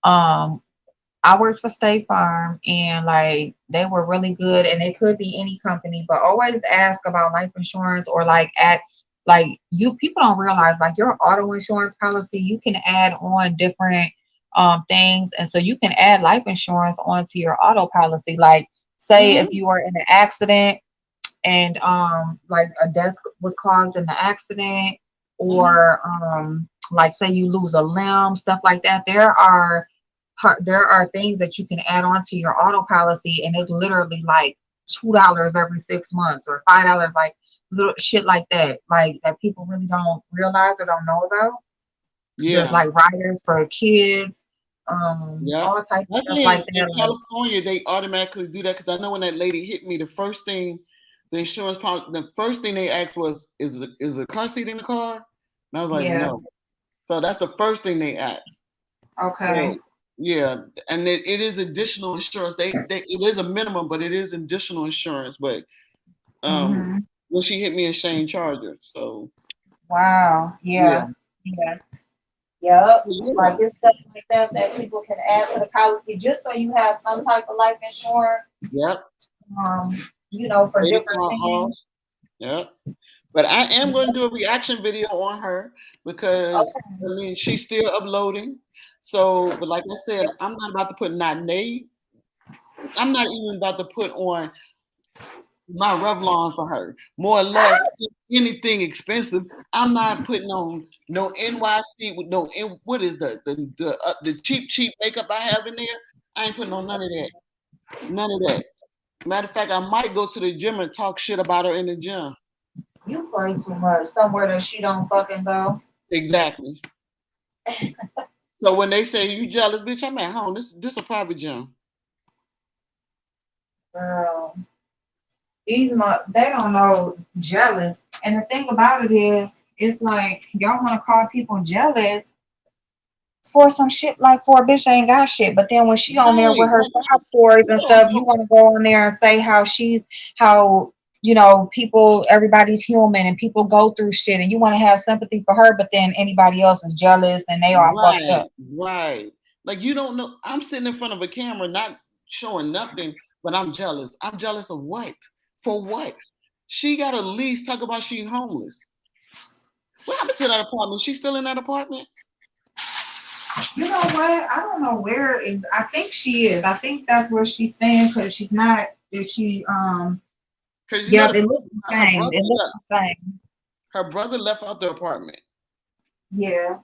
I worked for State Farm and like they were really good and it could be any company, but always ask about life insurance or like at like you people don't realize like your auto insurance policy, you can add on different things. And so you can add life insurance onto your auto policy. Like say if mm-hmm, you are in an accident and like a death was caused in the accident mm-hmm. or like say you lose a limb, stuff like that, there are things that you can add on to your auto policy and it's literally like $2 every 6 months or $5, like little shit like that, like that people really don't realize or don't know about. There's Yeah. like riders for kids, Yeah. all types of I stuff think like in that, like California they automatically do that because I know when that lady hit me, the first thing the insurance policy, the first thing they asked was, is a car seat in the car? And I was like, Yeah. no. So that's the first thing they asked. Okay. So, yeah, and it is additional insurance. It is a minimum, but it is additional insurance. But Mm-hmm. when she hit me and Shane Charger, so Wow. yeah, Yeah. Yeah. Yep. yeah, Like it's stuff like that that people can add to the policy just so you have some type of life insurance. yep. Um, for Pay the different car off. things. Yep. But I am going to do a reaction video on her because I Okay. mean she's still uploading. So, but like I said, I'm not about to put not Nate. I'm not even about to put on my Revlon for her. More or less, anything expensive. I'm not putting on no NYC with no what is the cheap makeup I have in there. I ain't putting on none of that. None of that. Matter of fact, I might go to the gym and talk shit about her in the gym. You play too much. Somewhere that she don't fucking go. Exactly. So when they say you jealous, bitch, I'm at home. This a private gym. Girl. They don't know jealous. And the thing about it is, it's like y'all want to call people jealous for some shit like for a bitch that ain't got shit. But then when she on there Right. with her Like, sob stories you and don't stuff, you know. want to go on there and say how people, everybody's human and people go through shit and you want to have sympathy for her, but then anybody else is jealous and they all fucked Right, up. right. Like you don't know. I'm sitting in front of a camera, not showing nothing, but I'm jealous. I'm jealous of what? For what? She got a lease. Talk about she homeless. What happened to that apartment? She still in that apartment? You know what? I don't know where is. I think she is. I think that's where she's staying because she's not. Is she? Because you know Yep. It looks the her same. brother It looks left. the same. Her brother left out the apartment. Yeah.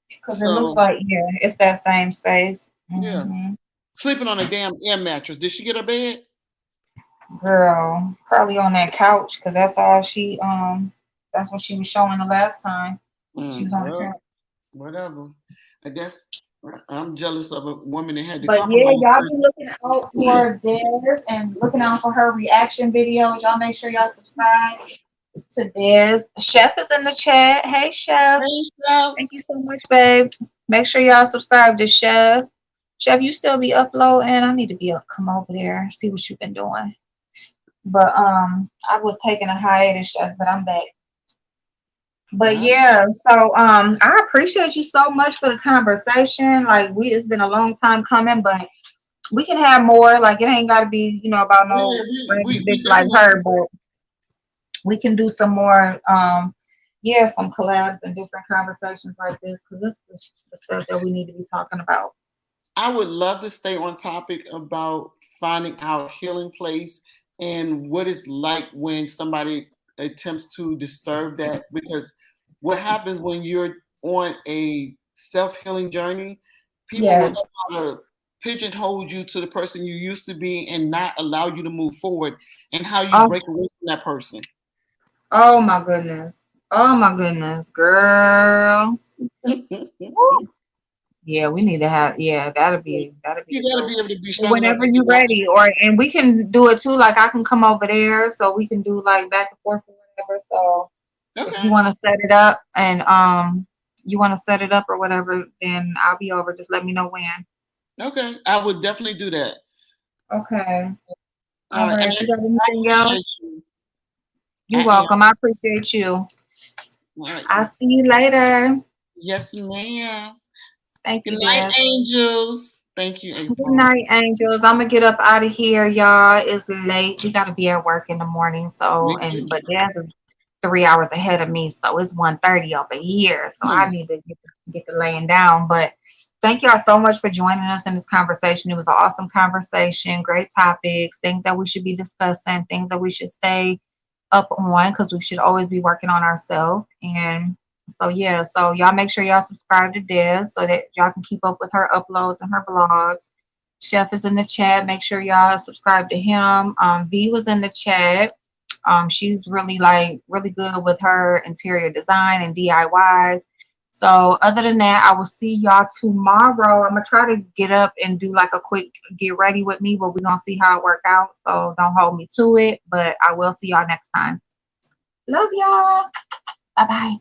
Because it looks So like it's that same space. yeah, sleeping on a damn air mattress. Did she get a bed? Girl, probably on that couch because that's all she. That's what she was showing the last time. She was on the Well, couch. whatever. I guess I'm jealous of a woman that had to But yeah, compromise. y'all be looking out for this and looking out for her reaction videos. Y'all make sure y'all subscribe to this. Chef is in the chat. Hey, Chef. Hey, Chef. Thank you so much, babe. Make sure y'all subscribe to Chef. Chef, you still be uploading? I need to be up. Come over there, see what you've been doing. But I was taking a hiatus, Chef, but I'm back. But Huh? yeah, so I appreciate you so much for the conversation. Like it's been a long time coming, but we can have more. Like it ain't gotta be, about Yeah, no random we bitch like definitely. her, but we can do some more some collabs and different conversations like this because this is the stuff that we need to be talking about. I would love to stay on topic about finding our healing place and what it's like when somebody attempts to disturb that. Because what happens when you're on a self healing journey, people will Yes. try to pigeonhole you to the person you used to be and not allow you to move forward and how you Oh, break away from that person. oh my goodness. Oh my goodness, girl. Woo. Yeah, we need to have. Yeah, that'll be You the got to dope. be able to be But strong enough whenever to get you're out. ready, and we can do it too. Like I can come over there, so we can do like back and forth or whatever. So if you Okay. want to set it up and you want to set it up or whatever, then I'll be over. Just let me know when. Okay. I would definitely do that. Okay. All All right. And right. You got I anything appreciate else? you. You're I am. welcome. I appreciate you. All right. I'll see you later. Yes, ma'am. Thank Good you, night, Des. angels. Thank you, Good April. night, angels. I'm gonna get up out of here, y'all. It's late. We gotta be at work in the morning. Me So too. but Des is 3 hours ahead of me, so it's 1:30 over here. So I need to get the laying down. But thank y'all so much for joining us in this conversation. It was an awesome conversation, great topics, things that we should be discussing, things that we should stay up on because we should always be working on ourselves. And so yeah, so y'all make sure y'all subscribe to Des so that y'all can keep up with her uploads and her blogs. Chef is in the chat. Make sure y'all subscribe to him. V was in the chat. She's really good with her interior design and DIYs. So other than that, I will see y'all tomorrow. I'm gonna try to get up and do like a quick get ready with me, but we're gonna see how it work out. So don't hold me to it, but I will see y'all next time. Love y'all. Bye bye.